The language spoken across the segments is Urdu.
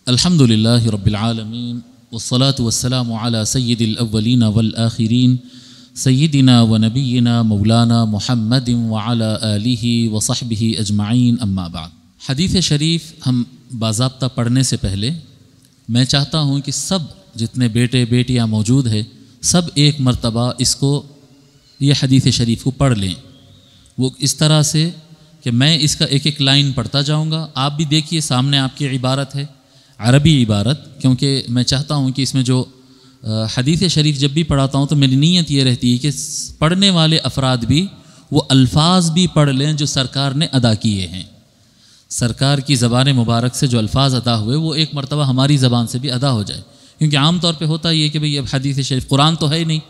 الحمدللہ رب العالمین والصلاة والسلام علی سید الاولین والآخرین سیدنا و نبینا مولانا محمد وعلی آلہ وصحبہ اجمعین اما بعد۔ حدیث شریف ہم باضابطہ پڑھنے سے پہلے میں چاہتا ہوں کہ سب جتنے بیٹے بیٹیاں موجود ہیں سب ایک مرتبہ اس کو یہ حدیث شریف کو پڑھ لیں، وہ اس طرح سے کہ میں اس کا ایک ایک لائن پڑھتا جاؤں گا، آپ بھی دیکھیے سامنے آپ کی عبارت ہے عربی عبارت، کیونکہ میں چاہتا ہوں کہ اس میں جو حدیث شریف جب بھی پڑھاتا ہوں تو میری نیت یہ رہتی ہے کہ پڑھنے والے افراد بھی وہ الفاظ بھی پڑھ لیں جو سرکار نے ادا کیے ہیں، سرکار کی زبان مبارک سے جو الفاظ ادا ہوئے وہ ایک مرتبہ ہماری زبان سے بھی ادا ہو جائے، کیونکہ عام طور پہ ہوتا یہ کہ بھئی اب حدیث شریف قرآن تو ہے ہی نہیں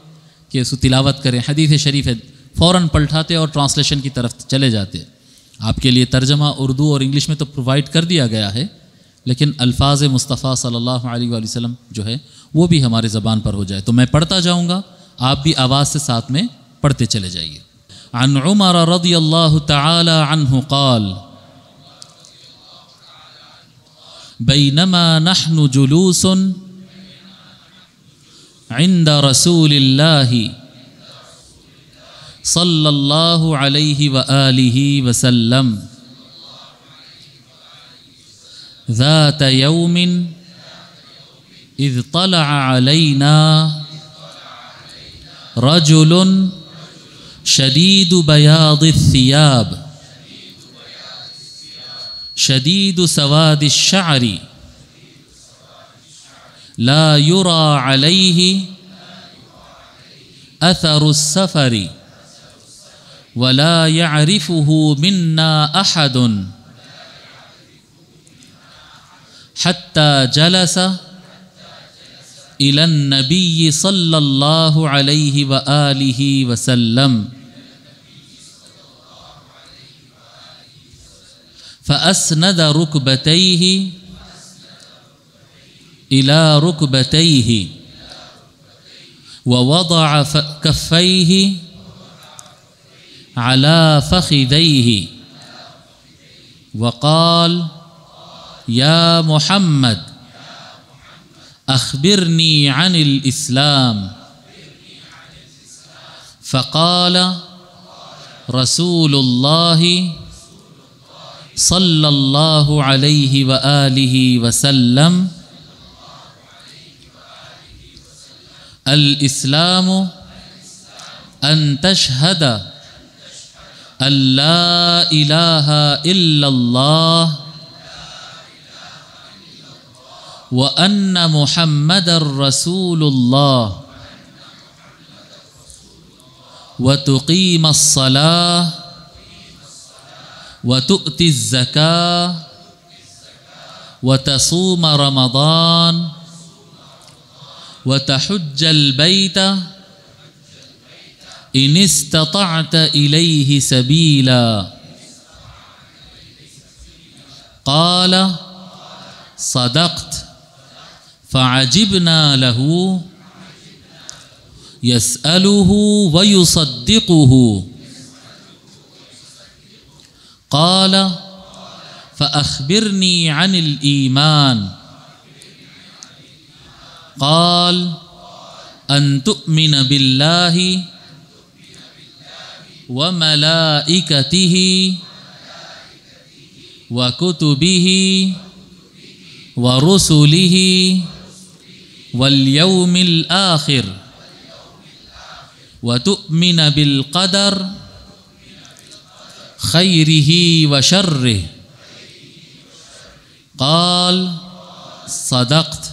کہ اس کو تلاوت کریں، حدیث شریف ہے فوراً پلٹاتے اور ٹرانسلیشن کی طرف چلے جاتے۔ آپ کے لیے ترجمہ اردو اور انگلش میں تو پرووائڈ کر دیا گیا ہے، لیکن الفاظ مصطفیٰ صلی اللہ علیہ وآلہ وسلم جو ہے وہ بھی ہمارے زبان پر ہو جائے، تو میں پڑھتا جاؤں گا، آپ بھی آواز سے ساتھ میں پڑھتے چلے جائیے۔ عن عمر رضی اللہ تعالی عنہ قال بینما نحن جلوس عند رسول اللہ صلی اللہ علیہ وآلہ وسلم ذات یوم اذ طلع علینا رجل شدید بیاض الثیاب شدید سواد الشعر لا یرى علیہ اثر السفر ولا يعرفه منا أحد حتى جلس إلى النبي صلى الله عليه وآله وسلم فأسند ركبتيه إلى ركبتيه ووضع كفيه على فخذيه وقال يا محمد أخبرني عن الإسلام فقال رسول الله صلى الله عليه وآله وسلم الإسلام أن تشهد أن لا إله إلا الله وأن محمد رسول الله وتقيم الصلاة وتؤتي الزكاة وتصوم رمضان وتحج البيت إن استطعت إليه سبيلا قال صدقت فعجبنا له يسأله ويصدقه قال فأخبرني عن الإيمان قال أن تؤمن بالله وملائكته وكتبه ورسله واليوم الآخر وتؤمن بالقدر خيره وشره قال صدقت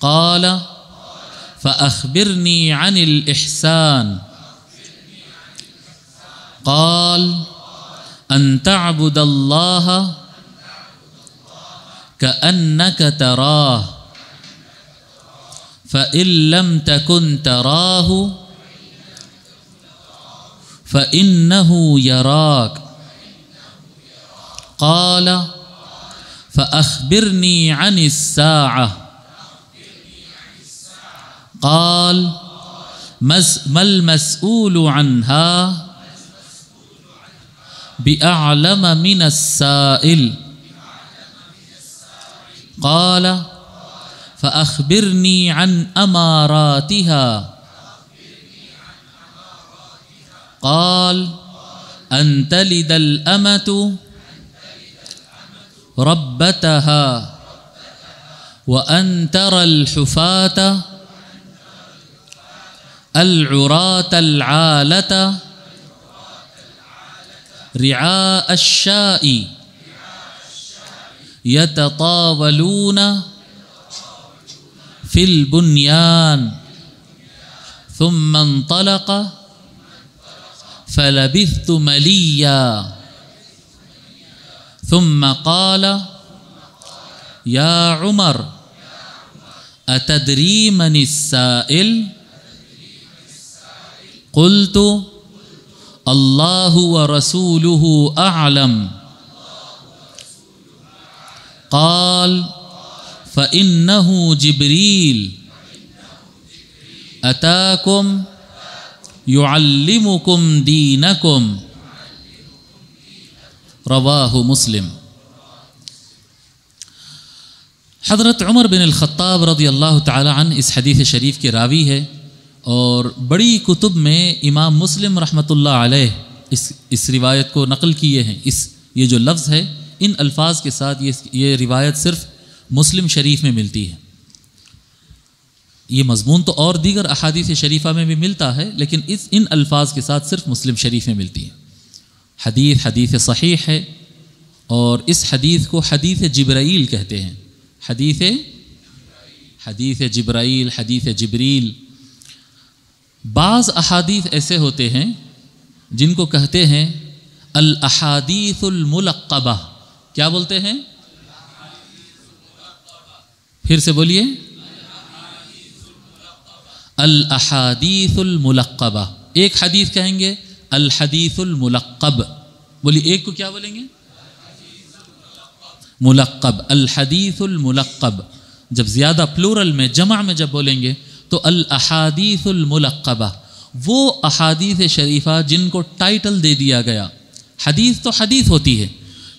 قال فأخبرني عن الإحسان قال أن تعبد الله كأنك تراه فإن لم تكن تراه فإنه يراك قال فأخبرني عن الساعة قال ما المسؤول عنها بأعلم من السائل قال فأخبرني عن أماراتها قال أن تلد الأمة ربتها وأن ترى الحفاة العراة العالة رعاء الشاء يتطاولون في البنيان ثم انطلق فلبثت مليا ثم قال يا عمر أتدري من السائل قلت الله ورسوله أعلم قال فإنه جبريل أتاكم يعلمكم دينكم رواہ مسلم۔ حضرت عمر بن الخطاب رضی اللہ تعالی عنہ اس حدیث شریف کے راوی ہے، اور بڑی کتب میں امام مسلم رحمۃ اللہ علیہ اس روایت کو نقل کیے ہیں۔ یہ جو لفظ ہے ان الفاظ کے ساتھ یہ روایت صرف مسلم شریف میں ملتی ہے۔ یہ مضمون تو اور دیگر احادیث شریفہ میں بھی ملتا ہے، لیکن ان الفاظ کے ساتھ صرف مسلم شریف میں ملتی ہے۔ حدیث صحیح ہے، اور اس حدیث کو حدیث جبرائیل کہتے ہیں۔ حدیث جبرائیل، حدیث جبریل۔ بعض احادیث ایسے ہوتے ہیں جن کو کہتے ہیں الاحادیث الملقبہ۔ کیا بولتے ہیں؟ پھر سے بولیے، الاحادیث الملقبہ۔ ایک حدیث کہیں گے الحدیث الملقب، بولیے ایک کو کیا بولیں گے؟ ملقب، الحدیث الملقب۔ جب زیادہ پلورل میں، جمع میں جب بولیں گے تو الاحادیث الملقبہ، وہ احادیث شریفہ جن کو ٹائٹل دے دیا گیا۔ حدیث تو حدیث ہوتی ہے،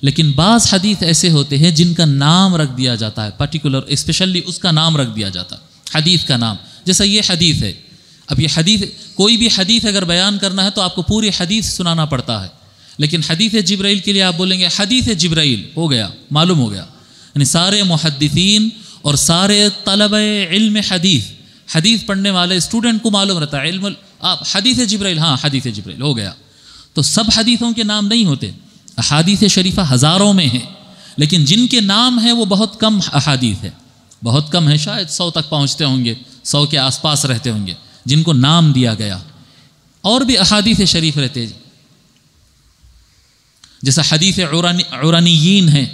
لیکن بعض حدیث ایسے ہوتے ہیں جن کا نام رکھ دیا جاتا ہے، پرٹیکولر اسپیشلی اس کا نام رکھ دیا جاتا ہے، حدیث کا نام۔ جیسا یہ حدیث ہے، اب یہ حدیث، کوئی بھی حدیث اگر بیان کرنا ہے تو آپ کو پوری حدیث سنانا پڑتا ہے، لیکن حدیث جبرائیل کے لیے آپ بولیں گے حدیث جبرائیل، ہو گیا، معلوم ہو گیا۔ یعنی سارے محدثین اور سارے طلبہ علم حدیث پڑھنے والے اسٹوڈنٹ کو معلوم رہتا ہے علم، آپ حدیث جبرائیل، ہاں حدیث جبرائیل ہو گیا۔ تو سب حدیثوں کے نام نہیں ہوتے، احادیث شریفہ ہزاروں میں ہیں، لیکن جن کے نام ہیں وہ بہت کم احادیث ہے، بہت کم ہے، شاید 100 تک پہنچتے ہوں گے، 100 کے آس پاس رہتے ہوں گے جن کو نام دیا گیا۔ اور بھی احادیث شریف رہتے ہیں، جیسا حدیث عرانیین ہے،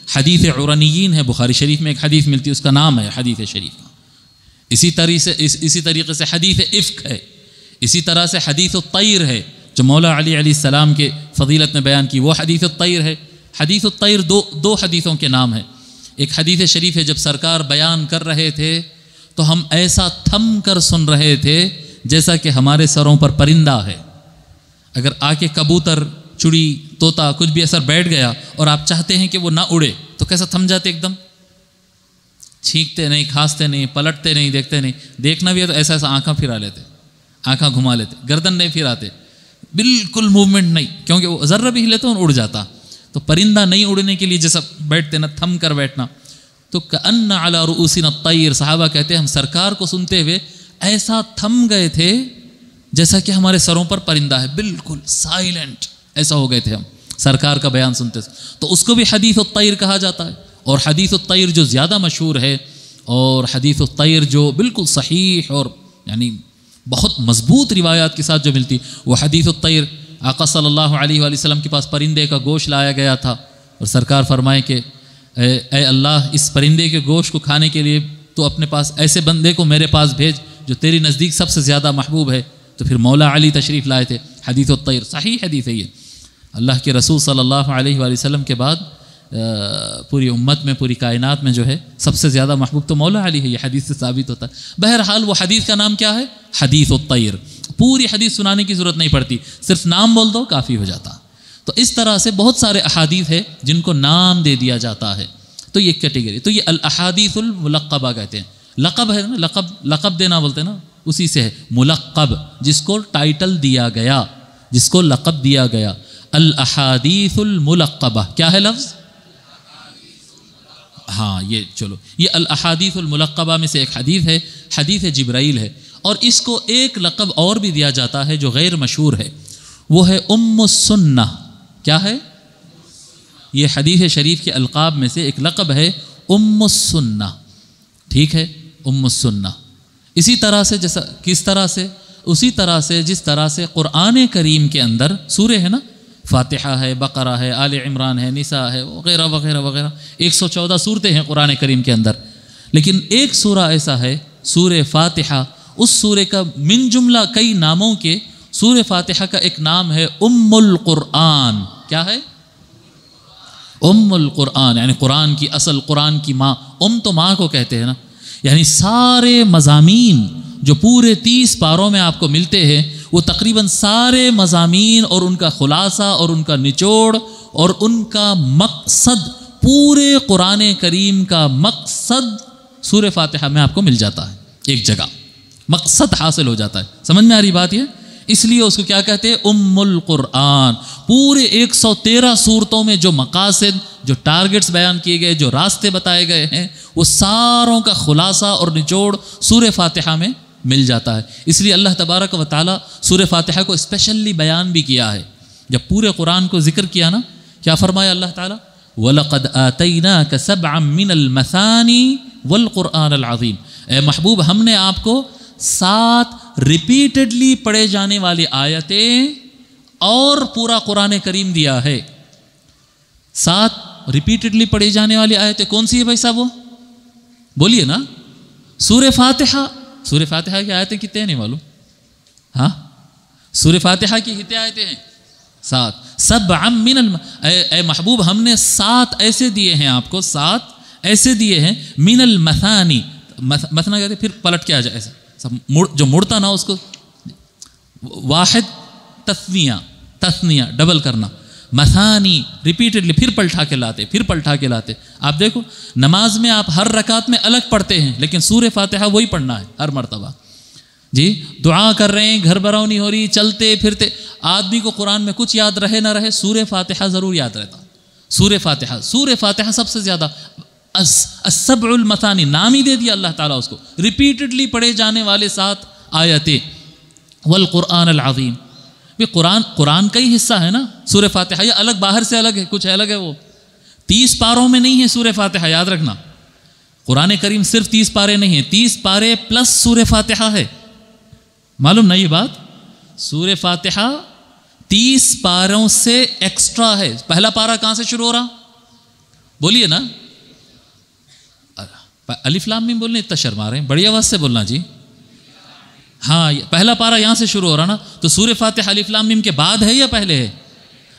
حدیث عرانیین ہے، بخاری شریف میں ایک حدیث ملتی ہے، اس کا نام ہے حدیث شریف۔ اسی طریقے سے حدیث افک ہے، اسی طرح سے حدیث الطیر ہے جو مولا علی علیہ السلام کے فضیلت میں بیان کی، وہ حدیث الطیر ہے۔ حدیث الطیر دو حدیثوں کے نام ہیں۔ ایک حدیث شریف ہے، جب سرکار بیان کر رہے تھے تو ہم ایسا تھم کر سن رہے تھے جیسا کہ ہمارے سروں پر پرندہ ہے۔ اگر آ کے کبوتر، چڑی، طوطا کچھ بھی اثر بیٹھ گیا اور آپ چاہتے ہیں کہ وہ نہ اڑے تو کیسا تھم جاتے، ایک دم چھینکتے نہیں، کھانستے نہیں، پلٹتے نہیں، دیکھتے نہیں۔ دیکھنا بھی ہے تو ایسا آنکھاں پھرا لیتے، آنکھاں گھما لیتے، گردن نہیں پھراتے، بالکل موومنٹ نہیں، کیونکہ وہ ذرہ بھی ہلے تو اڑ جاتا۔ تو پرندہ نہیں اڑنے کے لیے جیسا بیٹھتے نا، تھم کر بیٹھنا۔ تو کأن علی رؤوسنا الطیر، صحابہ کہتے ہیں ہم سرکار کو سنتے ہوئے ایسا تھم گئے تھے جیسا کہ ہمارے سروں پر پرندہ ہے، بالکل سائلنٹ ایسا ہو گئے تھے ہم سرکار کا بیان سنتے تھے۔ تو اس کو بھی حدیث الطیر کہا جاتا ہے۔ اور حدیث الطیر جو زیادہ مشہور ہے، اور حدیث الطیر جو بالکل صحیح اور یعنی بہت مضبوط روایات کے ساتھ جو ملتی، وہ حدیث الطیر، آقا صلی اللہ علیہ وآلہ وسلم کے پاس پرندے کا گوشت لایا گیا تھا، اور سرکار فرمائے کہ اے اللہ، اس پرندے کے گوشت کو کھانے کے لیے تو اپنے پاس ایسے بندے کو میرے پاس بھیج جو تیری نزدیک سب سے زیادہ محبوب ہے۔ تو پھر مولا علی تشریف لائے تھے۔ حدیث الطیر صحیح حدیث ہے یہ، اللہ کے رسول صلی اللہ علیہ وآلہ وسلم کے بعد پوری امت میں، پوری کائنات میں جو ہے سب سے زیادہ محبوب تو مولا علی ہے، یہ حدیث سے ثابت ہوتا ہے۔ بہرحال وہ حدیث کا نام کیا ہے؟ حدیث الطیر۔ پوری حدیث سنانے کی ضرورت نہیں پڑتی، صرف نام بول دو کافی ہو جاتا۔ تو اس طرح سے بہت سارے احادیث ہیں جن کو نام دے دیا جاتا ہے تو یہ کیٹیگری، تو یہ الاحادیث الملقبہ کہتے ہیں. لقب ہے نا، لقب دینا بولتے ہیں نا، اسی سے ہے ملقب، جس کو ٹائٹل دیا گیا، جس کو لقب دیا گیا. الاحادیث الملقبہ کیا ہے لفظ؟ ہاں یہ چلو، یہ الاحادیث الملقبہ میں سے ایک حدیث ہے، حدیث جبرائیل ہے. اور اس کو ایک لقب اور بھی دیا جاتا ہے جو غیر مشہور ہے، وہ ہے ام السنہ. کیا ہے؟ یہ حدیث شریف کے القاب میں سے ایک لقب ہے ام السنہ. ٹھیک ہے، ام السنہ. اسی طرح سے جیسا، کس طرح سے؟ اسی طرح سے جس طرح سے قرآن کریم کے اندر سورہ ہے نا، فاتحہ ہے، بقرہ ہے، آل عمران ہے، نساء ہے، وغیرہ وغیرہ وغیرہ، 114 صورتیں ہیں قرآن کریم کے اندر. لیکن ایک سورہ ایسا ہے سورہ فاتحہ، اس سورہ کا من جملہ کئی ناموں کے سورہ فاتحہ کا ایک نام ہے ام القرآن. کیا ہے؟ ام القرآن، یعنی قرآن کی اصل، قرآن کی ماں. ام تو ماں کو کہتے ہیں نا. یعنی سارے مضامین جو پورے 30 پاروں میں آپ کو ملتے ہیں، وہ تقریباً سارے مضامین اور ان کا خلاصہ اور ان کا نچوڑ اور ان کا مقصد، پورے قرآن کریم کا مقصد سورہ فاتحہ میں آپ کو مل جاتا ہے. ایک جگہ مقصد حاصل ہو جاتا ہے. سمجھ میں آ رہی بات یہ؟ اس لیے اس کو کیا کہتے ہیں؟ ام القرآن. پورے 113 صورتوں میں جو مقاصد، جو ٹارگٹس بیان کیے گئے، جو راستے بتائے گئے ہیں، وہ ساروں کا خلاصہ اور نچوڑ سورہ فاتحہ میں مل جاتا ہے. اس لیے اللہ تبارک و تعالیٰ سورہ فاتحہ کو اسپیشلی بیان بھی کیا ہے. جب پورے قرآن کو ذکر کیا نا، کیا فرمایا اللہ تعالیٰ؟ وَلَقَدْ آتَيْنَاكَ سَبْعًا مِّنَ الْمَثَانِي وَالْقُرْآنَ الْعَظِيمِ. اے محبوب، ہم نے آپ کو 7 ریپیٹڈلی پڑھے جانے والی آیتیں اور پورا قرآن کریم دیا ہے. 7 ریپیٹڈلی پڑھی جانے والی آیتیں کون سی ہے بھائی صاحب؟ وہ بولیے نا. سورہ فاتحہ. سورہ فاتحہ کی آیتیں کتنے ہیں نہیں معلوم؟ ہاں، سورہ فاتحہ کی کتنے آیتیں ہیں؟ 7. سبعا من اے محبوب، ہم نے 7 ایسے دیے ہیں آپ کو، 7 ایسے دیے ہیں من المثانی. مثنا کہتے ہیں پھر پلٹ کے آ جائے، ایسا جو مڑتا نہ اس کو واحد تثنیہ ڈبل کرنا. مثانی ریپیٹڈلی، پھر پلٹا کے لاتے، پھر پلٹا کے لاتے. آپ دیکھو نماز میں آپ ہر رکعت میں الگ پڑھتے ہیں، لیکن سورہ فاتحہ وہی پڑھنا ہے ہر مرتبہ. جی دعا کر رہے ہیں، گھر برونی ہو رہی، چلتے پھرتے، آدمی کو قرآن میں کچھ یاد رہے نہ رہے، سورہ فاتحہ ضرور یاد رہتا. سورہ فاتحہ سب سے زیادہ. السبع المثانی نام ہی دے دیا اللہ تعالیٰ اس کو. ریپیٹڈلی پڑھے جانے والے 7 آیتیں. والقرآن العظیم. قرآن کا ہی حصہ ہے نا سورہ فاتحہ، یہ الگ باہر سے الگ ہے، کچھ الگ ہے. وہ 30 پاروں میں نہیں ہے سورہ فاتحہ، یاد رکھنا. قرآن کریم صرف 30 پارے نہیں ہیں، 30 پارے پلس سورہ فاتحہ ہے. معلوم نہیں یہ بات؟ سورہ فاتحہ 30 پاروں سے ایکسٹرا ہے. پہلا پارہ کہاں سے شروع ہو رہا؟ بولیے نا. الف لام میم بولنے اتنا شرما رہے ہیں، بڑی آواز سے بولنا جی. ہاں پہلا پارہ یہاں سے شروع ہو رہا نا، تو سورہ فاتحہ الف لام میم کے بعد ہے یا پہلے ہے؟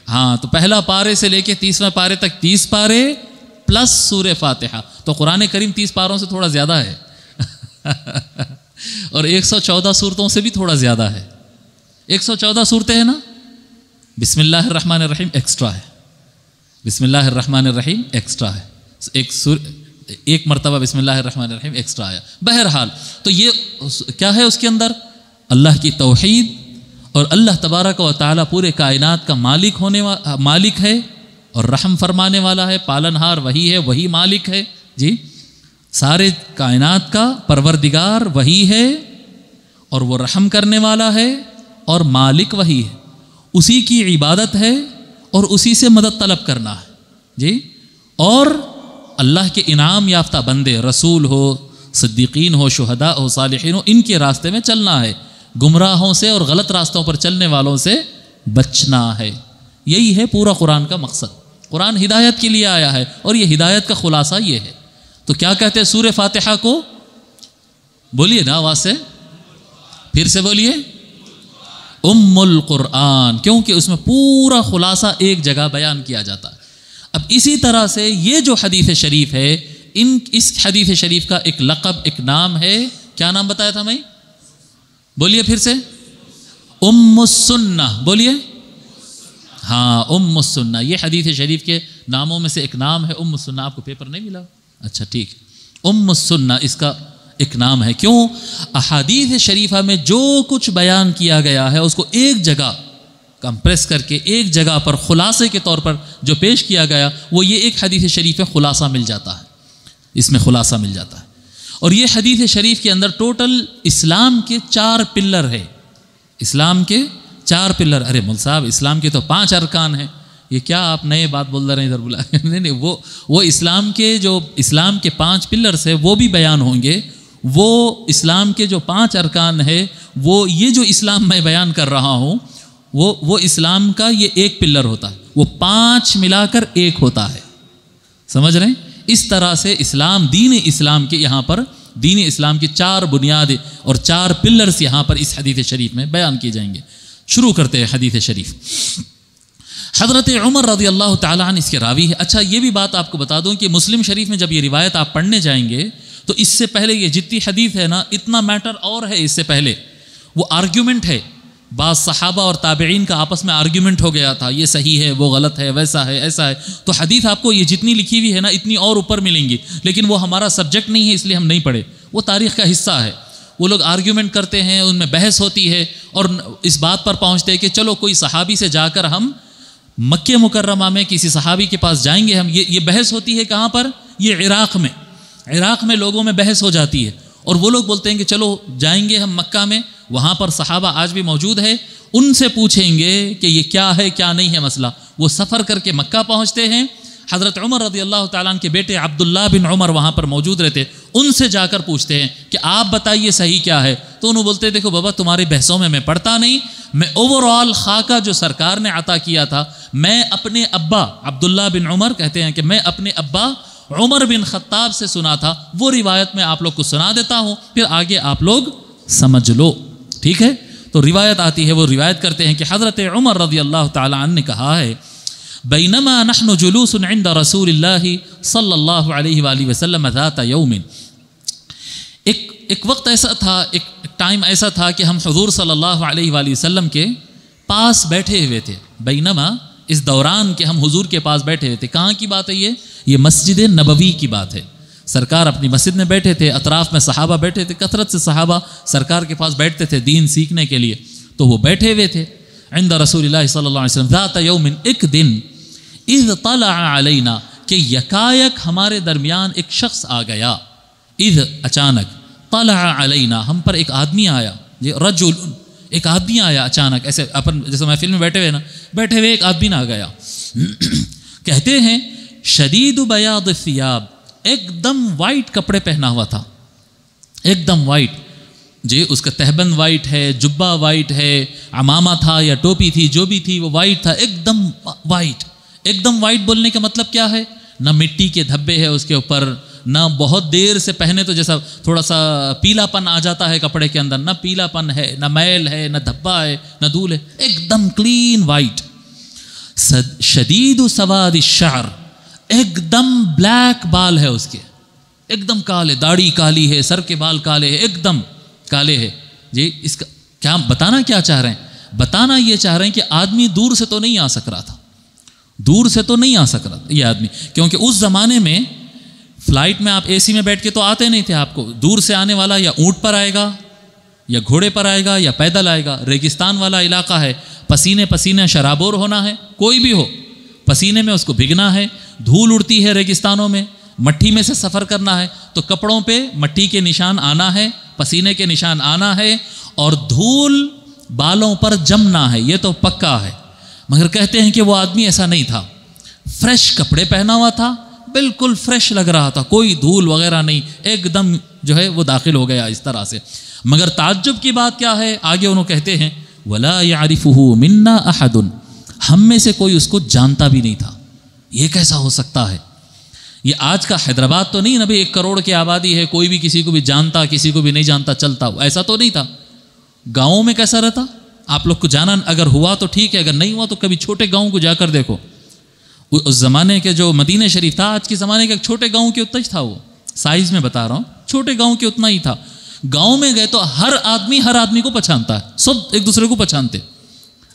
ہاں، تو پہلا پارے سے لے کے 30واں پارے تک 30 پارے پلس سورہ فاتحہ. تو قرآن کریم 30 پاروں سے تھوڑا زیادہ ہے اور 114 صورتوں سے بھی تھوڑا زیادہ ہے. 114 صورتیں ہیں نا. بسم اللہ الرحمن الرحیم ایکسٹرا ہے. بسم اللہ الرحمن الرحیم ایکسٹرا ہے. ایک مرتبہ بسم اللہ الرحمن الرحیم ایکسٹرا آیا. بہرحال تو یہ کیا ہے اس کے اندر؟ اللہ کی توحید اور اللہ تبارک و تعالیٰ پورے کائنات کا مالک ہے اور رحم فرمانے والا ہے، پالنہار وہی ہے، وہی مالک ہے. جی سارے کائنات کا پروردگار وہی ہے اور وہ رحم کرنے والا ہے اور مالک وہی ہے. اسی کی عبادت ہے اور اسی سے مدد طلب کرنا ہے. جی اور اللہ کے انعام یافتہ بندے، رسول ہو، صدیقین ہو، شہداء ہو، صالحین ہو، ان کے راستے میں چلنا ہے. گمراہوں سے اور غلط راستوں پر چلنے والوں سے بچنا ہے. یہی ہے پورا قرآن کا مقصد. قرآن ہدایت کے لیے آیا ہے اور یہ ہدایت کا خلاصہ یہ ہے. تو کیا کہتے ہیں سورہ فاتحہ کو؟ بولیے نا آواز سے، پھر سے بولیے. ام القرآن، کیونکہ اس میں پورا خلاصہ ایک جگہ بیان کیا جاتا ہے. اب اسی طرح سے یہ جو حدیث شریف ہے، اس حدیث شریف کا ایک لقب، ایک نام ہے. کیا نام بتایا تھا میں؟ بولیے پھر سے. ام السنہ. بولیے. ہاں ام السنہ، یہ حدیث شریف کے ناموں میں سے ایک نام ہے ام السنہ. آپ کو پیپر نہیں ملا؟ اچھا ٹھیک. ام السنہ اس کا ایک نام ہے. کیوں؟ احادیث شریفہ میں جو کچھ بیان کیا گیا ہے اس کو ایک جگہ کمپریس کر کے ایک جگہ پر خلاصے کے طور پر جو پیش کیا گیا وہ یہ ایک حدیث شریف خلاصہ مل جاتا ہے. اس میں خلاصہ مل جاتا ہے. اور یہ حدیث شریف کے اندر ٹوٹل اسلام کے 4 پلر ہے. اسلام کے 4 پلر. ارے مول صاحب اسلام کے تو 5 ارکان ہیں. یہ کیا آپ نئے بات بول رہے ہیں ادھر بلا؟ نہیں وہ اسلام کے جو اسلام کے 5 پلرس ہیں وہ بھی بیان ہوں گے. وہ اسلام کے جو 5 ارکان ہے وہ یہ جو اسلام میں بیان کر رہا ہوں وہ اسلام کا یہ ایک پلر ہوتا ہے. وہ 5 ملا کر ایک ہوتا ہے. سمجھ رہے ہیں؟ اس طرح سے اسلام دین اسلام کے یہاں پر دین اسلام کی 4 بنیادیں اور 4 پلرز یہاں پر اس حدیث شریف میں بیان کیے جائیں گے. شروع کرتے ہیں حدیث شریف. حضرت عمر رضی اللہ تعالیٰ عنہ اس کے راوی ہے. اچھا یہ بھی بات آپ کو بتا دوں کہ مسلم شریف میں جب یہ روایت آپ پڑھنے جائیں گے تو اس سے پہلے یہ جتنی حدیث ہے نا اتنا میٹر اور ہے. اس سے پہلے وہ آرگیومنٹ ہے. بعض صحابہ اور تابعین کا آپس میں آرگیومنٹ ہو گیا تھا، یہ صحیح ہے وہ غلط ہے ویسا ہے ایسا ہے. تو حدیث آپ کو یہ جتنی لکھی ہوئی ہے نا اتنی اور اوپر ملیں گی، لیکن وہ ہمارا سبجیکٹ نہیں ہے اس لیے ہم نہیں پڑھے. وہ تاریخ کا حصہ ہے. وہ لوگ آرگیومنٹ کرتے ہیں، ان میں بحث ہوتی ہے اور اس بات پر پہنچتے ہیں کہ چلو کوئی صحابی سے جا کر ہم مکہ مکرمہ میں کسی صحابی کے پاس جائیں گے. ہم یہ بحث ہوتی ہے کہاں پر؟ یہ عراق میں لوگوں میں بحث ہو جاتی ہے اور وہ لوگ بولتے ہیں کہ چلو جائیں گے ہم مکہ میں، وہاں پر صحابہ آج بھی موجود ہے، ان سے پوچھیں گے کہ یہ کیا ہے کیا نہیں ہے مسئلہ. وہ سفر کر کے مکہ پہنچتے ہیں. حضرت عمر رضی اللہ تعالیٰ عنہ کے بیٹے عبداللہ بن عمر وہاں پر موجود رہتے. ان سے جا کر پوچھتے ہیں کہ آپ بتائیے صحیح کیا ہے. تو انہوں بولتے دیکھو بابا تمہاری بحثوں میں پڑھتا نہیں، میں اوور آل خاکہ جو سرکار نے عطا کیا تھا میں اپنے ابا عبداللہ بن عمر کہتے ہیں کہ میں اپنے ابا عمر بن خطاب سے سنا تھا، وہ روایت میں آپ لوگ کو سنا دیتا ہوں، پھر آگے آپ لوگ سمجھ لو. ٹھیک ہے؟ تو روایت آتی ہے، وہ روایت کرتے ہیں کہ حضرت عمر رضی اللہ تعالی عنہ نے کہا ہے بینما نحن جلوس عند رسول اللہ صلی اللہ علیہ وآلہ وسلم ذات یوم. ایک وقت ایسا تھا، ایک ٹائم ایسا تھا کہ ہم حضور صلی اللہ علیہ وآلہ وسلم کے پاس بیٹھے ہوئے تھے. بینما اس دوران کہ ہم حضور کے پاس بیٹھے ہوئے تھے. کہاں کی بات ہے یہ مسجد نبوی کی بات ہے. سرکار اپنی مسجد میں بیٹھے تھے، اطراف میں صحابہ بیٹھے تھے، کثرت سے صحابہ سرکار کے پاس بیٹھتے تھے دین سیکھنے کے لیے. تو وہ بیٹھے ہوئے تھے عند رسول اللہ صلی اللہ علیہ وسلم ذات یوم، ایک دن، اذ طلع علینا کہ یکایک ہمارے درمیان ایک شخص آ گیا. اذ اچانک، طلع علینا ہم پر ایک آدمی آیا. رجل ایک آدمی آیا اچانک، ایسے اپن جیسے محفل میں بیٹھے ہوئے ایک آدمی آ گیا. کہتے ہیں شدید بیاض الثیاب، ایک دم وائٹ کپڑے پہنا ہوا تھا، ایک دم وائٹ. جی اس کا تہبند وائٹ ہے، جبہ وائٹ ہے، عمامہ تھا یا ٹوپی تھی، جو بھی تھی وہ وائٹ تھا، ایک دم وائٹ. ایک دم وائٹ بولنے کا مطلب کیا ہے؟ نہ مٹی کے دھبے ہے اس کے اوپر، نہ بہت دیر سے پہنے تو جیسا تھوڑا سا پیلا پن آ جاتا ہے کپڑے کے اندر، نہ پیلا پن ہے، نہ میل ہے، نہ دھبا ہے، نہ دھول ہے، ایک دم کلین وائٹ. شدید سواد الشعر، ایک دم بلیک بال ہے اس کے، ایک دم کالے، داڑھی کالی ہے، سر کے بال کالے ہیں، ایک دم کالے ہے. جی اس کا کیا بتانا کیا چاہ رہے ہیں؟ بتانا یہ چاہ رہے ہیں کہ آدمی دور سے تو نہیں آ سک رہا تھا، دور سے تو نہیں آ سک رہا تھا یہ آدمی، کیونکہ اس زمانے میں فلائٹ میں آپ اے سی میں بیٹھ کے تو آتے نہیں تھے. آپ کو دور سے آنے والا یا اونٹ پر آئے گا یا گھوڑے پر آئے گا یا پیدل آئے گا. ریگستان والا علاقہ ہے، پسینے شرابور ہونا ہے، کوئی بھی ہو پسینے میں اس کو بھگنا ہے، دھول اڑتی ہے ریگستانوں میں، مٹی میں سے سفر کرنا ہے تو کپڑوں پہ مٹی کے نشان آنا ہے، پسینے کے نشان آنا ہے اور دھول بالوں پر جمنا ہے، یہ تو پکا ہے. مگر کہتے ہیں کہ وہ آدمی ایسا نہیں تھا، فریش کپڑے پہنا ہوا تھا، بالکل فریش لگ رہا تھا، کوئی دھول وغیرہ نہیں، ایک دم جو ہے وہ داخل ہو گیا اس طرح سے. مگر تعجب کی بات کیا ہے؟ آگے انہوں کہتے ہیں وَلَا يَعْرِفُهُ مِنَّا أَحَدٌ، ہم میں سے کوئی اس کو جانتا بھی نہیں تھا. یہ کیسا ہو سکتا ہے؟ یہ آج کا حیدرآباد تو نہیں نا بھائی، 1 کروڑ کی آبادی ہے، کوئی بھی کسی کو بھی جانتا کسی کو بھی نہیں جانتا چلتا، ایسا تو نہیں تھا. گاؤں میں کیسا رہتا؟ آپ لوگ کو جانا اگر ہوا تو ٹھیک ہے، اگر نہیں ہوا تو کبھی چھوٹے گاؤں کو جا کر دیکھو. اس زمانے کے جو مدینہ شریف تھا، آج کے زمانے کے چھوٹے گاؤں کے اتنا ہی تھا، وہ سائز میں بتا رہا ہوں، چھوٹے گاؤں کے اتنا ہی تھا. گاؤں میں گئے تو ہر آدمی کو پہچانتا ہے، سب ایک دوسرے کو پہچانتے.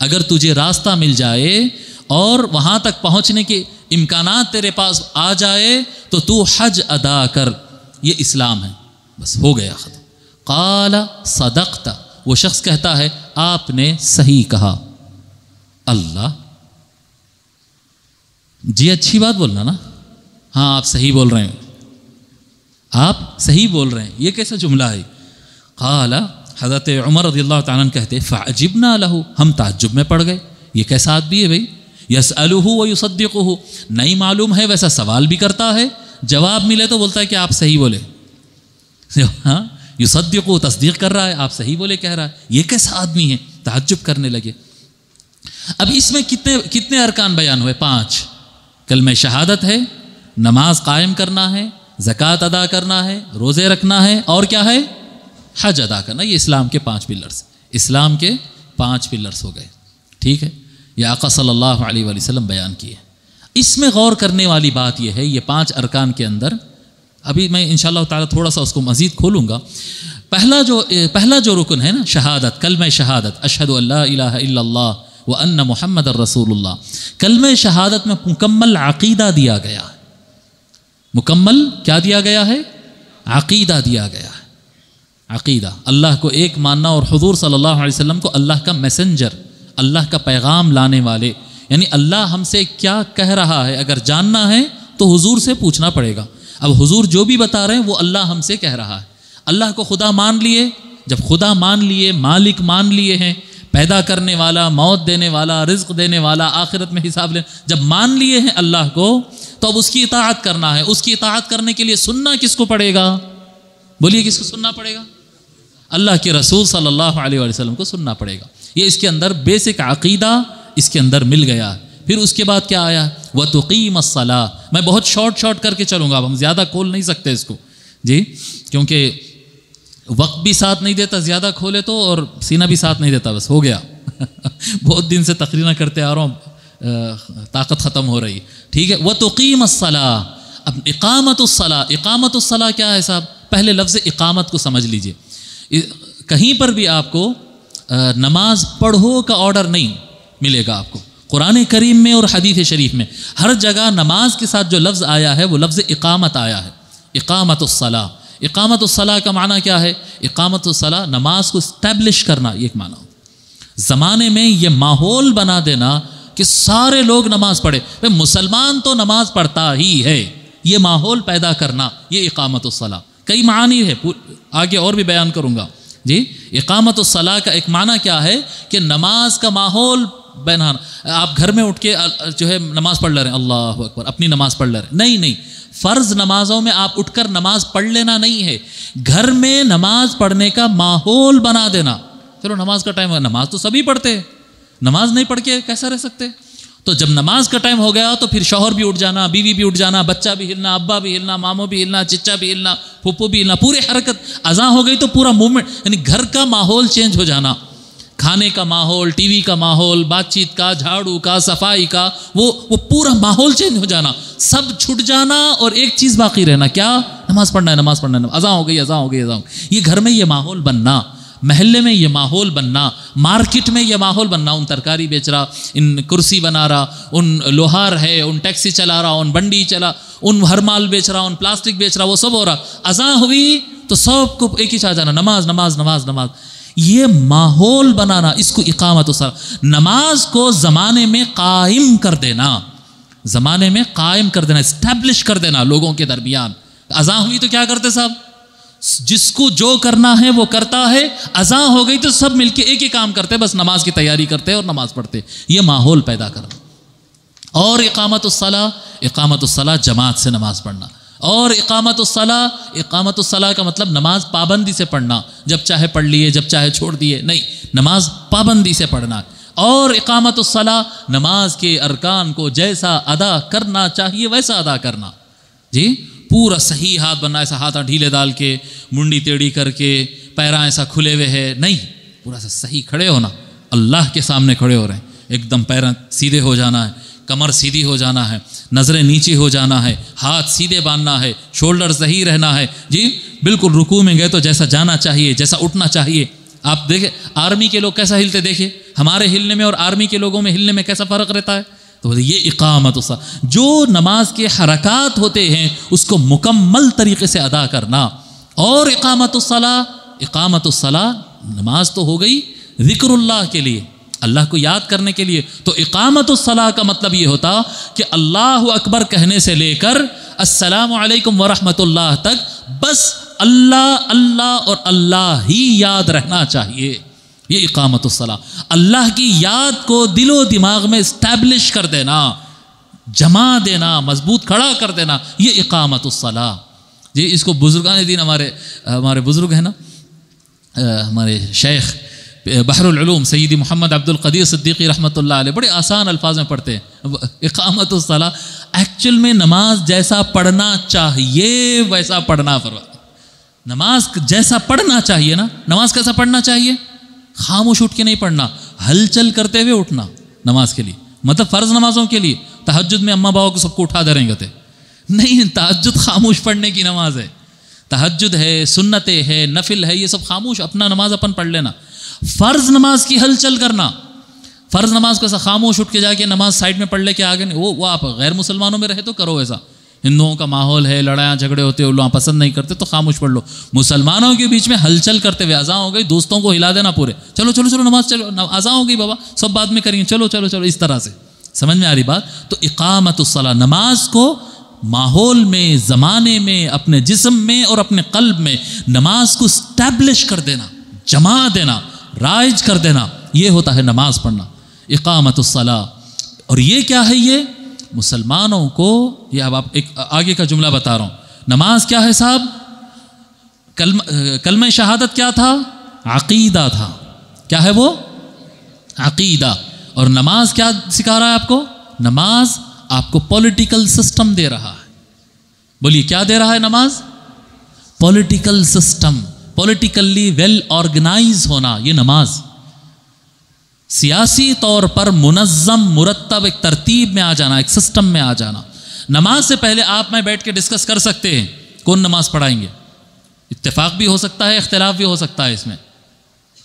اگر تجھے راستہ مل جائے اور وہاں تک پہنچنے کے امکانات تیرے پاس آ جائے تو حج ادا کر، یہ اسلام ہے، بس ہو گیا ختم۔ قال صدقت، وہ شخص کہتا ہے آپ نے صحیح کہا۔ اللہ، جی اچھی بات بولنا نا، ہاں آپ صحیح بول رہے ہیں، آپ صحیح بول رہے ہیں، یہ کیسا جملہ ہے؟ قال، حضرت عمر رضی اللہ تعالیٰ عنہ کہتے فعجبنا لہ، ہم تعجب میں پڑ گئے، یہ کیسا آدمی ہے بھائی؟ یسألہ ویصدقہ، نہیں معلوم ہے ویسا سوال بھی کرتا ہے، جواب ملے تو بولتا ہے کہ آپ صحیح بولے، ہاں یصدقہ، تصدیق کر رہا ہے، آپ صحیح بولے کہہ رہا ہے، یہ کیسا آدمی ہے؟ تعجب کرنے لگے۔ اب اس میں کتنے ارکان بیان ہوئے؟ 5۔ کلمہ شہادت ہے، نماز قائم کرنا ہے، زکوٰۃ ادا کرنا ہے، روزے رکھنا ہے، اور کیا ہے؟ حج ادا کرنا۔ یہ اسلام کے 5 پلرز، اسلام کے 5 پلرز ہو گئے، ٹھیک ہے؟ یہ آقا صلی اللہ علیہ وآلہ وسلم بیان کیے۔ اس میں غور کرنے والی بات یہ ہے، یہ 5 ارکان کے اندر، ابھی میں انشاءاللہ تعالیٰ تھوڑا سا اس کو مزید کھولوں گا۔ پہلا جو رکن ہے نا، شہادت، کلمہ شہادت، اشہد ان لا الہ الا اللہ وان محمد الرسول اللہ، کلمہ شہادت میں مکمل عقیدہ دیا گیا ہے، مکمل کیا دیا گیا ہے؟ عقیدہ دیا گیا ہے۔ عقیدہ، اللہ کو ایک ماننا، اور حضور صلی اللہ علیہ وسلم کو اللہ کا میسنجر، اللہ کا پیغام لانے والے، یعنی اللہ ہم سے کیا کہہ رہا ہے اگر جاننا ہے تو حضور سے پوچھنا پڑے گا۔ اب حضور جو بھی بتا رہے ہیں وہ اللہ ہم سے کہہ رہا ہے۔ اللہ کو خدا مان لیے، جب خدا مان لیے، مالک مان لیے ہیں، پیدا کرنے والا، موت دینے والا، رزق دینے والا، آخرت میں حساب لینے، جب مان لیے ہیں اللہ کو، تو اب اس کی اطاعت کرنا ہے۔ اس کی اطاعت کرنے کے لیے سننا کس کو پڑے گا؟ بولیے کس کو سننا پڑے گا؟ اللہ کے رسول صلی اللہ علیہ وسلم کو سننا پڑے گا۔ یہ اس کے اندر بیسک عقیدہ اس کے اندر مل گیا ہے۔ پھر اس کے بعد کیا آیا؟ وَتُقِيمَ الصَّلَاةَ، میں بہت شارٹ کر کے چلوں گا، اب ہم زیادہ کھول نہیں سکتے اس کو جی، کیونکہ وقت بھی ساتھ نہیں دیتا، زیادہ کھولے تو، اور سینہ بھی ساتھ نہیں دیتا، بس ہو گیا بہت دن سے تقریر کرتے آ رہا ہوں، طاقت ختم ہو رہی، ٹھیک ہے؟ وَتُقِيمَ الصَّلَاةَ، اب اقامت الصلاۃ، اقامت الصلاۃ کیا ہے صاحب؟ پہلے لفظ اقامت کو سمجھ لیجئے۔ کہیں پر بھی آپ کو نماز پڑھو کا آرڈر نہیں ملے گا آپ کو، قرآن کریم میں اور حدیث شریف میں ہر جگہ نماز کے ساتھ جو لفظ آیا ہے وہ لفظ اقامت آیا ہے، اقامت الصلاۃ۔ اقامت الصلاۃ کا معنی کیا ہے؟ اقامت الصلاۃ، نماز کو اسٹیبلش کرنا، یہ ایک معنی۔ زمانے میں یہ ماحول بنا دینا کہ سارے لوگ نماز پڑھے، مسلمان تو نماز پڑھتا ہی ہے، یہ ماحول پیدا کرنا، یہ اقامت الصلاۃ۔ کئی معانی ہے، آگے اور بھی بیان کروں گا جی۔ اقامت الصلاۃ کا ایک معنی کیا ہے کہ نماز کا ماحول بنانا۔ آپ گھر میں اٹھ کے جو ہے نماز پڑھ لے رہے ہیں، اللہ اکبر، اپنی نماز پڑھ لے رہے ہیں، نہیں، فرض نمازوں میں آپ اٹھ کر نماز پڑھ لینا نہیں ہے، گھر میں نماز پڑھنے کا ماحول بنا دینا۔ چلو نماز کا ٹائم ہے، نماز تو سبھی پڑھتے ہیں، نماز نہیں پڑھ کے کیسا رہ سکتے؟ تو جب نماز کا ٹائم ہو گیا تو پھر شوہر بھی اٹھ جانا، بیوی بھی اٹھ جانا، بچہ بھی ہلنا، ابا بھی ہلنا، ماموں بھی ہلنا، چچا بھی ہلنا، پھپھو بھی ہلنا، پوری حرکت۔ اذان ہو گئی تو پورا موومنٹ، یعنی گھر کا ماحول چینج ہو جانا، کھانے کا ماحول، ٹی وی کا ماحول، بات چیت کا، جھاڑو کا، صفائی کا، وہ پورا ماحول چینج ہو جانا، سب چھٹ جانا، اور ایک چیز باقی رہنا، کیا؟ نماز پڑھنا ہے، نماز پڑھنا ہے، اذان ہو گئی، اذان ہو گئی، اذان ہو گئی۔ یہ گھر میں یہ ماحول بننا، محلے میں یہ ماحول بننا، مارکیٹ میں یہ ماحول بننا، ان ترکاری بیچ رہا، ان کرسی بنا رہا، ان لوہار ہے، ان ٹیکسی چلا رہا، ان بنڈی چلا، ان ہر مال بیچ رہا، ان پلاسٹک بیچ رہا، وہ سب ہو رہا۔ اذان ہوئی تو سب کو ایک ہی چاہ جانا، نماز نماز نماز نماز۔ یہ ماحول بنانا، اس کو اقامت الصلاۃ۔ نماز کو زمانے میں قائم کر دینا، زمانے میں قائم کر دینا، اسٹیبلش کر دینا لوگوں کے درمیان۔ اذان ہوئی تو کیا کرتے صاحب؟ جس کو جو کرنا ہے وہ کرتا ہے، اذان ہو گئی تو سب مل کے ایک ہی کام کرتے، بس نماز کی تیاری کرتے اور نماز پڑھتے، یہ ماحول پیدا کرنا۔ اور اقامت الصلاۃ جماعت سے نماز پڑھنا، اور اقامت الصلاۃ کا مطلب نماز پابندی سے پڑھنا، جب چاہے پڑھ لیے، جب چاہے چھوڑ دیے، نہیں، نماز پابندی سے پڑھنا۔ اور اقامت الصلاۃ، نماز کے ارکان کو جیسا ادا کرنا چاہیے ویسا ادا کرنا جی، پورا صحیح ہاتھ بننا، ایسا ہاتھ ڈھیلے ڈال کے، منڈی ٹیڑھی کر کے، پیراں ایسا کھلے ہوئے ہے، نہیں، پورا سا صحیح کھڑے ہونا، اللہ کے سامنے کھڑے ہو رہے ہیں، ایک دم پیراں سیدھے ہو جانا ہے، کمر سیدھی ہو جانا ہے، نظریں نیچے ہو جانا ہے، ہاتھ سیدھے باندھنا ہے، شولڈر صحیح رہنا ہے جی، بالکل رکوع میں گئے تو جیسا جانا چاہیے، جیسا اٹھنا چاہیے، آپ دیکھیں آرمی کے لوگ کیسا ہلتے، دیکھیں ہمارے ہلنے میں اور آرمی کے لوگوں میں ہلنے میں کیسا فرق رہتا ہے. تو یہ اقامت الصلاۃ، جو نماز کے حرکات ہوتے ہیں اس کو مکمل طریقے سے ادا کرنا. اور اقامت الصلاۃ نماز تو ہو گئی ذکر اللہ کے لیے، اللہ کو یاد کرنے کے لیے. تو اقامت الصلاۃ کا مطلب یہ ہوتا کہ اللہ اکبر کہنے سے لے کر السلام علیکم ورحمۃ اللہ تک بس اللہ اللہ اور اللہ ہی یاد رہنا چاہیے. یہ اقامت الصلاۃ، اللہ کی یاد کو دل و دماغ میں اسٹیبلش کر دینا، جما دینا، مضبوط کھڑا کر دینا، یہ اقامت الصلاۃ. جی اس کو بزرگان دین ہمارے بزرگ ہیں نا، ہمارے شیخ بحر العلوم سیدی محمد عبد القدیر صدیقی رحمۃ اللہ علیہ بڑے آسان الفاظ میں پڑھتے ہیں اقامت الصلاۃ. ایکچوئل میں نماز جیسا پڑھنا چاہیے ویسا پڑھنا فرما. نماز جیسا پڑھنا چاہیے نا، نماز کیسا پڑھنا چاہیے؟ خاموش اٹھ کے نہیں پڑھنا، ہلچل کرتے ہوئے اٹھنا نماز کے لیے. مطلب فرض نمازوں کے لیے تہجد میں اماں باؤ کو سب کو اٹھا دے رہیں گے نہیں، تہجد خاموش پڑھنے کی نماز ہے. تہجد ہے، سنتیں ہے، نفل ہے، یہ سب خاموش اپنا نماز اپن پڑھ لینا. فرض نماز کی ہلچل کرنا، فرض نماز کو ایسا خاموش اٹھ کے جا کے نماز سائڈ میں پڑھ لے کے آگے نہیں، وہ آپ غیر مسلمانوں میں رہے تو کرو ایسا. ہندوؤں کا ماحول ہے، لڑائیاں جھگڑے ہوتے ہیں، لوگ پسند نہیں کرتے تو خاموش پڑھ لو. مسلمانوں کے بیچ میں ہلچل کرتے ہوئے اذان ہو گئی، دوستوں کو ہلا دینا پورے، چلو چلو چلو نماز، چلو اذان ہو گئی بابا سب بعد میں کریں گے، چلو چلو چلو، اس طرح سے. سمجھ میں آ رہی بات؟ تو اقامت الصلاۃ، نماز کو ماحول میں، زمانے میں، اپنے جسم میں اور اپنے قلب میں نماز کو اسٹیبلش کر دینا، جما دینا، رائج کر دینا، یہ ہوتا ہے نماز پڑھنا. اقامت الصلاۃ. اور یہ کیا ہے؟ یہ مسلمانوں کو، یہ اب آپ ایک آگے کا جملہ بتا رہا ہوں. نماز کیا ہے صاحب؟ کلمہ شہادت کیا تھا؟ عقیدہ تھا. کیا ہے وہ؟ عقیدہ. اور نماز کیا سکھا رہا ہے آپ کو؟ نماز آپ کو پولیٹیکل سسٹم دے رہا ہے. بولیے کیا دے رہا ہے نماز؟ Political system, politically well organize ہونا، یہ نماز. سیاسی طور پر منظم، مرتب، ایک ترتیب میں آ جانا، ایک سسٹم میں آ جانا. نماز سے پہلے آپ میں بیٹھ کے ڈسکس کر سکتے ہیں کون نماز پڑھائیں گے. اتفاق بھی ہو سکتا ہے، اختلاف بھی ہو سکتا ہے اس میں.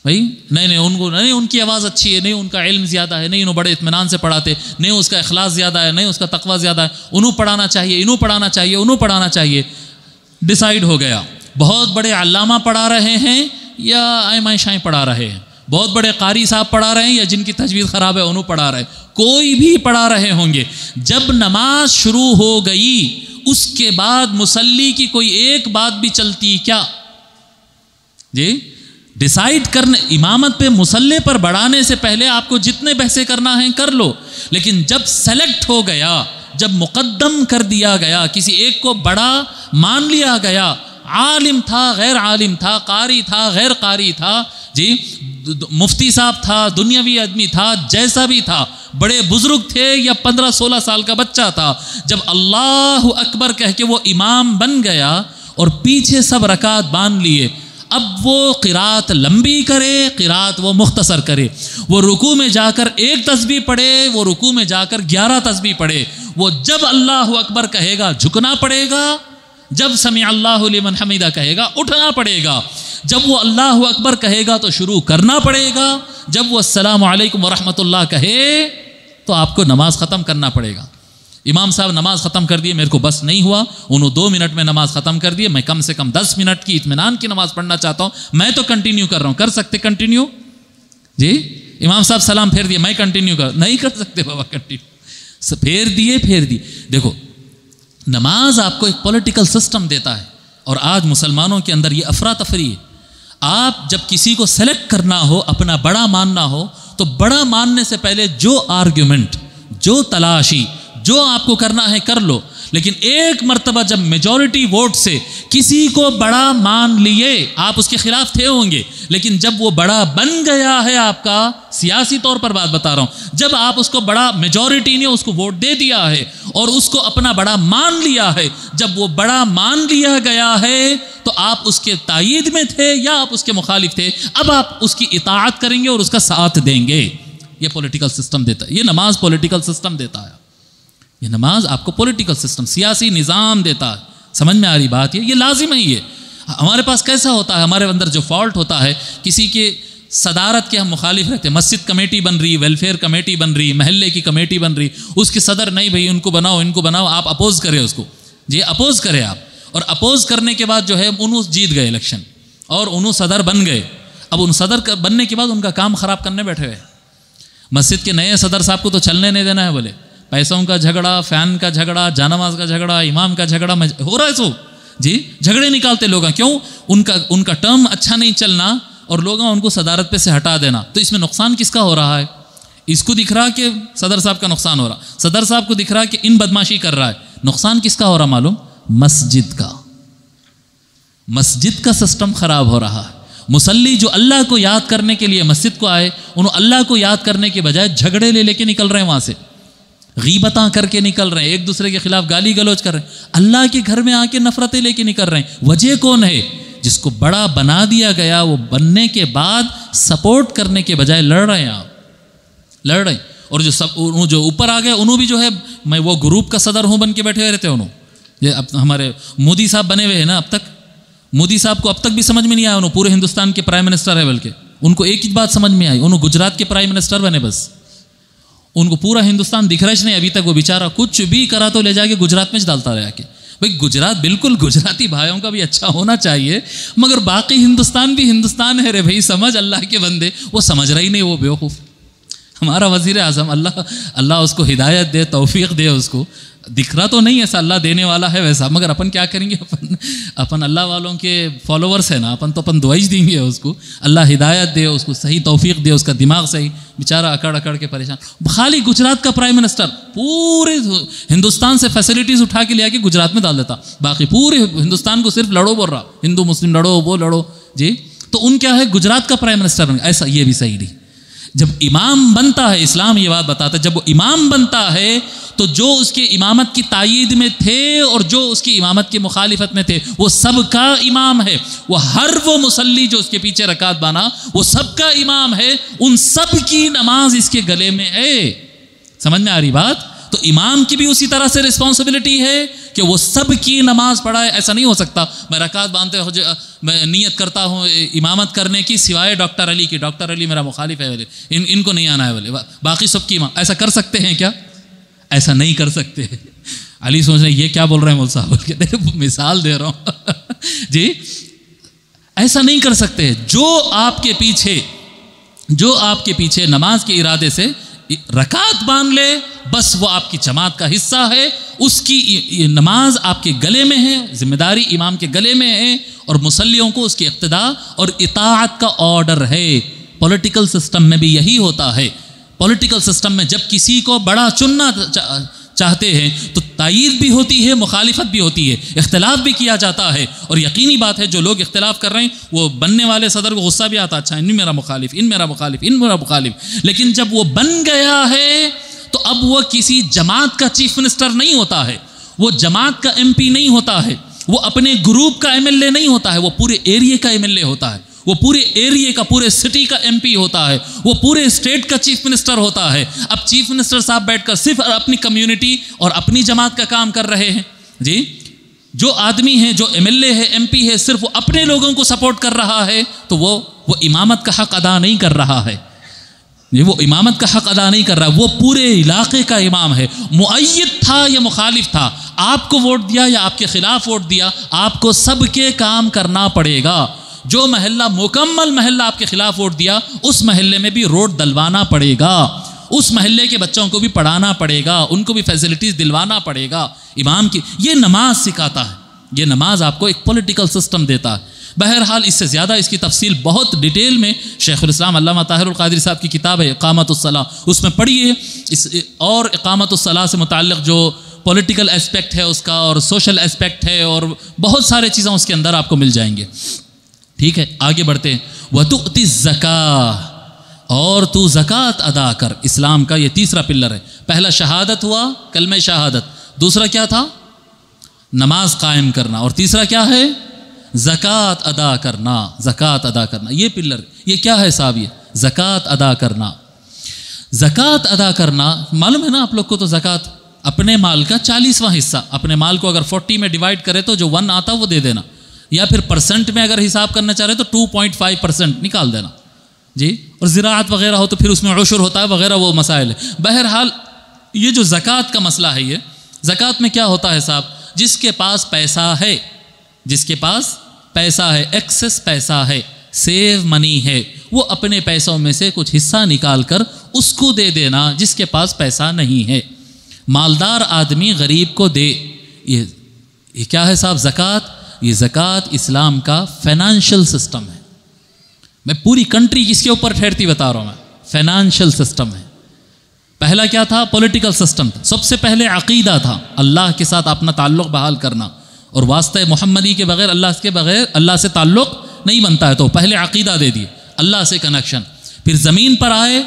بھائی نہیں ان کو نہیں، ان کی آواز اچھی ہے، نہیں ان کا علم زیادہ ہے، نہیں انہوں بڑے اطمینان سے پڑھاتے، نہیں اس کا اخلاص زیادہ ہے، نہیں اس کا تقویٰ زیادہ ہے، انہوں پڑھانا چاہیے، انہوں پڑھانا چاہیے، انہوں پڑھانا چاہیے. ڈیسائیڈ ہو گیا. بہت بڑے علامہ پڑھا رہے ہیں یا آئمہ شائیں پڑھا رہے ہیں، بہت بڑے قاری صاحب پڑھا رہے ہیں یا جن کی تجوید خراب ہے انہوں پڑھا رہے ہیں، کوئی بھی پڑھا رہے ہوں گے. جب نماز شروع ہو گئی اس کے بعد مصلی کی کوئی ایک بات بھی چلتی کیا؟ جی ڈیسائیڈ کرنے، امامت پہ مصلی پر بڑھانے سے پہلے آپ کو جتنے بحثیں کرنا ہیں کر لو، لیکن جب سیلیکٹ ہو گیا، جب مقدم کر دیا گیا، کسی ایک کو بڑا مان لیا گیا، عالم تھا غیر عالم تھا، قاری تھا غیر قاری تھا، جی مفتی صاحب تھا، دنیاوی آدمی تھا، جیسا بھی تھا، بڑے بزرگ تھے یا 15-16 سال کا بچہ تھا، جب اللہ اکبر کہہ کے وہ امام بن گیا اور پیچھے سب رکعت باندھ لیے، اب وہ قرات لمبی کرے، قرات وہ مختصر کرے، وہ رکوع میں جا کر ایک تسبیح پڑھے، وہ رکوع میں جا کر 11 تسبیح پڑھے. وہ جب اللہ اکبر کہے گا جھکنا پڑے گا، جب سمع اللہ لمن حمیدہ کہے گا اٹھنا پڑے گا، جب وہ اللہ اکبر کہے گا تو شروع کرنا پڑے گا، جب وہ السلام علیکم ورحمۃ اللہ کہے تو آپ کو نماز ختم کرنا پڑے گا. امام صاحب نماز ختم کر دیے، میرے کو بس نہیں ہوا، انہوں 2 منٹ میں نماز ختم کر دیے، میں کم سے کم 10 منٹ کی اطمینان کی نماز پڑھنا چاہتا ہوں، میں تو کنٹینیو کر رہا ہوں. کر سکتے کنٹینیو؟ جی امام صاحب سلام پھیر دیے، میں کنٹینیو نہیں کر سکتے بابا کنٹینیو. پھیر دیے. دیکھو نماز آپ کو ایک پولیٹیکل سسٹم دیتا ہے، اور آج مسلمانوں کے اندر یہ افراتفری ہے. آپ جب کسی کو سلیکٹ کرنا ہو، اپنا بڑا ماننا ہو، تو بڑا ماننے سے پہلے جو آرگیومنٹ، جو تلاشی، جو آپ کو کرنا ہے کر لو. لیکن ایک مرتبہ جب میجورٹی ووٹ سے کسی کو بڑا مان لیے، آپ اس کے خلاف تھے ہوں گے، لیکن جب وہ بڑا بن گیا ہے آپ کا، سیاسی طور پر بات بتا رہا ہوں، جب آپ اس کو بڑا، میجورٹی نے اس کو ووٹ دے دیا ہے اور اس کو اپنا بڑا مان لیا ہے، جب وہ بڑا مان لیا گیا ہے تو آپ اس کے تائید میں تھے یا آپ اس کے مخالف تھے، اب آپ اس کی اطاعت کریں گے اور اس کا ساتھ دیں گے. یہ پولیٹیکل سسٹم دیتا ہے، یہ نماز پولیٹیکل سسٹم دیتا ہے. یہ نماز آپ کو پولیٹیکل سسٹم، سیاسی نظام دیتا ہے. سمجھ میں آ رہی بات؟ یہ لازم ہے. یہ ہمارے پاس کیسا ہوتا ہے، ہمارے اندر جو فالٹ ہوتا ہے، کسی کے صدارت کے ہم مخالف رہتے ہیں. مسجد کمیٹی بن رہی, ویلفیئر کمیٹی بن رہی, محلے کی کمیٹی بن رہی, اس کے صدر نہیں بھائی ان کو بناؤ, آپ اپوز کریں اس کو, جی اپوز کریں آپ. اور اپوز کرنے کے بعد جو ہے انہوں جیت گئے الیکشن اور انہوں صدر بن گئے. اب ان صدر بننے کے بعد ان کا کام خراب کرنے بیٹھے ہوئے. مسجد کے نئے صدر صاحب کو تو چلنے نہیں دینا ہے, بولے پیسوں کا جھگڑا, فین کا جھگڑا, جانماز کا جھگڑا, امام کا جھگڑا ہو رہا ہے. سو جی جھگڑے نکالتے لوگ, کیوں ان کا ٹرم اچھا نہیں چلنا اور لوگ ان کو صدارت پہ سے ہٹا دینا. تو اس میں نقصان کس کا ہو رہا ہے؟ اس کو دکھ رہا کہ صدر صاحب کا نقصان ہو رہا, صدر صاحب کو دکھ رہا کہ ان بدماشی کر رہا ہے. نقصان کس کا ہو رہا معلوم؟ مسجد کا. مسجد کا سسٹم خراب ہو رہا ہے. مصلی جو اللہ کو یاد کرنے کے لیے مسجد کو آئے, انہوں اللہ کو یاد کرنے کے بجائے جھگڑے لے کے نکل رہے ہیں, وہاں سے غیبتاں کر کے نکل رہے ہیں, ایک دوسرے کے خلاف گالی گلوچ کر رہے ہیں, اللہ کے گھر میں آ کے نفرتیں لے کے نکل رہے ہیں. وجہ کون ہے؟ جس کو بڑا بنا دیا گیا وہ بننے کے بعد سپورٹ کرنے کے بجائے لڑ رہے ہیں. آپ لڑ رہے ہیں. اور جو اوپر آ گئے انہوں بھی جو ہے میں وہ گروپ کا صدر ہوں بن کے بیٹھے ہوئے رہتے ہیں. انہوں یہ ہمارے مودی صاحب بنے ہوئے ہیں نا, اب تک مودی صاحب کو اب تک بھی سمجھ میں نہیں آیا, انہوں پورے ہندوستان کے پرائم منسٹر ہے, بلکہ ان کو ایک ہی بات سمجھ میں آئی, انہوں گجرات کے پرائم منسٹر بنے, بس ان کو پورا ہندوستان دکھ رہا نہیں ابھی تک. وہ بیچارہ کچھ بھی کرا تو لے جا کے گجرات میں ڈالتا رہا کہ بھائی گجرات بالکل گجراتی بھائیوں کا بھی اچھا ہونا چاہیے, مگر باقی ہندوستان بھی ہندوستان ہے رے بھائی, سمجھ اللہ کے بندے. وہ سمجھ رہا ہی نہیں, وہ بیوقوف. ہمارا وزیر اعظم اللہ اس کو ہدایت دے, توفیق دے اس کو. دکھ رہا تو نہیں ایسا, اللہ دینے والا ہے ویسا, مگر اپن کیا کریں گے؟ اپن اللہ والوں کے فالوورس ہیں نا, اپن دعائیں دیں گے اس کو, اللہ ہدایت دے اس کو, صحیح توفیق دے, اس کا دماغ صحیح. بیچارہ اکڑ کے پریشان. خالی گجرات کا پرائم منسٹر پورے ہندوستان سے فیسلٹیز اٹھا کے لے آ کے گجرات میں ڈال دیتا, باقی پورے ہندوستان کو صرف لڑو بول رہا, ہندو مسلم لڑو, وہ لڑو جی. تو ان کیا ہے, گجرات کا پرائم منسٹر بن گیا. ایسا یہ بھی صحیح نہیں. جب امام بنتا ہے, اسلام یہ بات بتاتا ہے, جب وہ امام بنتا ہے تو جو اس کے امامت کی تائید میں تھے اور جو اس کی امامت کی مخالفت میں تھے وہ سب کا امام ہے. وہ مصلی جو اس کے پیچھے رکعت بانا وہ سب کا امام ہے. ان سب کی نماز اس کے گلے میں ہے. سمجھ میں آ رہی بات؟ تو امام کی بھی اسی طرح سے رسپانسبلٹی ہے کہ وہ سب کی نماز پڑھائے. ایسا نہیں ہو سکتا میں رکعت باندھتے ہو میں نیت کرتا ہوں امامت کرنے کی سوائے ڈاکٹر علی کی, ڈاکٹر علی میرا مخالف ہے بولے, ان کو نہیں آنا ہے بولے, باقی سب کی امام. ایسا کر سکتے ہیں کیا؟ ایسا نہیں کر سکتے. علی سوچ رہے یہ کیا بول رہے ہیں مول صاحب, کہتے مثال دے رہا ہوں جی. ایسا نہیں کر سکتے. جو آپ کے پیچھے نماز کے ارادے سے رکعت باندھ لے بس وہ آپ کی جماعت کا حصہ ہے, اس کی نماز آپ کے گلے میں ہے, ذمہ داری امام کے گلے میں ہے, اور مصلیوں کو اس کی اقتداء اور اطاعت کا آرڈر ہے. پولیٹیکل سسٹم میں بھی یہی ہوتا ہے. پولیٹیکل سسٹم میں جب کسی کو بڑا چننا چاہتے ہیں تو تائید بھی ہوتی ہے, مخالفت بھی ہوتی ہے, اختلاف بھی کیا جاتا ہے. اور یقینی بات ہے جو لوگ اختلاف کر رہے ہیں وہ بننے والے صدر کو غصہ بھی آتا, اچھا ان میرا مخالف, ان میرا مخالف, ان میرا مخالف. لیکن جب وہ بن گیا ہے تو اب وہ کسی جماعت کا چیف منسٹر نہیں ہوتا ہے, وہ جماعت کا ایم پی نہیں ہوتا ہے, وہ اپنے گروپ کا ایم ایل اے نہیں ہوتا ہے, وہ پورے ایریے کا ایم ایل اے ہوتا ہے, وہ پورے ایریے کا, پورے سٹی کا ایم پی ہوتا ہے, وہ پورے اسٹیٹ کا چیف منسٹر ہوتا ہے. اب چیف منسٹر صاحب بیٹھ کر صرف اپنی کمیونٹی اور اپنی جماعت کا کام کر رہے ہیں جی. جو آدمی ہے, جو ایم ایل اے ہے, ایم پی ہے, صرف وہ اپنے لوگوں کو سپورٹ کر رہا ہے تو وہ امامت کا حق ادا نہیں کر رہا ہے. وہ امامت کا حق ادا نہیں کر رہا, وہ پورے علاقے کا امام ہے. مؤید تھا یا مخالف تھا, آپ کو ووٹ دیا یا آپ کے خلاف ووٹ دیا, آپ کو سب کے کام کرنا پڑے گا. جو محلہ مکمل محلہ آپ کے خلاف ووٹ دیا اس محلے میں بھی روڈ دلوانا پڑے گا, اس محلے کے بچوں کو بھی پڑھانا پڑے گا, ان کو بھی فیسلٹیز دلوانا پڑے گا. امام کی یہ نماز سکھاتا ہے, یہ نماز آپ کو ایک پولیٹیکل سسٹم دیتا ہے. بہرحال اس سے زیادہ اس کی تفصیل بہت ڈیٹیل میں شیخ الاسلام علامہ طاہر القادری صاحب کی کتاب ہے اقامت الصلاۃ, اس میں پڑھیے. اور اقامت الصلاۃ سے متعلق جو پولیٹیکل اسپیکٹ ہے اس کا اور سوشل اسپیکٹ ہے اور بہت سارے چیزیں اس کے اندر آپ کو مل جائیں گے. ٹھیک ہے, آگے بڑھتے ہیں. وَتُؤْتِ الزَّكَاةَ, اور تو زکوٰۃ ادا کر. اسلام کا یہ تیسرا پلر ہے. پہلا شہادت ہوا, کلمہ شہادت. دوسرا کیا تھا؟ نماز قائم کرنا. اور تیسرا کیا ہے؟ زکوٰۃ ادا کرنا. زکوٰۃ ادا کرنا یہ پلر. یہ کیا ہے صاحب؟ یہ زکوٰۃ ادا کرنا. زکوٰۃ ادا کرنا معلوم ہے نا آپ لوگ کو. تو زکوٰۃ اپنے مال کا 40واں حصہ, اپنے مال کو اگر 40 میں ڈیوائڈ کرے تو جو 1 آتا وہ دے دینا, یا پھر پرسنٹ میں اگر حساب کرنا چاہ رہے تو 2.5% نکال دینا. جی، اور زراعت وغیرہ ہو تو پھر اس میں عشر ہوتا ہے وغیرہ، وہ مسائل ہے۔ بہرحال یہ جو زکوٰۃ کا مسئلہ ہے، یہ زکوٰۃ میں کیا ہوتا ہے صاحب، جس کے پاس پیسہ ہے، جس کے پاس پیسہ ہے، ایکسس پیسہ ہے، سیو منی ہے، وہ اپنے پیسوں میں سے کچھ حصہ نکال کر اس کو دے دینا جس کے پاس پیسہ نہیں ہے۔ مالدار آدمی غریب کو دے، یہ کیا ہے صاحب، زکوٰۃ۔ یہ زکوٰۃ اسلام کا فائنانشل سسٹم ہے۔ میں پوری کنٹری کس کے اوپر ٹھہرتی بتا رہا ہوں، میں فائنانشل سسٹم ہے۔ پہلا کیا تھا؟ پولیٹیکل سسٹم تھا۔ سب سے پہلے عقیدہ تھا، اللہ کے ساتھ اپنا تعلق بحال کرنا، اور واسطہ محمدی کے بغیر، اللہ سے تعلق نہیں بنتا ہے، تو پہلے عقیدہ دے دیے، اللہ سے کنیکشن۔ پھر زمین پر آئے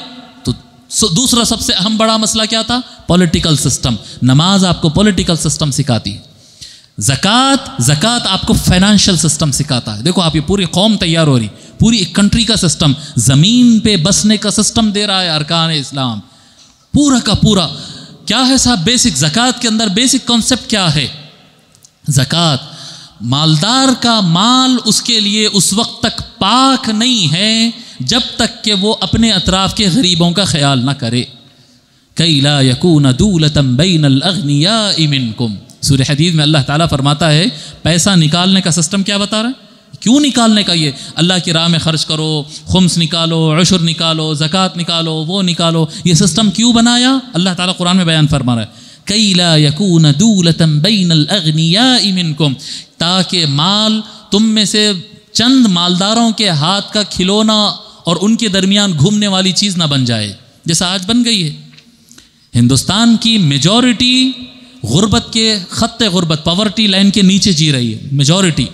تو دوسرا سب سے اہم بڑا مسئلہ کیا تھا؟ Political system. نماز آپ کو پولیٹیکل سسٹم سکھاتی ہے، زکوٰۃ آپ کو فائنانشل سسٹم سکھاتا ہے۔ دیکھو آپ، یہ پوری قوم تیار ہو رہی، پوری ایک کنٹری کا سسٹم، زمین پہ بسنے کا سسٹم دے رہا ہے ارکان اسلام پورا کا پورا۔ کیا ہے صاحب بیسک زکوٰۃ کے اندر بیسک کانسیپٹ کیا ہے؟ زکوٰۃ، مالدار کا مال اس کے لیے اس وقت تک پاک نہیں ہے جب تک کہ وہ اپنے اطراف کے غریبوں کا خیال نہ کرے۔ کَإْ لَا يَكُونَ دُولَةً بَيْنَ الْأَغْنِيَاءِ مِنْكُمْ، سورہ حدید میں اللہ تعالیٰ فرماتا ہے پیسہ نکالنے کا سسٹم کیا بتا رہا ہے، کیوں نکالنے کا؟ یہ اللہ کی راہ میں خرچ کرو، خمس نکالو، عشر نکالو، زکوٰۃ نکالو، وہ نکالو، یہ سسٹم کیوں بنایا؟ اللہ تعالیٰ قرآن میں بیان فرما رہا ہے، كَيْ لَا يَكُونَ دُولَةً بَيْنَ الْأَغْنِيَاءِ مِنْكُمْ، تاکہ مال تم میں سے چند مالداروں کے ہاتھ کا کھلونا اور ان کے درمیان گھومنے والی چیز نہ بن جائے، جیسا آج بن گئی ہے۔ ہندوستان کی میجورٹی غربت کے خط غربت، پاورٹی لائن کے نیچے جی رہی ہے، میجورٹی۔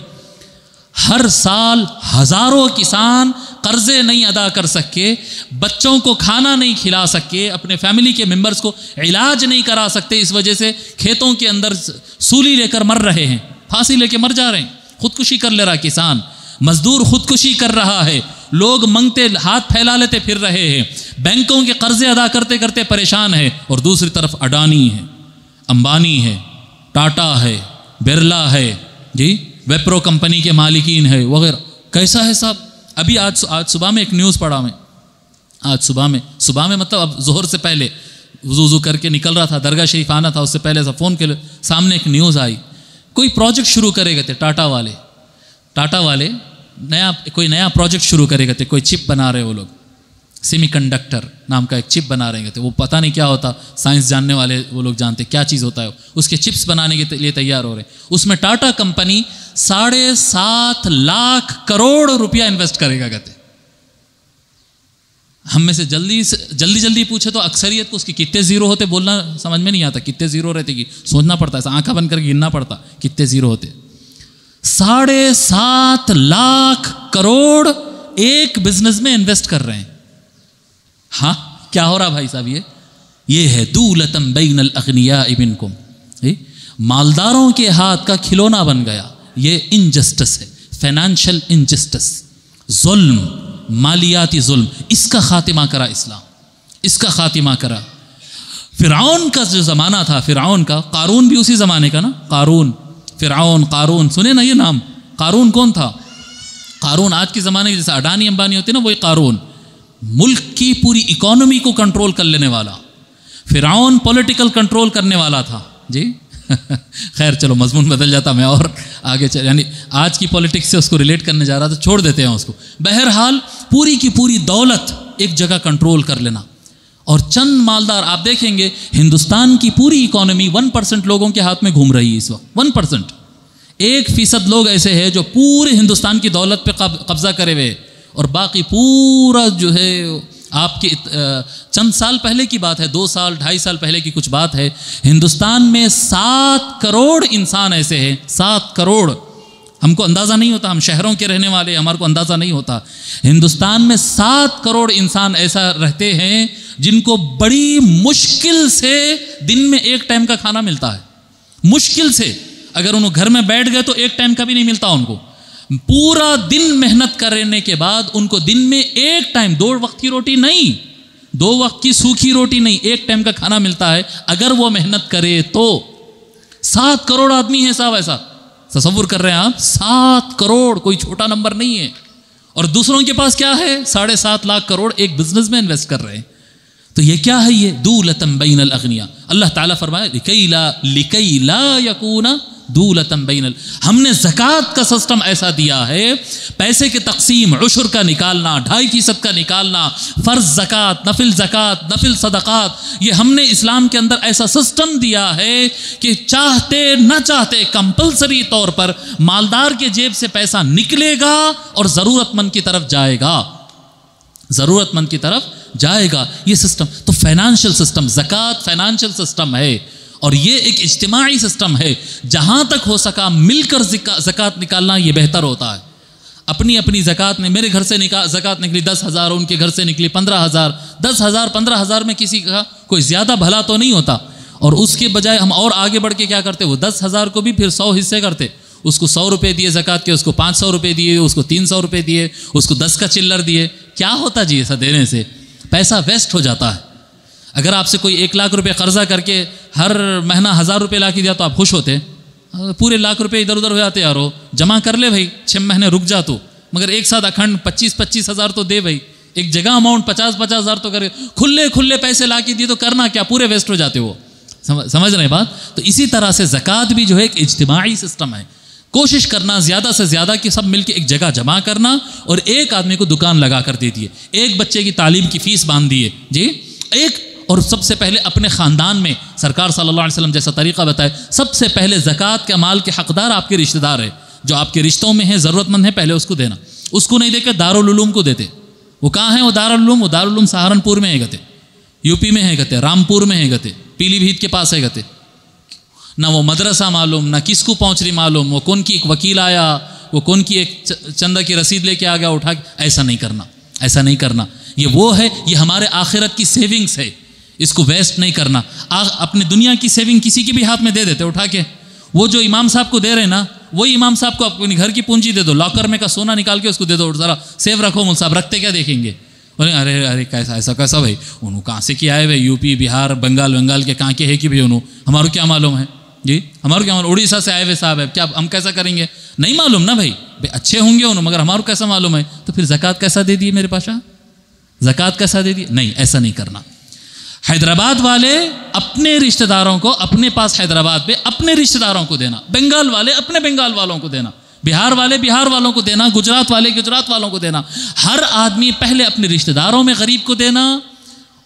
ہر سال ہزاروں کسان قرضے نہیں ادا کر سکے، بچوں کو کھانا نہیں کھلا سکے، اپنے فیملی کے ممبرز کو علاج نہیں کرا سکتے، اس وجہ سے کھیتوں کے اندر سولی لے کر مر رہے ہیں، پھانسی لے کے مر جا رہے ہیں، خودکشی کر لے رہا کسان، مزدور خودکشی کر رہا ہے، لوگ منگتے ہاتھ پھیلا لیتے پھر رہے ہیں، بینکوں کے قرضے ادا کرتے کرتے پریشان ہے، اور دوسری طرف اڈانی ہے، امبانی ہے، ٹاٹا ہے، برلا ہے، جی ویپرو کمپنی کے مالکین ہے وغیرہ۔ کیسا ہے صاحب؟ ابھی آج صبح میں ایک نیوز پڑھا میں، آج صبح میں مطلب اب ظہر سے پہلے وضو کر کے نکل رہا تھا، درگاہ شریف آنا تھا، اس سے پہلے فون کے سامنے ایک نیوز آئی، کوئی پروجیکٹ شروع کرے گئے تھے ٹاٹا والے کوئی نیا پروجیکٹ شروع کرے گئے تھے، کوئی چپ بنا رہے وہ لوگ، سیمی کنڈکٹر نام کا ایک چپ بنا رہے تھے، وہ پتہ نہیں کیا ہوتا، سائنس جاننے والے وہ لوگ جانتے کیا چیز ہوتا ہے، اس کے چپس بنانے کے لیے تیار ہو رہے ہیں۔ اس میں ٹاٹا کمپنی 7.5 لاکھ کروڑ روپیہ انویسٹ کرے گا کہتے۔ ہم میں سے جلدی پوچھے تو اکثریت کو اس کی کتنے زیرو ہوتے بولنا سمجھ میں نہیں آتا، کتنے زیرو رہتے کہ سوچنا پڑتا ہے، آنکھیں بند کر کے گننا پڑتا کتنے زیرو ہوتے۔ 7.5 لاکھ کروڑ ایک بزنس میں انویسٹ کر رہے ہیں۔ ہاں کیا ہو رہا بھائی صاحب؟ یہ ہے دولتم بین الاغنیاء منکم، مالداروں کے ہاتھ کا کھلونا بن گیا۔ یہ انجسٹس ہے، فائنانشل انجسٹس، ظلم، مالیاتی ظلم، اس کا خاتمہ کرا اسلام، اس کا خاتمہ کرا۔ فرعون کا جو زمانہ تھا، فرعون کا، قارون بھی اسی زمانے کا نا، قارون سنے نا یہ نام؟ قارون کون تھا؟ قارون آج کے زمانے کے جیسے اڈانی امبانی ہوتے نا، وہی قارون، ملک کی پوری اکانومی کو کنٹرول کر لینے والا۔ فرعون پولیٹیکل کنٹرول کرنے والا تھا، جی خیر چلو مضمون بدل جاتا، میں اور آگے یعنی آج کی پولیٹکس سے اس کو ریلیٹ کرنے جا رہا تھا، چھوڑ دیتے ہیں اس کو۔ بہرحال پوری کی پوری دولت ایک جگہ کنٹرول کر لینا، اور چند مالدار، آپ دیکھیں گے ہندوستان کی پوری اکانومی 1% لوگوں کے ہاتھ میں گھوم رہی ہے اس وقت، 1%، 1% لوگ ایسے ہیں جو پورے ہندوستان کی دولت پہ قبضہ کرے ہوئے، اور باقی پورا جو ہے آپ کے چند سال پہلے کی بات ہے، 2 سال 2.5 سال پہلے کی کچھ بات ہے، ہندوستان میں 7 کروڑ انسان ایسے ہیں، 7 کروڑ، ہم کو اندازہ نہیں ہوتا، ہم شہروں کے رہنے والے، ہمارے کو اندازہ نہیں ہوتا، ہندوستان میں 7 کروڑ انسان ایسا رہتے ہیں جن کو بڑی مشکل سے دن میں 1 ٹائم کا کھانا ملتا ہے، مشکل سے، اگر انہوں گھر میں بیٹھ گئے تو 1 ٹائم کا بھی نہیں ملتا ان کو، پورا دن محنت کرنے کے بعد ان کو دن میں 1 ٹائم، 2 وقت کی روٹی نہیں، 2 وقت کی سوکھی روٹی نہیں، 1 ٹائم کا کھانا ملتا ہے اگر وہ محنت کرے تو۔ 7 کروڑ آدمی ہیں صاحب، ایسا تصور کر رہے ہیں آپ، 7 کروڑ کوئی چھوٹا نمبر نہیں ہے، اور دوسروں کے پاس کیا ہے 7.5 لاکھ کروڑ ایک بزنس میں انویسٹ کر رہے ہیں. تو یہ کیا ہے؟ یہ دولتم بین الاغنیاء. اللہ تعالیٰ فرمائے لکی لا یکون دولتم بین ہم نے زکوٰۃ کا سسٹم ایسا دیا ہے، پیسے کے تقسیم، عشر کا نکالنا، 2.5% کا نکالنا، فرض زکوٰۃ، نفل زکوٰۃ، نفل صدقات، یہ ہم نے اسلام کے اندر ایسا سسٹم دیا ہے کہ چاہتے نہ چاہتے کمپلسری طور پر مالدار کے جیب سے پیسہ نکلے گا اور ضرورت مند کی طرف جائے گا، ضرورت مند کی طرف جائے گا. یہ سسٹم تو فائنانشل سسٹم، زکوٰۃ فائنانشل سسٹم ہے، اور یہ ایک اجتماعی سسٹم ہے. جہاں تک ہو سکا مل کر زکوٰۃ نکالنا یہ بہتر ہوتا ہے. اپنی اپنی زکوٰۃ نے میرے گھر سے زکوٰۃ نکلی 10,000، ان کے گھر سے نکلی 15,000، 10,000 15,000 میں کسی کا کوئی زیادہ بھلا تو نہیں ہوتا. اور اس کے بجائے ہم اور آگے بڑھ کے کیا کرتے، وہ 10,000 کو بھی پھر 100 حصے کرتے. اس کو 100 روپے دیے زکوٰۃ کے، اس کو 500 روپے دیے، اس کو 300 روپے دیے، اس کو 10 کا چلر دیے. کیا ہوتا جی ایسا دینے سے؟ پیسہ ویسٹ ہو جاتا ہے. اگر آپ سے کوئی 1 لاکھ روپے قرضہ کر کے ہر مہینہ 1,000 روپے لا کے دیا تو آپ خوش ہوتے، پورے لاکھ روپے ادھر ادھر ہو جاتے. یارو جمع کر لے بھائی، 6 مہینے رک جا تو، مگر ایک ساتھ اکھنڈ 25 ہزار تو دے بھائی. ایک جگہ اماؤنٹ 50 ہزار تو کرے، کھلے پیسے لا کے دیے تو کرنا کیا، پورے ویسٹ ہو جاتے. وہ سمجھ رہے بات؟ تو اسی طرح سے زکوٰۃ بھی جو ہے ایک اجتماعی سسٹم ہے. کوشش کرنا زیادہ سے زیادہ کہ سب مل کے ایک جگہ جمع کرنا، اور ایک آدمی کو دکان لگا کر دے دیے، ایک بچے کی تعلیم کی فیس باندھ دیے جی ایک. اور سب سے پہلے اپنے خاندان میں سرکار صلی اللہ علیہ وسلم جیسا طریقہ بتائے، سب سے پہلے زکوٰۃ کے مال کے حقدار آپ کے رشتہ دار ہے، جو آپ کے رشتوں میں ہیں، ضرورت مند ہے، پہلے اس کو دینا. اس کو نہیں دے کے دارالعلوم کو دیتے. وہ کہاں ہیں وہ دارالعلوم سہارنپور میں ہے گتے، یوپی میں ہے گتے، رامپور میں ہے گتے، پیلی بھیت کے پاس ہے گتے. نہ وہ مدرسہ معلوم، نہ کس کو پہنچ رہی معلوم، وہ کون کی ایک وکیل آیا، وہ کون کی ایک چندہ کی رسید لے کے آ گیا اٹھا کے. ایسا نہیں کرنا، ایسا نہیں کرنا. یہ وہ ہے، یہ ہمارے آخرت کی سیونگز ہے، اس کو ویسٹ نہیں کرنا. اپنے دنیا کی سیونگ کسی کے بھی ہاتھ میں دے دیتے اٹھا کے. وہ جو امام صاحب کو دے رہے نا، وہی امام صاحب کو اپنے گھر کی پونجی دے دو، لاکر میں کا سونا نکال کے اس کو دے دو، ذرا سیو رکھو. مول صاحب رکھتے کیا دیکھیں گے؟ بولے ارے کیسا ایسا کیسا بھائی، انہوں کہاں سے کیا ہے بھائی، یوپی بہار بنگال کے کہاں کے ہے کہ بھائی انہوں ہمارو کیا معلوم ہے جی، ہمارو کیا معلوم، اڑیسہ سے آئے ہوئے صاحب ہے، کیا ہم کیسا کریں گے؟ نہیں معلوم نا بھائی اچھے ہوں گے انہوں، مگر ہمارو کیسا معلوم ہے؟ تو پھر زکوٰۃ کیسا دے دیے میرے پاشا، زکوٰۃ کیسا دے دیے؟ نہیں، ایسا نہیں کرنا. حیدرآباد والے اپنے رشتہ داروں کو اپنے پاس حیدرآباد پہ اپنے رشتہ داروں کو دینا، بنگال والے اپنے بنگال والوں کو دینا، بہار والے بہار والوں کو دینا، گجرات والے گجرات والوں کو دینا. ہر آدمی پہلے اپنے رشتہ داروں میں غریب کو دینا،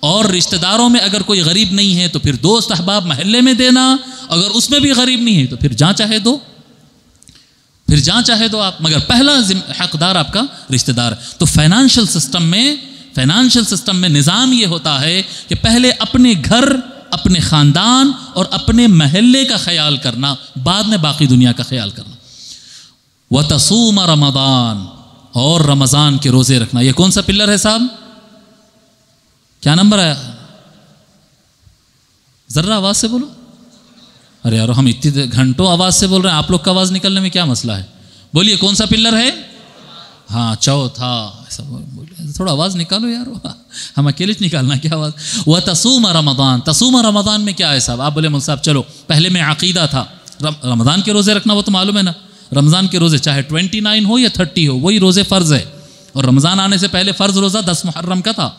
اور رشتہ داروں میں اگر کوئی غریب نہیں ہے تو پھر دوست احباب محلے میں دینا، اگر اس میں بھی غریب نہیں ہے تو پھر جہاں چاہے دو، پھر جہاں چاہے دو آپ، مگر پہلا حقدار آپ کا رشتہ دار. تو فائنانشل سسٹم میں نظام یہ ہوتا ہے کہ پہلے اپنے گھر، اپنے خاندان اور اپنے محلے کا خیال کرنا، بعد میں باقی دنیا کا خیال کرنا. وَتَصُومَ رمضان، اور رمضان کے روزے رکھنا. یہ کون سا پلر ہے صاحب؟ کیا نمبر آیا؟ ذرا آواز سے بولو. ارے یار ہم اتنے گھنٹوں آواز سے بول رہے ہیں، آپ لوگ کا آواز نکلنے میں کیا مسئلہ ہے؟ بولیے کون سا پلر ہے؟ ہاں چوتھا. تھوڑا آواز نکالو یار، ہم اکیلے نکالنا کیا آواز. وَتَصُومَ رمضان، تصوم رمضان میں کیا ہے صاحب؟ آپ بولے مول صاحب چلو پہلے میں عقیدہ تھا، رمضان کے روزے رکھنا وہ تو معلوم ہے نا. رمضان کے روزے چاہے 29 ہو یا 30 ہو، وہی روزے فرض ہے. اور رمضان آنے سے پہلے فرض روزہ 10 محرم کا تھا،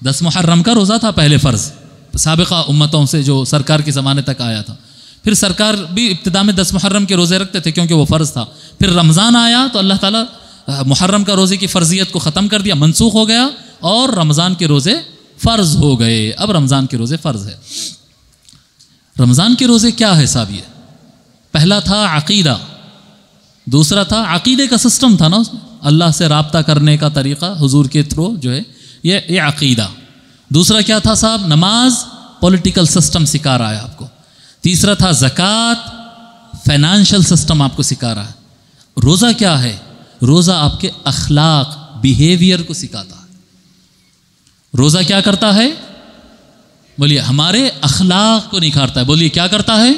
10 محرم کا روزہ تھا پہلے فرض، سابقہ امتوں سے جو سرکار کے زمانے تک آیا تھا. پھر سرکار بھی ابتدا میں 10 محرم کے روزے رکھتے تھے کیونکہ وہ فرض تھا. پھر رمضان آیا تو اللہ تعالیٰ محرم کا روزے کی فرضیت کو ختم کر دیا، منسوخ ہو گیا، اور رمضان کے روزے فرض ہو گئے. اب رمضان کے روزے فرض ہے. رمضان کے روزے کیا ہے صاحب؟ یہ پہلا تھا عقیدہ، دوسرا تھا عقیدے کا سسٹم تھا نا اس میں، اللہ سے رابطہ کرنے کا طریقہ حضور کے تھرو جو ہے یہ عقیدہ. دوسرا کیا تھا صاحب؟ نماز، پولیٹیکل سسٹم سکھا رہا ہے آپ کو. تیسرا تھا زکوٰۃ، فائنانشل سسٹم آپ کو سکھا رہا ہے. روزہ کیا ہے؟ روزہ آپ کے اخلاق، بیہیویئر کو سکھاتا ہے. روزہ کیا کرتا ہے؟ بولیے ہمارے اخلاق کو نکھارتا ہے. بولیے کیا کرتا ہے؟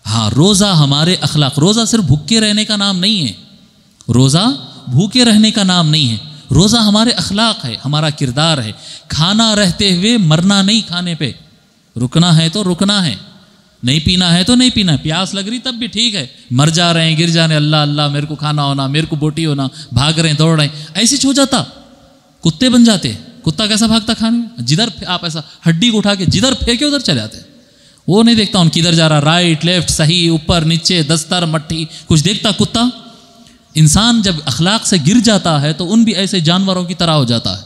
ہاں روزہ ہمارے اخلاق. روزہ صرف بھوکے رہنے کا نام نہیں ہے، روزہ بھوکے رہنے کا نام نہیں ہے. روزہ ہمارے اخلاق ہے، ہمارا کردار ہے. کھانا رہتے ہوئے مرنا نہیں، کھانے پہ رکنا ہے تو رکنا ہے. نہیں پینا ہے تو نہیں پینا ہے، پیاس لگ رہی تب بھی ٹھیک ہے، مر جا رہے ہیں گر جانے، اللہ اللہ میرے کو کھانا ہونا، میرے کو بوٹی ہونا، بھاگ رہے ہیں دوڑ رہے ہیں، ایسے ہو جاتا، کتے بن جاتے۔ کتا کیسا بھاگتا کھانے، جدھر آپ ایسا ہڈی کو اٹھا کے جدھر پھینکے ادھر چلے آتے، وہ نہیں دیکھتا ان کدھر جا رہا، رائٹ لیفٹ صحیح اوپر نیچے دستر مٹھی کچھ دیکھتا کتا۔ انسان جب اخلاق سے گر جاتا ہے تو ان بھی ایسے جانوروں کی طرح ہو جاتا ہے،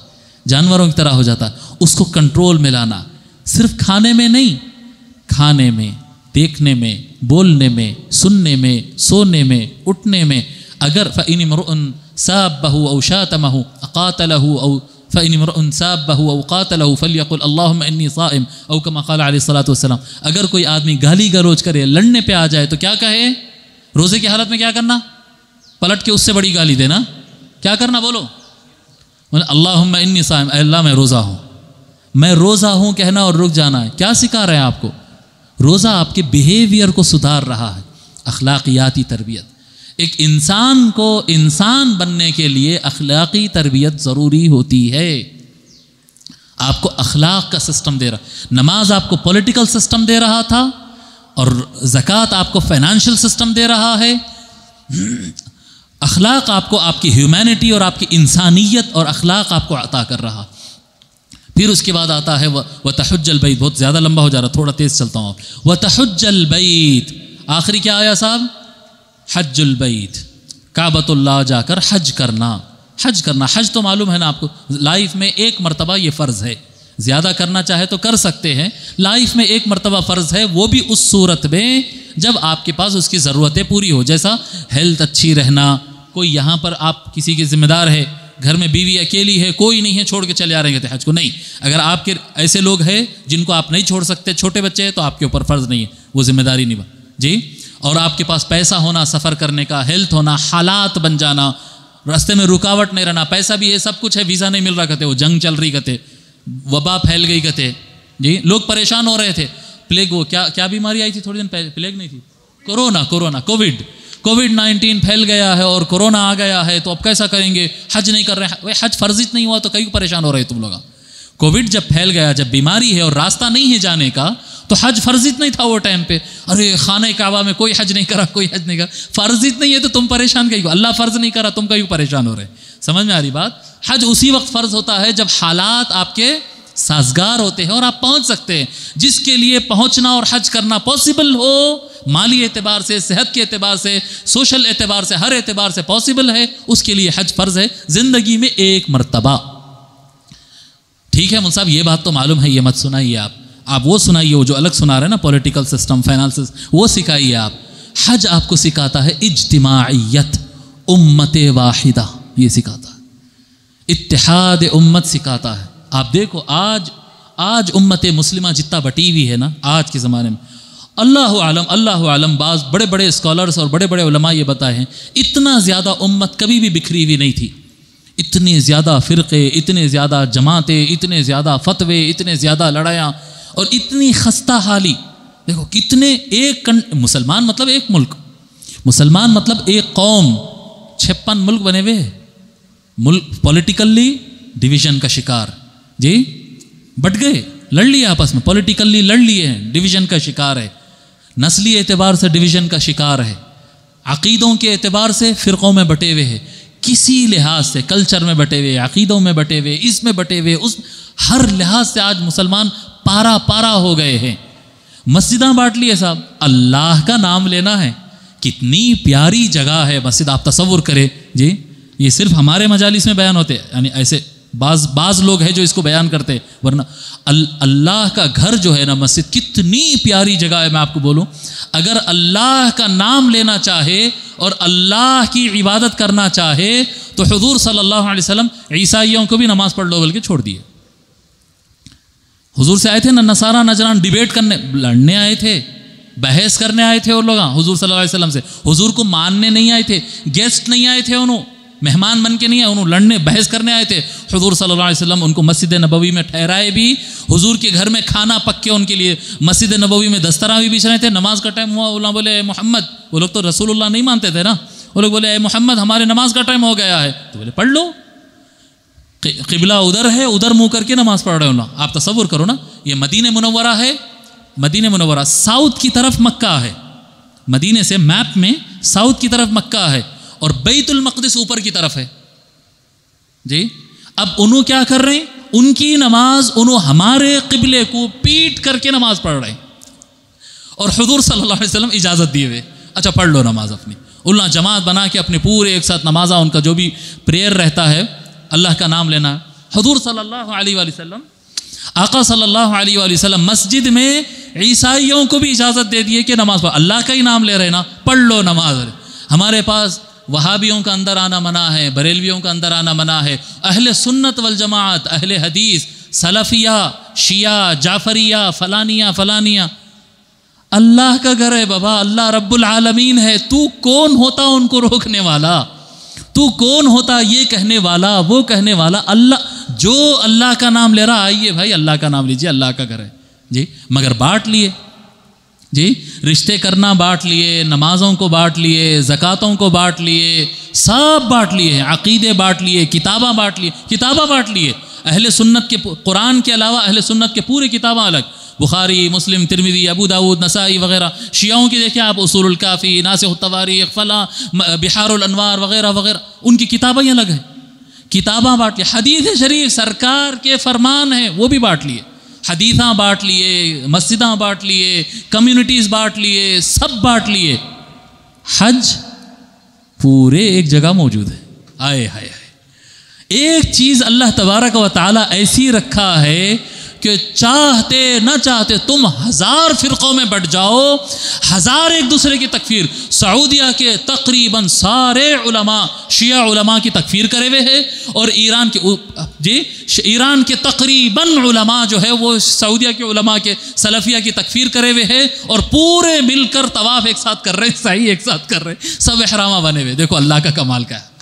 جانوروں کی طرح ہو جاتا ہے۔ اس کو کنٹرول میں لانا صرف کھانے میں نہیں، کھانے میں، دیکھنے میں، بولنے میں، سننے میں، سونے میں، اٹھنے میں۔ اگر فَإِنِ امْرُؤٌ سَابَّهُ أَوْ شَاتَمَهُ قَاتَلَهُ أَوْ فَإِنِ امْرُؤٌ سَابَّهُ أَوْ قَاتَلَهُ فَلْيَقُلْ اللَّهُمَّ إِنِّي صَائِمٌ أو كما قال علیہ الصلوۃ والسلام۔ اگر کوئی آدمی گالی گلوچ کرے، لڑنے پہ آ جائے تو کیا کہے؟ روزے کی حالت میں کیا کرنا؟ پلٹ کے اس سے بڑی گالی دینا۔ کیا کرنا بولو؟ اللہم انی صائم، اے اللہ میں روزہ ہوں، میں روزہ ہوں کہنا اور رک جانا ہے۔ کیا سکھا رہے ہیں آپ کو؟ روزہ آپ کے بیہیویئر کو سدھار رہا ہے، اخلاقیاتی تربیت۔ ایک انسان کو انسان بننے کے لیے اخلاقی تربیت ضروری ہوتی ہے۔ آپ کو اخلاق کا سسٹم دے رہا، نماز آپ کو پولیٹیکل سسٹم دے رہا تھا اور زکوٰۃ آپ کو فائنانشل سسٹم دے رہا ہے۔ اخلاق آپ کو آپ کی ہیومینٹی اور آپ کی انسانیت اور اخلاق آپ کو عطا کر رہا۔ پھر اس کے بعد آتا ہے وَتَحُجَّ الْبَيْتِ، بہت زیادہ لمبا ہو جا رہا، تھوڑا تیز چلتا ہوں۔ وَتَحُجَّ الْبَيْتِ، آخری کیا آیا صاحب؟ حج البیت، کعبۃ اللہ جا کر حج کرنا۔ حج کرنا، حج تو معلوم ہے نا آپ کو، لائف میں ایک مرتبہ یہ فرض ہے، زیادہ کرنا چاہے تو کر سکتے ہیں، لائف میں ایک مرتبہ فرض ہے، وہ بھی اس صورت میں جب آپ کے پاس اس کی ضرورتیں پوری ہو، جیسا ہیلتھ اچھی رہنا۔ کوئی یہاں پر آپ کسی کے ذمہ دار ہے، گھر میں بیوی اکیلی ہے، کوئی نہیں ہے، چھوڑ کے چلے آ رہے ہیں حج کو، نہیں۔ اگر آپ کے ایسے لوگ ہیں جن کو آپ نہیں چھوڑ سکتے، چھوٹے بچے ہیں، تو آپ کے اوپر فرض نہیں ہے، وہ ذمہ داری نہیں جی۔ اور آپ کے پاس پیسہ ہونا سفر کرنے کا، ہیلتھ ہونا، حالات بن جانا، راستے میں رکاوٹ نہیں رہنا، پیسہ بھی ہے، سب کچھ ہے، ویزا نہیں مل رہا کہتے، وہ جنگ چل رہی کہتے، وبا پھیل گئی کہتے جی، لوگ پریشان ہو رہے تھے۔ پلیگ، وہ کیا بیماری آئی تھی تھوڑے دن پہلے؟ پلیگ نہیں تھی، کورونا کووڈ-19 پھیل گیا ہے اور کورونا آ گیا ہے، تو اب کیسا کریں گے؟ حج نہیں کر رہے ہیں۔ حج فرض نہیں ہوا تو کئی پریشان ہو رہے تم لوگ۔ کووڈ جب پھیل گیا، جب بیماری ہے اور راستہ نہیں ہے جانے کا، تو حج فرض نہیں تھا وہ ٹائم پہ۔ ارے خانہ کعبہ میں کوئی حج نہیں کرا، کوئی حج نہیں کرا، فرض نہیں ہے تو تم پریشان کیوں؟ اللہ فرض نہیں کرا، تم کیوں پریشان ہو رہے؟ سمجھ میں آ رہی بات؟ حج اسی وقت فرض ہوتا ہے جب حالات آپ کے سازگار ہوتے ہیں اور آپ پہنچ سکتے ہیں۔ جس کے لیے پہنچنا اور حج کرنا پاسبل ہو، مالی اعتبار سے، صحت کے اعتبار سے، سوشل اعتبار سے، ہر اعتبار سے پاسبل ہے، اس کے لیے حج فرض ہے زندگی میں ایک مرتبہ۔ ٹھیک ہے مول صاحب، یہ بات تو معلوم ہے، یہ مت سنائیے آپ وہ سنائیے، وہ جو الگ سنا رہے ہیں نا، پولیٹیکل سسٹم، فائنانس، وہ سکھائیے آپ۔ حج آپ کو سکھاتا ہے اجتماعیت، امت واحدہ، یہ سکھاتا ہے، اتحاد امت سکھاتا ہے۔ آپ دیکھو آج امت مسلمہ جتنا بٹی ہوئی ہے نا آج کے زمانے میں، اللہ عالم، بعض بڑے بڑے اسکالرز اور بڑے بڑے علماء یہ بتائے ہیں، اتنا زیادہ امت کبھی بھی بکھری ہوئی نہیں تھی۔ اتنے زیادہ فرقے، اتنے زیادہ جماعتیں، اتنے زیادہ فتوے، اتنے زیادہ لڑائیاں اور اتنی خستہ حالی۔ دیکھو کتنے، ایک مسلمان مطلب ایک ملک، مسلمان مطلب ایک قوم، 56 ملک بنے ہوئے ہیں۔ ملک پولیٹیکلی ڈویژن کا شکار جی، بٹ گئے، لڑ لیے آپس میں، پولیٹیکلی لڑ لیے ہیں، ڈویژن کا شکار ہے، نسلی اعتبار سے ڈویژن کا شکار ہے، عقیدوں کے اعتبار سے فرقوں میں بٹے ہوئے ہیں، کسی لحاظ سے کلچر میں بٹے ہوئے، عقیدوں میں بٹے ہوئے، اس میں بٹے ہوئے، اس ہر لحاظ سے آج مسلمان پارا ہو گئے ہیں۔ مسجداں بانٹ لیے صاحب، اللہ کا نام لینا ہے، کتنی پیاری جگہ ہے مسجد، آپ تصور کریں جی، یہ صرف ہمارے مجالس میں بیان ہوتے، یعنی ایسے بعض لوگ ہیں جو اس کو بیان کرتے، ورنہ اللہ کا گھر جو ہے نا مسجد، کتنی پیاری جگہ ہے۔ میں آپ کو بولوں، اگر اللہ کا نام لینا چاہے اور اللہ کی عبادت کرنا چاہے تو حضور صلی اللہ علیہ وسلم عیسائیوں کو بھی نماز پڑھ لو بلکہ چھوڑ دیے۔ حضور سے آئے تھے نا نصارہ نجران، ڈیبیٹ کرنے، لڑنے آئے تھے، بحث کرنے آئے تھے وہ لوگ حضور صلی اللہ علیہ وسلم سے، حضور کو ماننے نہیں آئے تھے، گیسٹ نہیں آئے تھے، انہوں مہمان بن کے نہیں آئے، انہوں لڑنے بحث کرنے آئے تھے۔ حضور صلی اللہ علیہ وسلم ان کو مسجد نبوی میں ٹھہرائے بھی، حضور کے گھر میں کھانا پک کے ان کے لیے مسجد نبوی میں دسترخوان بھی بچھ رہے تھے۔ نماز کا ٹائم ہوا، اللہ بولے اے محمد، وہ لوگ تو رسول اللہ نہیں مانتے تھے نا، وہ لوگ بولے اے محمد ہمارے نماز کا ٹائم ہو گیا ہے، تو بولے پڑھ لو، قبلہ ادھر ہے، ادھر منہ کر کے نماز پڑھ رہے ہو نا۔ آپ تصور کرو نا، یہ مدینہ منورہ ہے، مدینہ منورہ ساؤتھ کی طرف مکہ ہے، مدینے سے میپ میں ساؤتھ کی طرف مکہ ہے اور بیت المقدس اوپر کی طرف ہے جی۔ اب انہوں کیا کر رہے ہیں؟ ان کی نماز انہوں ہمارے قبلے کو پیٹ کر کے نماز پڑھ رہے ہیں، اور حضور صلی اللہ علیہ وسلم اجازت دیے ہوئے، اچھا پڑھ لو نماز اپنی۔ اللہ جماعت بنا کے اپنے پورے ایک ساتھ نمازہ، ان کا جو بھی پریئر رہتا ہے اللہ کا نام لینا۔ حضور صلی اللہ علیہ وآلہ وسلم، آقا صلی اللہ علیہ وآلہ وسلم مسجد میں عیسائیوں کو بھی اجازت دے دیے کہ نماز پڑھ، اللہ کا ہی نام لے رہے نا، پڑھ لو نماز۔ ہمارے پاس وہابیوں کا اندر آنا منع ہے، بریلویوں کا اندر آنا منع ہے، اہل سنت والجماعت، اہل حدیث، سلفیہ، شیعہ، جعفریہ، فلانیہ، اللہ کا گھر ہے بابا، اللہ رب العالمین ہے، تو کون ہوتا ان کو روکنے والا؟ تو کون ہوتا یہ کہنے والا وہ کہنے والا؟ اللہ، جو اللہ کا نام لے رہا، آئیے بھائی اللہ کا نام لیجیے، اللہ کا گھر ہے جی۔ مگر بانٹ لیے جی، رشتے کرنا بانٹ لیے، نمازوں کو بانٹ لیے، زکاتوں کو بانٹ لیے، سب بانٹ لیے، عقیدے بانٹ لیے، کتاباں بانٹ لیے۔ اہل سنت کے قرآن کے علاوہ اہل سنت کے پورے کتاباں الگ، بخاری، مسلم، ترمذی، ابو داود، نسائی وغیرہ۔ شیعوں کی دیکھیں آپ، اصول الکافی، ناسخ التواریخ، فلاں، بحار الانوار وغیرہ وغیرہ، ان کی کتابیں الگ ہیں، کتاباں بانٹ لی۔ حدیث شریف سرکار کے فرمان ہیں وہ بھی بانٹ لیے، حدیثاں بانٹ لیے، مسجداں بانٹ لیے، کمیونٹیز بانٹ لیے، سب بانٹ لیے۔ حج پورے ایک جگہ موجود ہے۔ آئے ہائے ہائے، ایک چیز اللہ تبارک و تعالی ایسی رکھا ہے کہ چاہتے نہ چاہتے تم 1000 فرقوں میں بٹ جاؤ، 1000 ایک دوسرے کی تکفیر۔ سعودیہ کے تقریباً سارے علماء شیعہ علماء کی تکفیر کرے ہوئے ہیں، اور ایران کے تقریباً علماء جو ہے وہ سعودیہ کے علماء کے سلفیہ کی تکفیر کرے ہوئے ہیں، اور پورے مل کر طواف ایک ساتھ کر رہے ہیں، سعی ایک ساتھ کر رہے ہیں، سب احرامہ بنے ہوئے۔ دیکھو اللہ کا کمال کیا ہے۔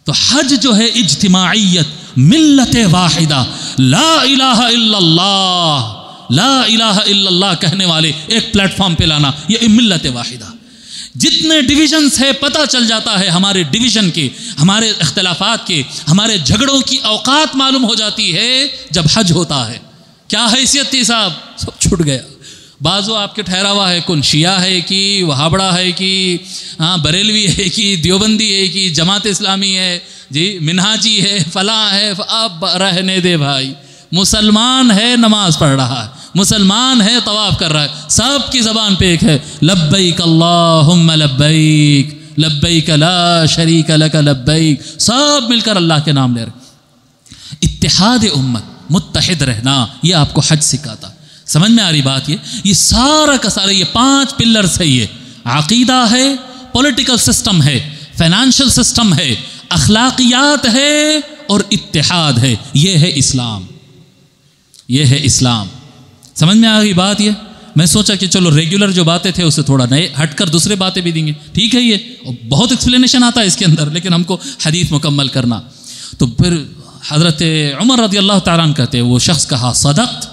تو حج جو ہے اجتماعیت، ملت واحدہ، لا الہ الا اللہ، لا الہ الا اللہ کہنے والے ایک پلیٹ فارم پہ لانا، یہ ملت واحدہ۔ جتنے ڈویژنز ہے پتہ چل جاتا ہے، ہمارے ڈویژن کے، ہمارے اختلافات کے، ہمارے جھگڑوں کی اوقات معلوم ہو جاتی ہے جب حج ہوتا ہے۔ کیا حیثیت تھی صاحب؟ سب چھٹ گیا۔ بعضو آپ کے ٹھہرا ہوا ہے، کون شیعہ ہے کہ وہابڑا ہے کہ بریلوی ہے کہ دیوبندی ہے کہ جماعت اسلامی ہے جی، منہاجی ہے، فلاں ہے۔ اب رہنے دے بھائی، مسلمان ہے نماز پڑھ رہا ہے، مسلمان ہے طواف کر رہا ہے، سب کی زبان پہ ایک ہے، لبیک اللہم لبیک، لبیک لا شریک لک لبیک، سب مل کر اللہ کے نام لے رہے۔ اتحاد امت، متحد رہنا، یہ آپ کو حج سکھاتا۔ سمجھ میں آ رہی بات؟ یہ سارا کا سارا یہ 5 پلرز ہے، یہ عقیدہ ہے، پولیٹیکل سسٹم ہے، فائنانشل سسٹم ہے، اخلاقیات ہے، اور اتحاد ہے۔ یہ ہے اسلام، یہ ہے اسلام۔ سمجھ میں آ گئی بات؟ یہ میں سوچا کہ چلو ریگولر جو باتیں تھے اس سے تھوڑا نئے ہٹ کر دوسرے باتیں بھی دیں گے، ٹھیک ہے، یہ بہت ایکسپلینیشن آتا ہے اس کے اندر، لیکن ہم کو حدیث مکمل کرنا۔ تو پھر حضرت عمر رضی اللہ تعالیٰ عنہ کہتے ہیں، وہ شخص کہا صدقت،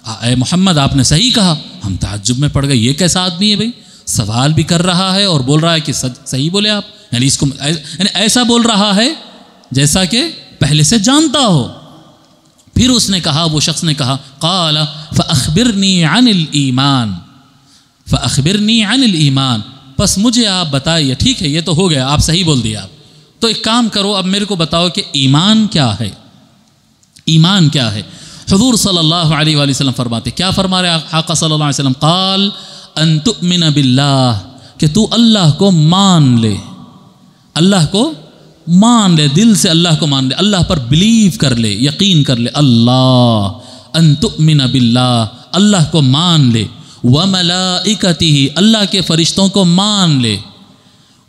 اے محمد آپ نے صحیح کہا۔ ہم تعجب میں پڑ گئے، یہ کیسا آدمی ہے بھائی، سوال بھی کر رہا ہے اور بول رہا ہے کہ صحیح بولے آپ، یعنی اس کو ایسا بول رہا ہے جیسا کہ پہلے سے جانتا ہو۔ پھر اس نے کہا، وہ شخص نے کہا، قال فاخبرنی عن الایمان، فاخبرنی عن الایمان، پس مجھے آپ بتائیے۔ ٹھیک ہے، یہ تو ہو گیا، آپ صحیح بول دیا، تو ایک کام کرو، اب میرے کو بتاؤ کہ ایمان کیا ہے، ایمان کیا ہے۔ حضور صلی اللہ علیہ وآلہ وسلم فرماتے، کیا فرما رہے آقا صلی اللہ علیہ وسلم؟ قال ان تؤمن باللہ، کہ تو اللہ کو مان لے، اللہ کو مان لے، دل سے اللہ کو مان لے، اللہ پر بلیو کر لے، یقین کر لے۔ اللہ، ان تؤمن باللہ، اللہ کو مان لے، وملائکتہ، اللہ کے فرشتوں کو مان لے،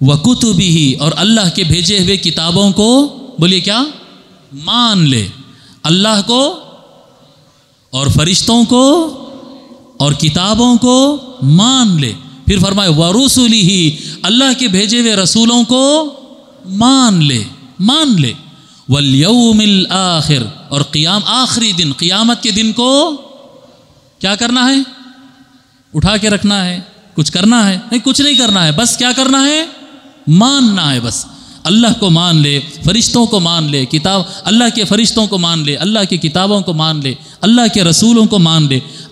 وکتبہ، اور اللہ کے بھیجے ہوئے کتابوں کو، بولیے کیا، مان لے، اللہ کو اور فرشتوں کو اور کتابوں کو مان لے۔ پھر فرمائے وَرُسُلِهِ، اللہ کے بھیجے ہوئے رسولوں کو مان لے، مان لے، وَالْيَوْمِ الْآخِرِ، اور آخری دن، قیامت کے دن کو کیا کرنا ہے؟ اٹھا کے رکھنا ہے، کچھ کرنا ہے؟ نہیں، کچھ نہیں کرنا ہے، بس کیا کرنا ہے؟ ماننا ہے بس۔ اللہ کو مان لے، فرشتوں کو مان لے، اللہ کے فرشتوں کو مان لے، اللہ کی کتابوں کو مان لے، اللہ کے رسولوں کو مان لے،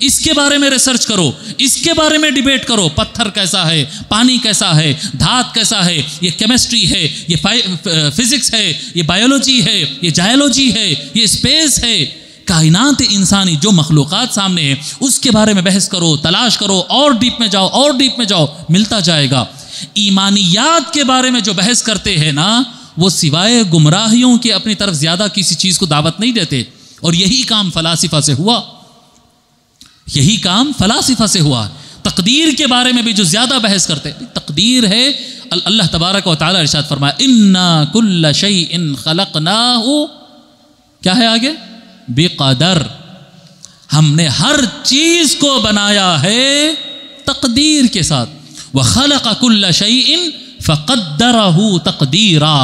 اس کے بارے میں ریسرچ کرو، اس کے بارے میں ڈیبیٹ کرو، پتھر کیسا ہے، پانی کیسا ہے، دھات کیسا ہے، یہ کیمسٹری ہے، یہ فزکس ہے، یہ بایولوجی ہے، یہ جائولوجی ہے، یہ اسپیس ہے، کائنات انسانی جو مخلوقات سامنے ہے اس کے بارے میں بحث کرو، تلاش کرو، اور ڈیپ میں جاؤ، اور ڈیپ میں جاؤ، ملتا جائے گا۔ ایمانیات کے بارے میں جو بحث کرتے ہیں نا، وہ سوائے گمراہیوں کے اپنی طرف زیادہ کسی چیز کو دعوت نہیں دیتے، اور یہی کام فلاسفہ سے ہوا، یہی کام فلاسفہ سے ہوا۔ تقدیر کے بارے میں بھی جو زیادہ بحث کرتے، تقدیر ہے، اللہ تبارک و تعالی ارشاد فرمایا انا کل شیء خلقناہ، کیا ہے آگے؟ بقدر، ہم نے ہر چیز کو بنایا ہے تقدیر کے ساتھ۔ وخلق کل شیء فقدرہ تقدیرا،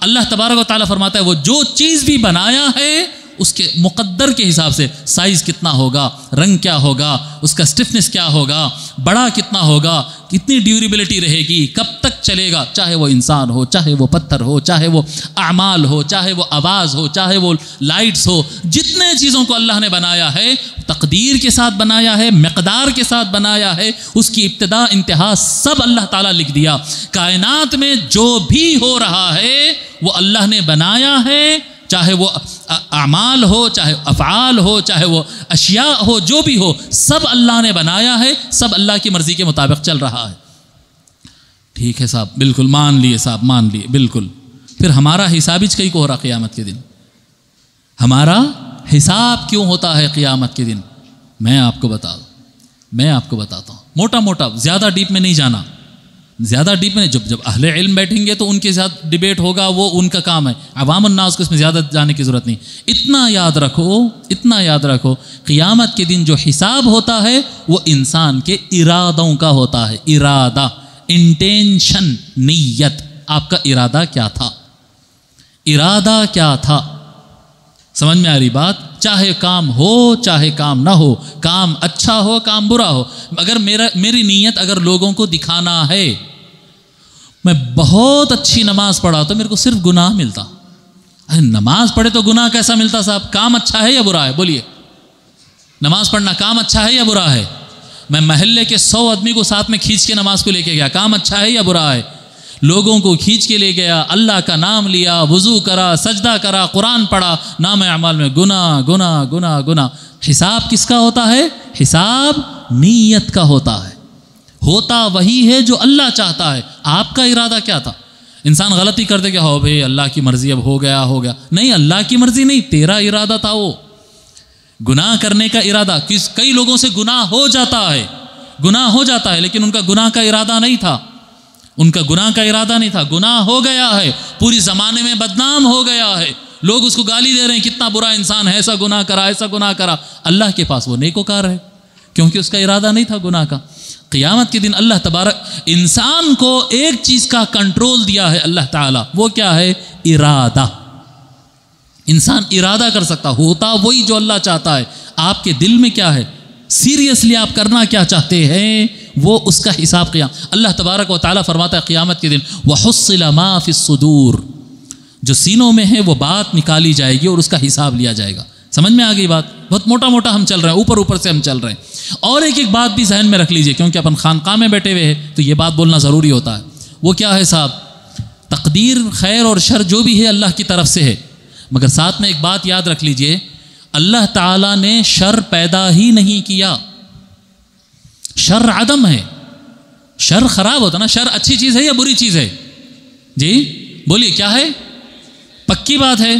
اللہ تبارک و تعالیٰ فرماتا ہے وہ جو چیز بھی بنایا ہے اس کے مقدر کے حساب سے، سائز کتنا ہوگا، رنگ کیا ہوگا، اس کا سٹفنس کیا ہوگا، بڑا کتنا ہوگا، کتنی ڈیوریبلٹی رہے گی، کب تک چلے گا، چاہے وہ انسان ہو، چاہے وہ پتھر ہو، چاہے وہ اعمال ہو، چاہے وہ آواز ہو، چاہے وہ لائٹس ہو، جتنے چیزوں کو اللہ نے بنایا ہے تقدیر کے ساتھ بنایا ہے، مقدار کے ساتھ بنایا ہے، اس کی ابتدا انتہا سب اللہ تعالیٰ لکھ دیا۔ کائنات میں جو بھی ہو رہا ہے وہ اللہ نے بنایا ہے، چاہے وہ اعمال ہو، چاہے افعال ہو، چاہے وہ اشیاء ہو، جو بھی ہو، سب اللہ نے بنایا ہے، سب اللہ کی مرضی کے مطابق چل رہا ہے۔ ٹھیک ہے صاحب، بالکل مان لیے صاحب، مان لیے بالکل۔ پھر ہمارا حساب ہی کہیں کو ہو رہا قیامت کے دن، ہمارا حساب کیوں ہوتا ہے قیامت کے دن؟ میں آپ کو بتاتا ہوں، موٹا موٹا، زیادہ ڈیپ میں نہیں جانا، زیادہ ڈیپ میں جب اہل علم بیٹھیں گے تو ان کے ساتھ ڈیبیٹ ہوگا، وہ ان کا کام ہے، عوام الناس کو اس میں زیادہ جانے کی ضرورت نہیں۔ اتنا یاد رکھو قیامت کے دن جو حساب ہوتا ہے وہ انسان کے ارادوں کا ہوتا ہے، ارادہ، انٹینشن، نیت، آپ کا ارادہ کیا تھا، سمجھ میں آ رہی بات؟ چاہے کام ہو چاہے کام نہ ہو، کام اچھا ہو کام برا ہو، اگر میری نیت اگر لوگوں کو دکھانا ہے، میں بہت اچھی نماز پڑھا تو میرے کو صرف گناہ ملتا، ارے نماز پڑھے تو گناہ کیسا ملتا صاحب؟ کام اچھا ہے یا برا ہے؟ بولیے، نماز پڑھنا کام اچھا ہے یا برا ہے؟ میں محلے کے 100 آدمی کو ساتھ میں کھینچ کے نماز کو لے کے گیا، کام اچھا ہے یا برا ہے؟ لوگوں کو کھینچ کے لے گیا، اللہ کا نام لیا، وضو کرا، سجدہ کرا، قرآن پڑھا، نام اعمال میں گناہ گناہ گناہ گناہ۔ حساب کس کا ہوتا ہے؟ حساب نیت کا ہوتا وہی ہے جو اللہ چاہتا ہے۔ آپ کا ارادہ کیا تھا؟ انسان غلطی کر دے کہ ہو بھائی اللہ کی مرضی، اب ہو گیا نہیں، اللہ کی مرضی نہیں، تیرا ارادہ تھا، وہ گناہ کرنے کا ارادہ۔ کئی لوگوں سے گناہ ہو جاتا ہے لیکن ان کا گناہ کا ارادہ نہیں تھا، گناہ ہو گیا ہے، پوری زمانے میں بدنام ہو گیا ہے، لوگ اس کو گالی دے رہے ہیں، کتنا برا انسان ہے، ایسا گناہ کرا۔ اللہ کے پاس وہ نیکوکار ہے، کیونکہ اس کا ارادہ نہیں تھا گناہ کا۔ قیامت کے دن اللہ تبارک انسان کو ایک چیز کا کنٹرول دیا ہے اللہ تعالیٰ، وہ کیا ہے؟ ارادہ۔ انسان ارادہ کر سکتا، ہوتا وہی جو اللہ چاہتا ہے۔ آپ کے دل میں کیا ہے، سیریسلی آپ کرنا کیا چاہتے ہیں، وہ اس کا حساب قیام۔ اللہ تبارک و تعالیٰ فرماتا ہے قیامت کے دن وَحُصِّلَ مَا فِي الصُّدُورِ، جو سینوں میں ہے وہ بات نکالی جائے گی اور اس کا حساب لیا جائے گا۔ سمجھ میں آ گئی بات؟ بہت موٹا ہم چل رہے ہیں، اوپر سے ہم چل رہے ہیں۔ اور ایک بات بھی ذہن میں رکھ لیجئے، کیونکہ اپن خانقاہ میں بیٹھے ہوئے ہیں تو یہ بات بولنا ضروری ہوتا ہے۔ وہ کیا ہے صاحب؟ تقدیر خیر اور شر جو بھی ہے اللہ کی طرف سے ہے، مگر ساتھ میں ایک بات یاد رکھ لیجئے، اللہ تعالیٰ نے شر پیدا ہی نہیں کیا، شر عدم ہے، شر خراب ہوتا نا، شر اچھی چیز ہے یا بری چیز ہے؟ جی بولیے، کیا ہے؟ پکی بات ہے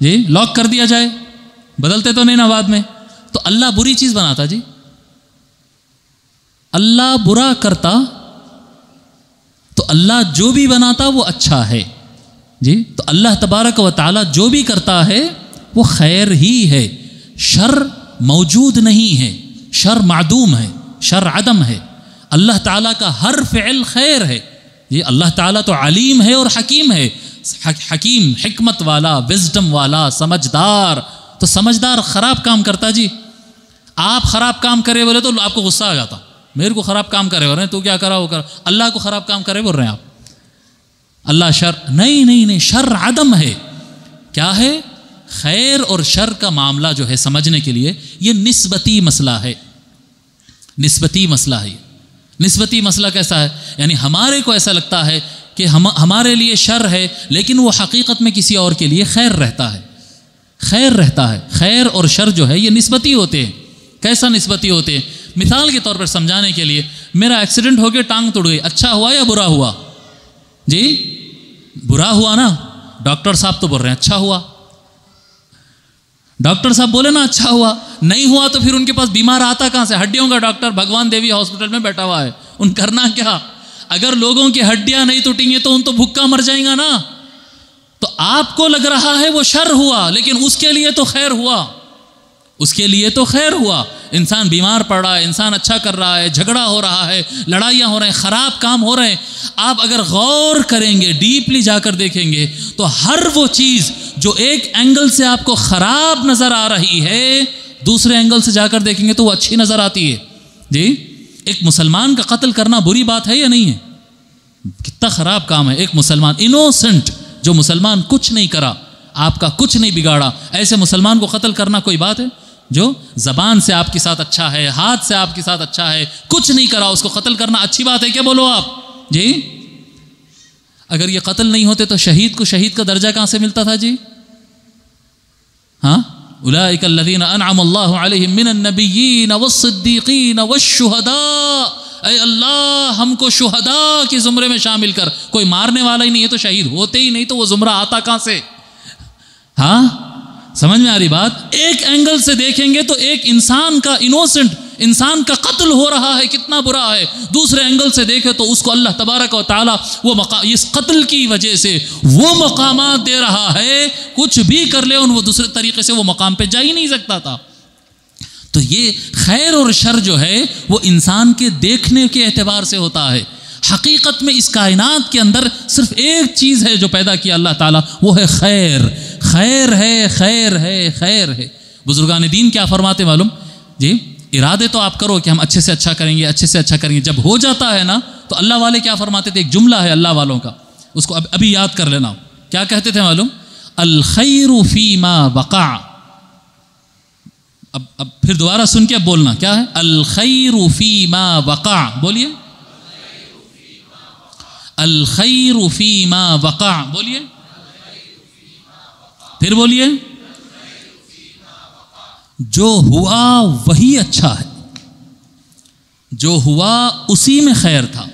جی، لاک کر دیا جائے، بدلتے تو نہیں نا بعد میں، تو اللہ بری چیز بناتا جی، اللہ برا کرتا تو اللہ جو بھی بناتا وہ اچھا ہے جی، تو اللہ تبارک و تعالی جو بھی کرتا ہے وہ خیر ہی ہے، شر موجود نہیں ہے، شر معدوم ہے، شر عدم ہے، اللہ تعالیٰ کا ہر فعل خیر ہے جی۔ اللہ تعالیٰ تو علیم ہے اور حکیم ہے، حکیم، حکمت والا، وزڈم والا، سمجھدار، تو سمجھدار خراب کام کرتا جی۔ آپ خراب کام کرے بولے تو آپ کو غصہ آ جاتا، میرے کو خراب کام کرے بول رہے ہیں تو کیا کرا وہ کرا، اللہ کو خراب کام کرے بول رہے ہیں آپ، اللہ شر نہیں، شر عدم ہے، کیا ہے؟ خیر اور شر کا معاملہ جو ہے سمجھنے کے لیے یہ نسبتی مسئلہ ہے، نسبتی مسئلہ ہے یہ۔ نسبتی مسئلہ کیسا ہے؟ یعنی ہمارے کو ایسا لگتا ہے کہ ہمارے لیے شر ہے، لیکن وہ حقیقت میں کسی اور کے لیے خیر رہتا ہے، خیر رہتا ہے۔ خیر اور شر جو ہے یہ نسبتی ہوتے ہیں۔ کیسا نسبتی ہوتے ہیں؟ مثال کے طور پر سمجھانے کے لیے، میرا ایکسیڈنٹ ہو گیا، ٹانگ ٹوٹ گئی، اچھا ہوا یا برا ہوا؟ جی برا ہوا نا۔ ڈاکٹر صاحب تو بول رہے ہیں اچھا ہوا، ڈاکٹر صاحب بولے نا اچھا ہوا۔ نہیں ہوا تو پھر ان کے پاس بیمار آتا کہاں سے؟ ہڈیوں کا ڈاکٹر بھگوان دیوی ہاسپٹل میں بیٹھا ہوا ہے، ان کرنا کیا؟ اگر لوگوں کی ہڈیاں نہیں ٹوٹیں گے تو ان تو بھوکا مر جائیں گا نا۔ تو آپ کو لگ رہا ہے وہ شر ہوا، لیکن اس کے لیے تو خیر ہوا، اس کے لیے تو خیر ہوا۔ انسان بیمار پڑ رہا ہے، انسان اچھا کر رہا ہے، جھگڑا ہو رہا ہے، لڑائیاں ہو رہے ہیں، خراب کام ہو رہے ہیں، آپ اگر غور کریں گے، ڈیپلی جا کر دیکھیں گے تو ہر وہ چیز جو ایک اینگل سے آپ کو خراب نظر آ رہی ہے، دوسرے اینگل سے جا کر دیکھیں گے تو وہ اچھی نظر آتی ہے۔ جی ایک مسلمان کا قتل کرنا بری بات ہے یا نہیں ہے؟ کتنا خراب کام ہے۔ ایک مسلمان انوسنٹ، جو مسلمان کچھ نہیں کرا، آپ کا کچھ نہیں بگاڑا، ایسے مسلمان کو قتل کرنا کوئی بات ہے؟ جو زبان سے آپ کے ساتھ اچھا ہے، ہاتھ سے آپ کے ساتھ اچھا ہے، کچھ نہیں کرا، اس کو قتل کرنا اچھی بات ہے کیا؟ بولو آپ جی۔ اگر یہ قتل نہیں ہوتے تو شہید کو شہید کا درجہ کہاں سے ملتا تھا جی؟ ہاں، اولئک الذین انعم اللہ علیہم من النبیین والصدیقین والشہداء۔ اے اللہ ہم کو شہداء کے زمرے میں شامل کر۔ کوئی مارنے والا ہی نہیں ہے تو شہید ہوتے ہی نہیں، تو وہ زمرہ آتا کہاں سے؟ ہاں سمجھ میں آ رہی بات؟ ایک اینگل سے دیکھیں گے تو ایک انسان کا انوسنٹ انسان کا قتل ہو رہا ہے، کتنا برا ہے۔ دوسرے اینگل سے دیکھے تو اس کو اللہ تبارک و تعالی وہ اس قتل کی وجہ سے وہ مقامات دے رہا ہے، کچھ بھی کر لے وہ دوسرے طریقے سے وہ مقام پہ جا ہی نہیں سکتا تھا۔ تو یہ خیر اور شر جو ہے وہ انسان کے دیکھنے کے اعتبار سے ہوتا ہے۔ حقیقت میں اس کائنات کے اندر صرف ایک چیز ہے جو پیدا کیا اللہ تعالیٰ، وہ ہے خیر۔ خیر ہے، خیر ہے، خیر ہے۔ بزرگان دین کیا فرماتے معلوم جی؟ ارادے تو آپ کرو کہ ہم اچھے سے اچھا کریں گے، اچھے سے اچھا کریں گے، جب ہو جاتا ہے نا تو اللہ والے کیا فرماتے تھے؟ ایک جملہ ہے اللہ والوں کا، اس کو ابھی یاد کر لینا۔ کیا کہتے تھے معلوم؟ الخیر فیما وقع۔ اب پھر دوبارہ سن کے اب بولنا کیا ہے؟ الخیر فیما وقع، بولیے الخیر فیما وقع، بولیے پھر بولیے جو ہوا وہی اچھا ہے، جو ہوا اسی میں خیر تھا۔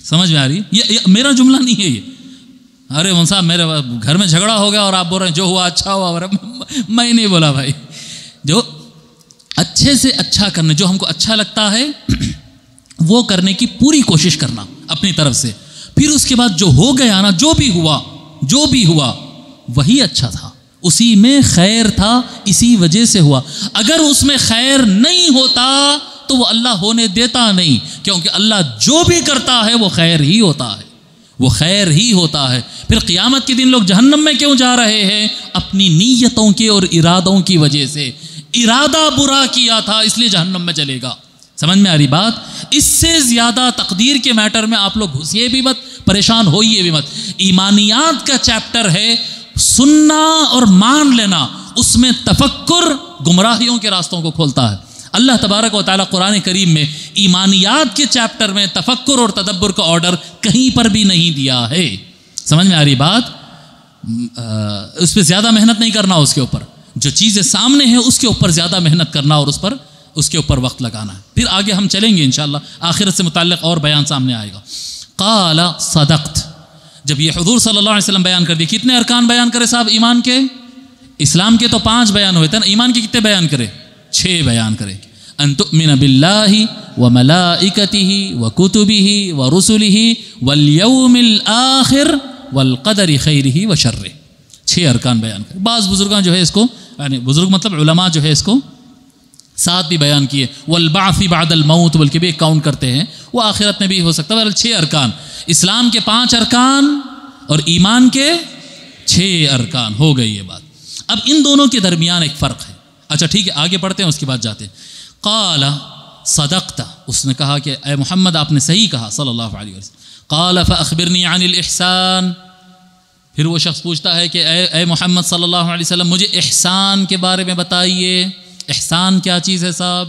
سمجھ میں آ رہی؟ یہ میرا جملہ نہیں ہے یہ۔ ارے من صاحب میرے گھر میں جھگڑا ہو گیا اور آپ بول رہے ہیں جو ہوا اچھا ہوا، میں نہیں بولا بھائی۔ جو اچھے سے اچھا کرنے، جو ہم کو اچھا لگتا ہے وہ کرنے کی پوری کوشش کرنا اپنی طرف سے، پھر اس کے بعد جو ہو گیا نا، جو بھی ہوا وہی اچھا تھا، اسی میں خیر تھا، اسی وجہ سے ہوا۔ اگر اس میں خیر نہیں ہوتا تو وہ اللہ ہونے دیتا نہیں، کیونکہ اللہ جو بھی کرتا ہے وہ خیر ہی ہوتا ہے، وہ خیر ہی ہوتا ہے۔ پھر قیامت کے دن لوگ جہنم میں کیوں جا رہے ہیں؟ اپنی نیتوں کے اور ارادوں کی وجہ سے۔ ارادہ برا کیا تھا اس لیے جہنم میں چلے گا۔ سمجھ میں آ رہی بات؟ اس سے زیادہ تقدیر کے میٹر میں آپ لوگ گھسیے بھی مت، پریشان ہوئیے بھی مت۔ ایمانیات کا چیپٹر ہے، سننا اور مان لینا، اس میں تفکر گمراہیوں کے راستوں کو کھولتا ہے۔ اللہ تبارک و تعالیٰ قرآن کریم میں ایمانیات کے چیپٹر میں تفکر اور تدبر کا آرڈر کہیں پر بھی نہیں دیا ہے۔ سمجھ میں آ رہی بات؟ اس پہ زیادہ محنت نہیں کرنا، اس کے اوپر جو چیزیں سامنے ہیں اس کے اوپر زیادہ محنت کرنا اور اس کے اوپر وقت لگانا ہے۔ پھر آگے ہم چلیں گے انشاءاللہ، آخرت سے متعلق اور بیان سامنے آئے گا۔ قال صدقت، جب یہ حضور صلی اللہ علیہ وسلم بیان کر دی، کتنے ارکان بیان کرے صاحب ایمان کے؟ اسلام کے تو 5 بیان ہوئے تھے نا، ایمان کے کتنے بیان کرے؟ 6 بیان کرے۔ ان تؤمن باللہ وملائکتہ وکتبہ ورسلہ والیوم الآخر والقدر خیرہ وشرہ، 6 ارکان بیان کرے۔ بعض بزرگان جو ہے اس کو، یعنی بزرگ مطلب علماء جو ہے اس کو 7 بھی بیان کیے، والبعث بعد الموت، بلکہ بھی ایک کاؤنٹ کرتے ہیں، وہ آخرت میں بھی ہو سکتا ہے۔ 6 ارکان، اسلام کے 5 ارکان اور ایمان کے 6 ارکان، ہو گئی یہ بات۔ اب ان دونوں کے درمیان ایک فرق ہے۔ اچھا ٹھیک ہے، آگے پڑھتے ہیں، اس کے بعد جاتے ہیں۔ قال صدقت، اس نے کہا کہ اے محمد آپ نے صحیح کہا صلی اللہ علیہ وسلم۔ قال فاخبرنی عن الاحسان، پھر وہ شخص پوچھتا ہے کہ اے محمد صلی اللہ علیہ وسلم مجھے احسان کے بارے میں بتائیے، احسان کیا چیز ہے صاحب؟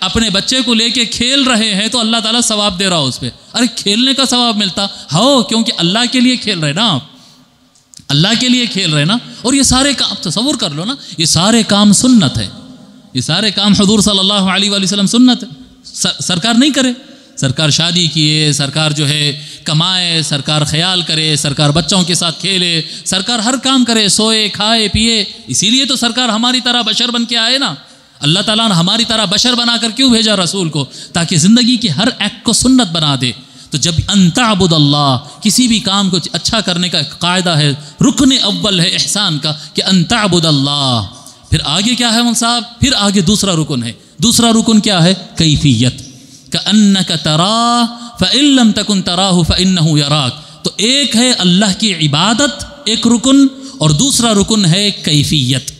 اپنے بچے کو لے کے کھیل رہے ہیں تو اللہ تعالیٰ ثواب دے رہا ہو اس پہ. ارے کھیلنے کا ثواب ملتا ہو کیونکہ اللہ کے لیے کھیل رہے نا آپ, اللہ کے لیے کھیل رہے نا. اور یہ سارے کام تصور کر لو نا, یہ سارے کام سنت ہے, یہ سارے کام حضور صلی اللہ علیہ وآلہ وسلم سنت ہے. سرکار نہیں کرے, سرکار شادی کیے, سرکار جو ہے کمائے, سرکار خیال کرے, سرکار بچوں کے ساتھ کھیلے, سرکار ہر کام کرے, سوئے کھائے پیے. اسی لیے تو سرکار ہماری طرح بشر بن کے آئے نا. اللہ تعالیٰ نے ہماری طرح بشر بنا کر کیوں بھیجا رسول کو؟ تاکہ زندگی کے ہر ایکٹ کو سنت بنا دے. تو جب ان تعبد اللہ, کسی بھی کام کو اچھا کرنے کا ایک قاعدہ ہے, رکن اول ہے احسان کا کہ ان تعبد اللہ. پھر آگے کیا ہے مول صاحب؟ پھر آگے دوسرا رکن ہے. دوسرا رکن کیا ہے؟ کیفیت. کأنک تراہ فإن لم تکن تراہ فإنہ یراک. تو ایک ہے اللہ کی عبادت, ایک رکن, اور دوسرا رکن ہے کیفیت.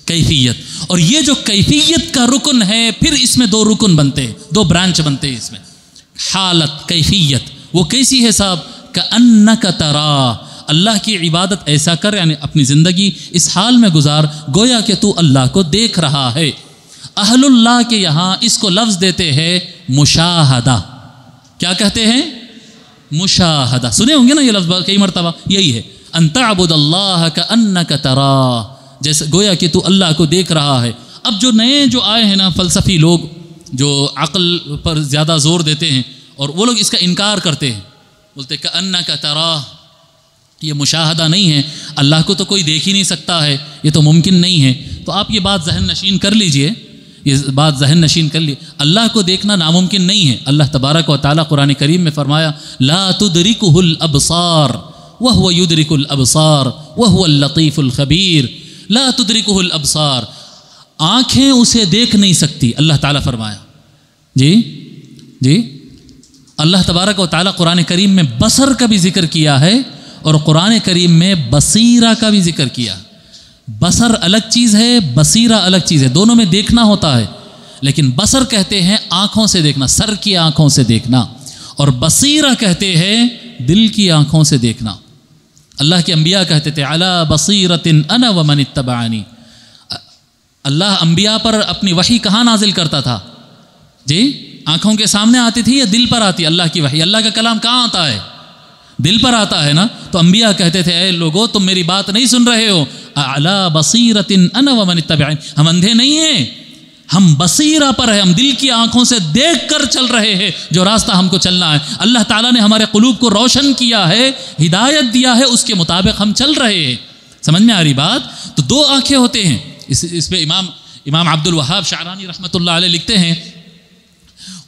کیفیت. اور یہ جو کیفیت کا رکن ہے, پھر اس میں دو رکن بنتے ہیں, دو برانچ بنتے ہیں اس میں. حالت, کیفیت, وہ کیسی ہے صاحب؟ کأنک تراہ, اللہ کی عبادت ایسا کر, یعنی اپنی زندگی اس حال میں گزار گویا کہ تو اللہ کو دیکھ رہا ہے. اہل اللہ کے یہاں اس کو لفظ دیتے ہیں مشاہدہ. کیا کہتے ہیں؟ مشاہدہ. سنے ہوں گے نا یہ لفظ کئی مرتبہ, یہی ہے ان تعبد اللہ کأنک تراہ, جیسے گویا کہ تو اللہ کو دیکھ رہا ہے. اب جو نئے جو آئے ہیں نا فلسفی لوگ, جو عقل پر زیادہ زور دیتے ہیں, اور وہ لوگ اس کا انکار کرتے ہیں, بولتے کأنک تراہ, یہ مشاہدہ نہیں ہے, اللہ کو تو کوئی دیکھ ہی نہیں سکتا ہے, یہ تو ممکن نہیں ہے. تو آپ یہ بات ذہن نشین کر لیجئے, یہ بات ذہن نشین کر لیے. اللہ کو دیکھنا ناممکن نہیں ہے. اللہ تبارک و تعالیٰ قرآن کریم میں فرمایا لا تدرکہ الابصار وہو یدرک الابصار وہو اللطیف الخبیر. لا تدرکہ الابصار, آنکھیں اسے دیکھ نہیں سکتی, اللہ تعالیٰ فرمایا. جی اللہ تبارک و تعالیٰ قرآن کریم میں بصر کا بھی ذکر کیا ہے, اور قرآن کریم میں بصیرہ کا بھی ذکر کیا. بصر الگ چیز ہے, بصیرہ الگ چیز ہے, دونوں میں دیکھنا ہوتا ہے. لیکن بصر کہتے ہیں آنکھوں سے دیکھنا, سر کی آنکھوں سے دیکھنا, اور بصیرہ کہتے ہیں دل کی آنکھوں سے دیکھنا. اللہ کے انبیاء کہتے تھے علی بصیرۃ انا ومن اتبعنی. اللہ انبیاء پر اپنی وحی کہاں نازل کرتا تھا؟ آنکھوں کے سامنے آتی تھی یا دل پر آتی اللہ کی وحی؟ اللہ کا کلام کہاں آتا ہے؟ دل پر آتا ہے نا. تو انبیاء کہتے تھے اے لوگو تم میری بات نہیں سن رہے ہو, اعلی بصیرۃ انا ومن اتبعنی. ہم اندھے نہیں ہیں, ہم بصیرہ پر ہیں, ہم دل کی آنکھوں سے دیکھ کر چل رہے ہیں جو راستہ ہم کو چلنا ہے. اللہ تعالیٰ نے ہمارے قلوب کو روشن کیا ہے, ہدایت دیا ہے, اس کے مطابق ہم چل رہے ہیں. سمجھ میں آ رہی بات؟ تو دو آنکھیں ہوتے ہیں. اس پہ امام عبد الوہاب شعرانی رحمۃ اللہ علیہ لکھتے ہیں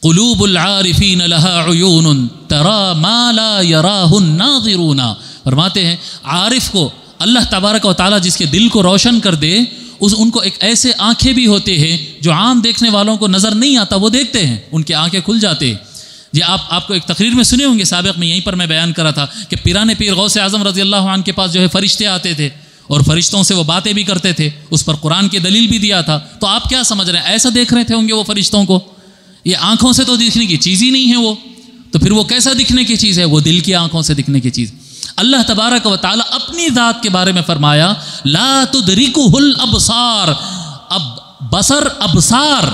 قلوب العارفین لها عیون ترى ما لا يراہ الناظرون. فرماتے ہیں عارف کو اللہ تبارک و تعالیٰ جس کے دل کو روشن کر دے, ان کو ایک ایسے آنکھیں بھی ہوتے ہیں جو عام دیکھنے والوں کو نظر نہیں آتا, وہ دیکھتے ہیں, ان کی آنکھیں کھل جاتے ہیں. جی آپ کو ایک تقریر میں سنے ہوں گے سابق میں, یہیں پر میں بیان کرا تھا کہ پیران پیر غوث اعظم رضی اللہ عنہ کے پاس جو ہے فرشتے آتے تھے, اور فرشتوں سے وہ باتیں بھی کرتے تھے, اس پر قرآن کی دلیل بھی دیا تھا. تو آپ کیا سمجھ رہے ہیں, ایسا دیکھ رہے تھے ہوں گے وہ فرشتوں کو؟ یہ آنکھوں سے تو دکھنے کی چیز ہی نہیں ہے وہ, تو پھر وہ کیسا دکھنے کی چیز ہے؟ وہ دل کی آنکھوں سے دکھنے کی چیز. اللہ تبارک و تعالیٰ اپنی ذات کے بارے میں فرمایا لا تدرکہ الابصار. اب بصر, ابصار,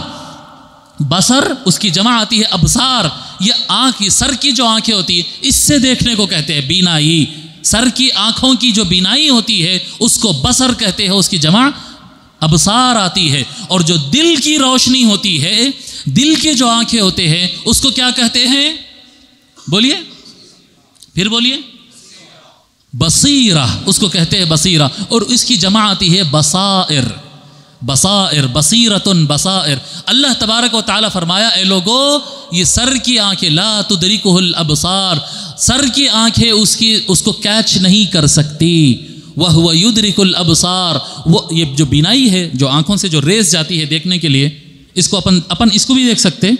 بصر اس کی جمع آتی ہے ابصار. یہ آنکھ, سر کی جو آنکھیں ہوتی ہے اس سے دیکھنے کو کہتے ہیں بینائی. سر کی آنکھوں کی جو بینائی ہوتی ہے اس کو بصر کہتے ہیں, اس کی جمع ابصار آتی ہے. اور جو دل کی روشنی ہوتی ہے, دل کے جو آنکھیں ہوتے ہیں اس کو کیا کہتے ہیں؟ بولیے, پھر بولیے. بصیرہ, اس کو کہتے ہیں بصیرہ, اور اس کی جمع آتی ہے بصائر. بصائر, بصیرتن, بصائر. اللہ تبارک و تعالیٰ فرمایا اے لوگو یہ سر کی آنکھیں لا تدرکہ الابصار, سر کی آنکھیں اس کو کیچ نہیں کر سکتی. وہو یدرک الابصار, وہ یہ جو بینائی ہے, جو آنکھوں سے جو ریز جاتی ہے دیکھنے کے لیے, اس کو اپن اس کو بھی دیکھ سکتے,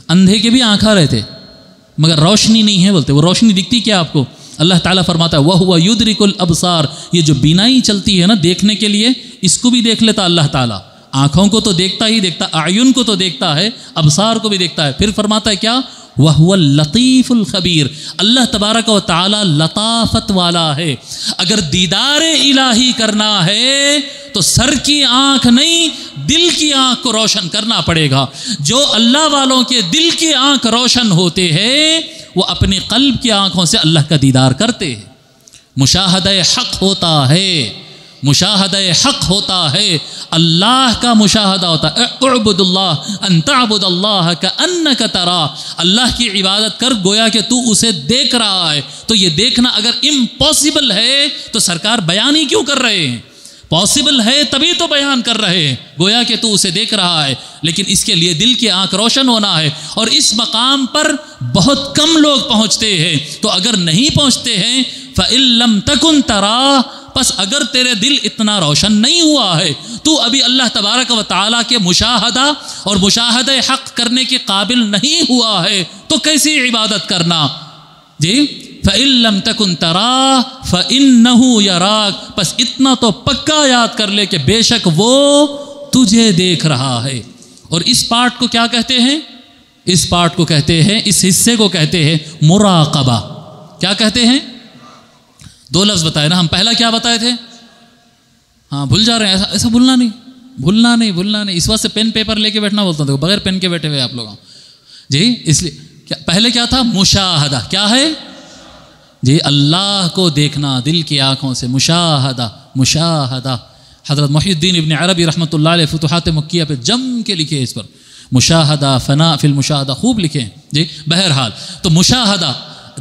اندھے کے بھی آنکھاں رہتے مگر روشنی نہیں ہے بولتے. وہ روشنی دکھتی کیا آپ کو؟ اللہ تعالیٰ فرماتا ہے وَهُوَ يُدْرِكُ الْأَبْصَارِ. یہ جو بینائی چلتی ہے نا دیکھنے کے لیے, اس کو بھی دیکھ لیتا اللہ تعالیٰ. آنکھوں کو تو دیکھتا ہی دیکھتا, اعین کو تو دیکھتا ہے, ابصار کو بھی دیکھتا ہے. پھر فرماتا ہے کیا؟ وَهُوَ اللَّطِيفُ الْخَبِيرُ. اللہ تبارک و تعالیٰ لطافت والا ہے. اگر دیدار الہی کرنا ہے تو سر کی آنکھ نہیں دل کی آنکھ کو روشن کرنا پڑے گا۔ جو اللہ والوں کے دل کی آنکھ روشن ہوتے ہیں وہ اپنے قلب کی آنکھوں سے اللہ کا دیدار کرتے ہیں، مشاہدہ حق ہوتا ہے، مشاہدہ حق ہوتا ہے، اللہ کا مشاہدہ ہوتا ہے۔ اعبد اللہ ان تعبد اللہ کأنک ترا، اللہ کی عبادت کر گویا کہ تو اسے دیکھ رہا ہے۔ تو یہ دیکھنا اگر امپاسبل ہے تو سرکار بیان ہی کیوں کر رہے ہیں؟ پاسبل ہے تبھی تو بیان کر رہے ہیں، گویا کہ تو اسے دیکھ رہا ہے، لیکن اس کے لیے دل کی آنکھ روشن ہونا ہے، اور اس مقام پر بہت کم لوگ پہنچتے ہیں۔ تو اگر نہیں پہنچتے ہیں فَإِن لَمْ تَكُنْ تَرَاهُ، پس اگر تیرے دل اتنا روشن نہیں ہوا ہے، تو ابھی اللہ تبارک و تعالیٰ کے مشاہدہ اور مشاہدہ حق کرنے کے قابل نہیں ہوا ہے، تو کیسی عبادت کرنا؟ جی فَإِن لَمْ تَكُنْ تَرَاهُ فَإِنَّهُ يَرَاكَ، پس اتنا تو پکا یاد کر لے کہ بے شک وہ تجھے دیکھ رہا ہے۔ اور اس پارٹ کو کیا کہتے ہیں؟ اس پارٹ کو کہتے ہیں، اس حصے کو کہتے ہیں مراقبہ۔ کیا کہتے ہیں؟ دو لفظ بتائے نا ہم، پہلا کیا بتائے تھے؟ ہاں بھول جا رہے ہیں، ایسا بھولنا نہیں، اس وقت سے پین پیپر لے کے بیٹھنا بولتا ہوں، بغیر پین کے بیٹھے ہوئے آپ لوگ جی۔ اس لیے پہلے کیا تھا؟ مشاہدہ۔ کیا ہے؟ جی اللہ کو دیکھنا دل کی آنکھوں سے، مشاہدہ۔ حضرت محی الدین ابن عربی رحمۃ اللہ علیہ فتوحات مکیہ پہ جم کے لکھے، اس پر مشاہدہ فنا فی المشاہدہ خوب لکھے جی۔ بہرحال تو مشاہدہ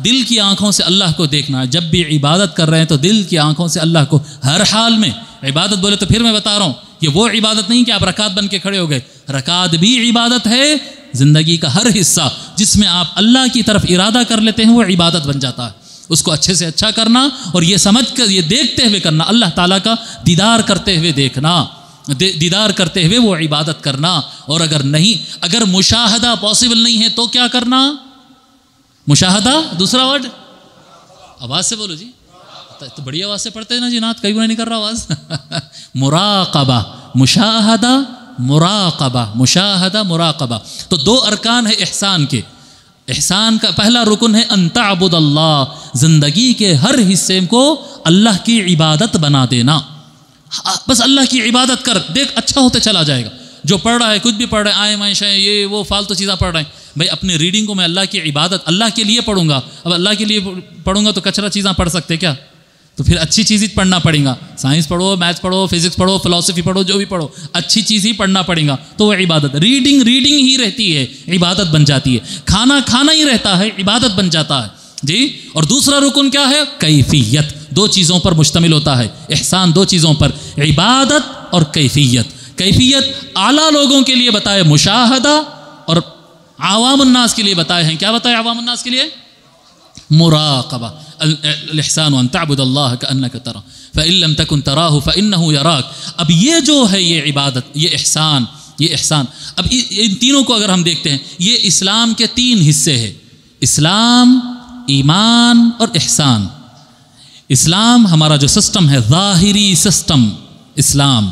دل کی آنکھوں سے اللہ کو دیکھنا، جب بھی عبادت کر رہے ہیں تو دل کی آنکھوں سے اللہ کو ہر حال میں عبادت بولے تو پھر میں بتا رہا ہوں یہ وہ عبادت نہیں کہ آپ رکعت بن کے کھڑے ہو گئے، رکعت بھی عبادت ہے، زندگی کا ہر حصہ جس میں آپ اللہ کی طرف ارادہ کر لیتے ہیں وہ عبادت بن جاتا ہے۔ اس کو اچھے سے اچھا کرنا اور یہ سمجھ کر یہ دیکھتے ہوئے کرنا، اللہ تعالیٰ کا دیدار کرتے ہوئے دیکھنا، دیدار کرتے ہوئے وہ عبادت کرنا۔ اور اگر مشاہدہ پاسبل نہیں ہے تو کیا کرنا؟ مشاہدہ دوسرا ورڈ آواز سے بولو جی، تو بڑی آواز سے پڑھتے ہیں نا جی نعت، کئی گنا نہیں کر رہا آواز۔ مراقبہ، مشاہدہ مراقبہ، مشاہدہ مراقبہ۔ تو دو ارکان ہے احسان کے۔ احسان کا پہلا رکن ہے ان تعبد اللہ، زندگی کے ہر حصے کو اللہ کی عبادت بنا دینا، بس اللہ کی عبادت کر، دیکھ اچھا ہوتے چلا جائے گا۔ جو پڑھ رہا ہے کچھ بھی پڑھ رہا ہے، آئے مائشیں یہ وہ فالتو چیزیں پڑھ رہے ہیں، بھائی اپنی ریڈنگ کو میں اللہ کی عبادت اللہ کے لیے پڑھوں گا۔ اب اللہ کے لیے پڑھوں گا تو کچرا چیزیں پڑھ سکتے کیا؟ تو پھر اچھی چیز ہی پڑھنا پڑے گا، سائنس پڑھو، میتھس پڑھو، فزکس پڑھو، فلسفی پڑھو، جو بھی پڑھو اچھی چیز ہی پڑھنا پڑے گا، تو وہ عبادت۔ ریڈنگ ہی رہتی ہے، عبادت بن جاتی ہے۔ کھانا ہی رہتا ہے، عبادت بن جاتا ہے جی۔ اور دوسرا رکن کیا ہے؟ کیفیت، دو چیزوں پر مشتمل ہوتا ہے احسان، دو چیزوں پر، عبادت اور کیفیت۔ کیفیت اعلیٰ لوگوں کے لیے بتائے مشاہدہ، اور عوام الناس کے لیے بتائے ہیں، کیا بتائے عوام الناس کے لیے؟ مراقبہ۔ الاحسان ان تعبد اللہ کأنک ترا فإن لم تکن تراہ فإنہ یراک۔ اب یہ جو ہے یہ عبادت، یہ احسان، اب ان تینوں کو اگر ہم دیکھتے ہیں، یہ اسلام کے تین حصے ہیں، اسلام، ایمان اور احسان۔ اسلام ہمارا جو سسٹم ہے، ظاہری سسٹم اسلام،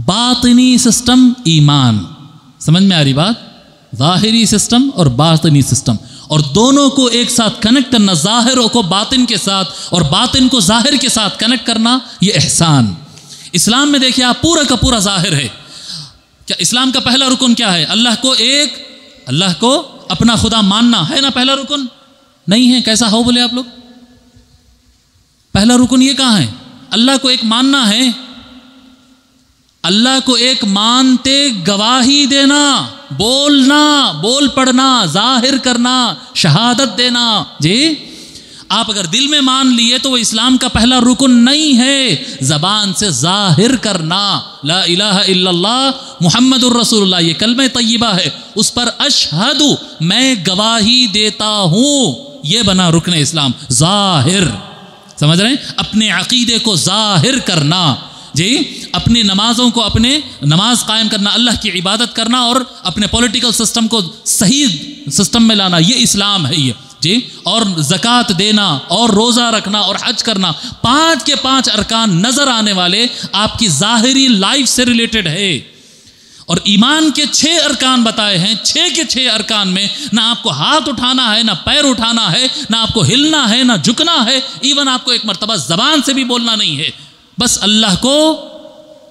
باطنی سسٹم ایمان۔ سمجھ میں آ رہی بات؟ ظاہری سسٹم اور باطنی سسٹم، اور دونوں کو ایک ساتھ کنیکٹ کرنا، ظاہر کو باطن کے ساتھ اور باطن کو ظاہر کے ساتھ کنیکٹ کرنا، یہ احسان۔ اسلام میں دیکھیے آپ پورا کا پورا ظاہر ہے۔ کیا اسلام کا پہلا رکن کیا ہے؟ اللہ کو اپنا خدا ماننا ہے نا پہلا رکن؟ نہیں ہے، کیسا ہو بولے آپ لوگ؟ پہلا رکن یہ کہاں ہے؟ اللہ کو ایک ماننا ہے، اللہ کو ایک مانتے گواہی دینا، بول پڑھنا، ظاہر کرنا، شہادت دینا جی۔ آپ اگر دل میں مان لیے تو وہ اسلام کا پہلا رکن نہیں ہے، زبان سے ظاہر کرنا، لا الہ الا اللہ محمد الرسول اللہ، یہ کلمہ طیبہ ہے، اس پر اشہد، میں گواہی دیتا ہوں، یہ بنا رکن اسلام، ظاہر۔ سمجھ رہے ہیں؟ اپنے عقیدے کو ظاہر کرنا جی، اپنی نمازوں کو، اپنے نماز قائم کرنا، اللہ کی عبادت کرنا، اور اپنے پولیٹیکل سسٹم کو صحیح سسٹم میں لانا، یہ اسلام ہے یہ جی۔ اور زکوٰۃ دینا اور روزہ رکھنا اور حج کرنا، 5 کے 5 ارکان نظر آنے والے آپ کی ظاہری لائف سے ریلیٹڈ ہے۔ اور ایمان کے 6 ارکان بتائے ہیں، 6 کے 6 ارکان میں نہ آپ کو ہاتھ اٹھانا ہے، نہ پیر اٹھانا ہے، نہ آپ کو ہلنا ہے، نہ جھکنا ہے، ایون آپ کو ایک مرتبہ زبان سے بھی بولنا نہیں ہے، بس اللہ کو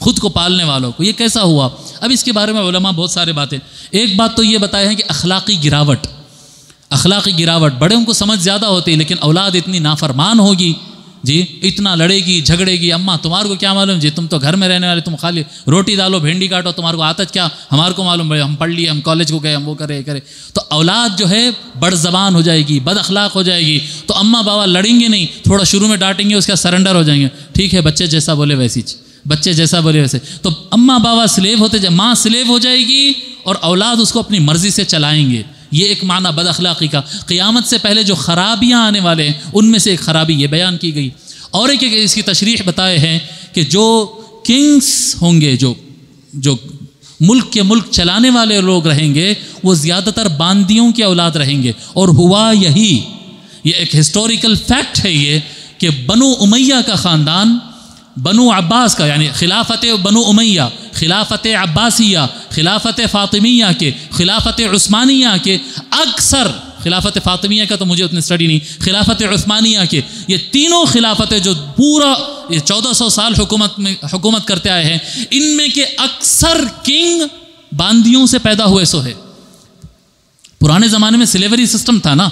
خود کو پالنے والوں کو. یہ کیسا ہوا؟ اب اس کے بارے میں علماء بہت سارے باتیں. ایک بات تو یہ بتایا ہے کہ اخلاقی گراوٹ بڑوں کو سمجھ زیادہ ہوتی ہے، لیکن اولاد اتنی نافرمان ہوگی جی، اتنا لڑے گی جھگڑے گی. اماں تمہارے کو کیا معلوم جی، تم تو گھر میں رہنے والے، تم خالی روٹی ڈالو بھنڈی کاٹو، تمہارے کو عادت کیا، ہمارے کو معلوم ہے، ہم پڑھ لیے، ہم کالج کو گئے، ہم وہ کرے یہ کرے. تو اولاد جو ہے بڑ زبان ہو جائے گی، بد اخلاق ہو جائے گی. تو اماں بابا لڑیں گے نہیں، تھوڑا شروع میں ڈانٹیں گے، اس کا سرنڈر ہو جائیں گے، ٹھیک ہے بچے جیسا بولے ویسی، بچے جیسا بولے ویسے. تو اماں بابا سلیو ہوتے جائے، ماں سلیو ہو جائے گی اور اولاد اس کو اپنی مرضی سے چلائیں گے. یہ ایک معنی بد اخلاقی کا. قیامت سے پہلے جو خرابیاں آنے والے ہیں ان میں سے ایک خرابی یہ بیان کی گئی. اور ایک اس کی تشریح بتائے ہیں کہ جو کنگز ہوں گے، جو ملک چلانے والے لوگ رہیں گے، وہ زیادہ تر باندیوں کی اولاد رہیں گے. اور ہوا یہی، یہ ایک ہسٹوریکل فیکٹ ہے یہ، کہ بنو امیہ کا خاندان، بنو عباس کا، یعنی خلافت بنو امیہ، خلافت عباسیہ، خلافت فاطمیہ کے، خلافت عثمانیہ کے اکثر، خلافت فاطمیہ کا تو مجھے اتنی اسٹڈی نہیں، خلافت عثمانیہ کے، یہ تینوں خلافتیں جو پورا 1400 سال حکومت کرتے آئے ہیں، ان میں کے اکثر کنگ باندیوں سے پیدا ہوئے سو ہے. پرانے زمانے میں سلیوری سسٹم تھا نا،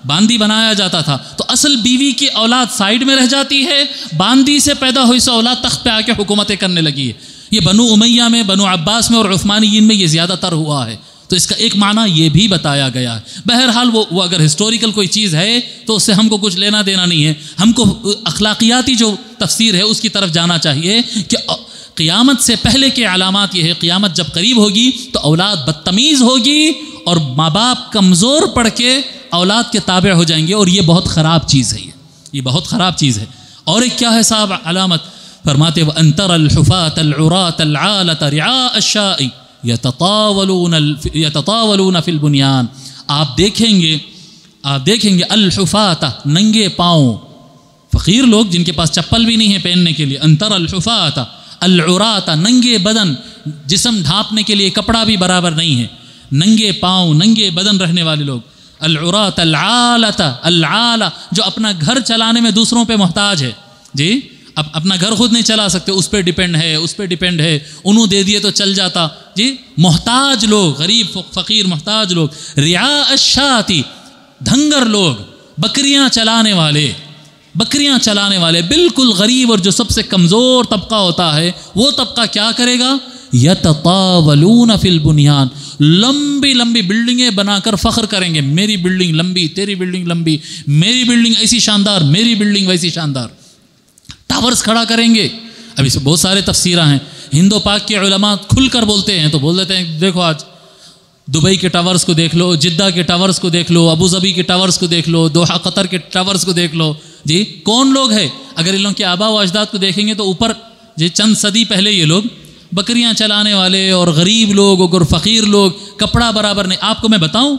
باندی بنایا جاتا تھا، تو اصل بیوی کی اولاد سائیڈ میں رہ جاتی ہے، باندی سے پیدا ہوئی سو اولاد تخت پہ آ کے حکومتیں کرنے لگی ہے. یہ بنو امیہ میں، بنو عباس میں اور عثمانیین میں یہ زیادہ تر ہوا ہے. تو اس کا ایک معنی یہ بھی بتایا گیا ہے. بہرحال وہ اگر ہسٹوریکل کوئی چیز ہے تو اس سے ہم کو کچھ لینا دینا نہیں ہے. ہم کو اخلاقیاتی جو تفسیر ہے اس کی طرف جانا چاہیے کہ قیامت سے پہلے کے علامات یہ ہے، قیامت جب قریب ہوگی تو اولاد بدتمیز ہوگی اور ماں باپ کمزور پڑ کے اولاد کے تابع ہو جائیں گے، اور یہ بہت خراب چیز ہے. یہ بہت خراب چیز ہے. اور ایک کیا ہے صاحب علامت؟ فرماتے وَأَن تَرَى الْحُفَاةَ الْعُرَاةَ الْعَالَةَ رِعَاءَ الشَّاءِ يَتَطَاوَلُونَ فِي الْبُنْيَانِ. آپ دیکھیں گے الحفاۃ، ننگے پاؤں، فقیر لوگ جن کے پاس چپل بھی نہیں ہے پہننے کے لیے. أن تَرَى الْحُفَاةَ الْعُرَاةَ، ننگے بدن، جسم ڈھانپنے کے لیے کپڑا بھی برابر نہیں ہے، ننگے پاؤں، ننگے بدن رہنے والے لوگ. العراۃ العالہ، جو اپنا گھر چلانے میں دوسروں پہ محتاج ہے جی، اب اپنا گھر خود نہیں چلا سکتے، اس پہ ڈیپینڈ ہے، انہوں دے دیے تو چل جاتا جی. محتاج لوگ، غریب فقیر محتاج لوگ. رعاء الشاۃ، دھنگر لوگ، بکریاں چلانے والے بالکل غریب اور جو سب سے کمزور طبقہ ہوتا ہے، وہ طبقہ کیا کرے گا؟ یتطاولون فی البنیان، لمبی بلڈنگیں بنا کر فخر کریں گے، میری بلڈنگ لمبی، تیری بلڈنگ لمبی، میری بلڈنگ ایسی شاندار، میری بلڈنگ ویسی شاندار. ٹاورز کھڑا کریں گے. اب اس میں بہت سارے تفسیریں ہیں. ہند و پاک کے علماء کھل کر بولتے ہیں تو بول دیتے ہیں دیکھو آج دبئی کے ٹاورز کو دیکھ لو، جدہ کے ٹاورز کو دیکھ لو، ابو ظبی کے ٹاورز کو دیکھ لو، دوحہ قطر کے ٹاورز کو دیکھ لو جی. کون لوگ ہیں؟ اگر ان لوگوں کے آبا و اجداد کو دیکھیں گے تو اوپر جی چند صدی پہلے یہ لوگ بکریاں چلانے والے اور غریب لوگ اور فقیر لوگ، کپڑا برابر نہیں. آپ کو میں بتاؤں،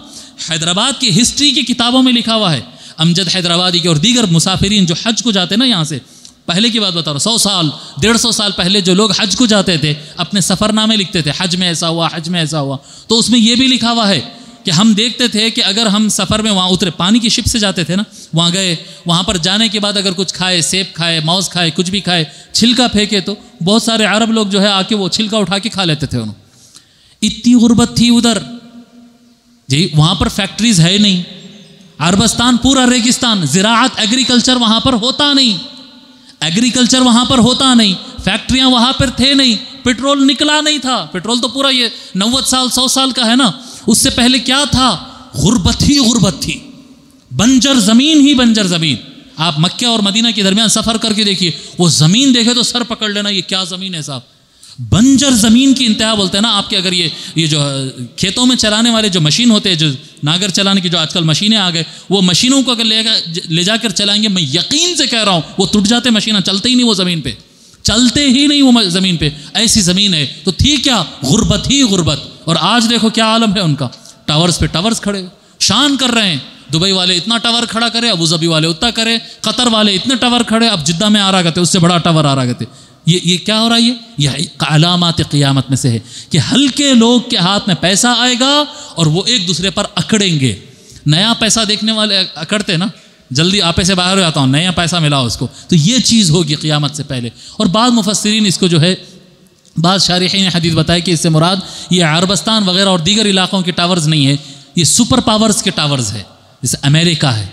حیدرآباد کی ہسٹری کی کتابوں میں لکھا ہوا ہے، امجد حیدرآبادی کے اور دیگر مسافرین جو حج کو جاتے نا، یہاں سے پہلے کی بات بتا رہا ہوں، 100 سال 150 سال پہلے جو لوگ حج کو جاتے تھے اپنے سفر نامے لکھتے تھے، حج میں ایسا ہوا، حج میں ایسا ہوا. تو اس میں یہ بھی لکھا ہوا ہے کہ ہم دیکھتے تھے کہ اگر ہم سفر میں وہاں اترے، پانی کی شپ سے جاتے تھے نا، وہاں گئے، وہاں پر جانے کے بعد اگر کچھ کھائے، سیب کھائے، موز کھائے، کچھ بھی کھائے، چھلکا پھینکے تو بہت سارے عرب لوگ جو ہے آ کے وہ چھلکا اٹھا کے کھا لیتے تھے. انہوں اتنی غربت تھی ادھر جی. وہاں پر فیکٹریز ہے نہیں، عربستان پورا ریگستان، زراعت ایگریکلچر وہاں پر ہوتا نہیں، فیکٹریاں وہاں پر تھے نہیں، پیٹرول نکلا نہیں تھا. پیٹرول تو پورا یہ 90 سال 100 سال کا ہے نا. اس سے پہلے کیا تھا؟ غربت تھی، بنجر زمین. آپ مکہ اور مدینہ کے درمیان سفر کر کے دیکھیے، وہ زمین دیکھے تو سر پکڑ لینا، یہ کیا زمین ہے صاحب. بنجر زمین کی انتہا بولتے ہیں نا. آپ کے اگر یہ جو کھیتوں میں چلانے والے جو مشین ہوتے ہیں، جو ناگر چلانے کی جو آج کل مشینیں آ گئے، وہ مشینوں کو اگر لے جا کر چلائیں گے، میں یقین سے کہہ رہا ہوں وہ ٹوٹ جاتے، مشینیں چلتے ہی نہیں، وہ زمین پہ چلتے ہی نہیں، وہ زمین پہ ایسی زمین ہے. تو تھی کیا؟ غربت. اور آج دیکھو کیا عالم ہے ان کا. ٹاورز پہ ٹاورز کھڑے شان کر رہے ہیں. دبئی والے اتنا ٹاور کھڑا کرے، ابو ظبی والے اتنا کرے، قطر والے اتنے ٹاور کھڑے، اب جدہ میں آ رہا کرتے، اس سے بڑا ٹاور آ رہا کرتے. یہ کیا ہو رہا ہے؟ یہ علامات قیامت میں سے ہے کہ ہلکے لوگ کے ہاتھ میں پیسہ آئے گا اور وہ ایک دوسرے پر اکڑیں گے. نیا پیسہ دیکھنے والے اکڑتے نا، جلدی آپے سے باہر ہو جاتا ہوں، نیا پیسہ ملا اس کو. تو یہ چیز ہوگی قیامت سے پہلے. اور بعض مفسرین اس کو جو ہے بعض شارحین نے حدیث بتایا کہ اس سے مراد یہ عربستان وغیرہ اور دیگر علاقوں کے ٹاورز نہیں ہے، یہ سپر پاورز کے ٹاورز ہے، جیسے امریکہ ہے،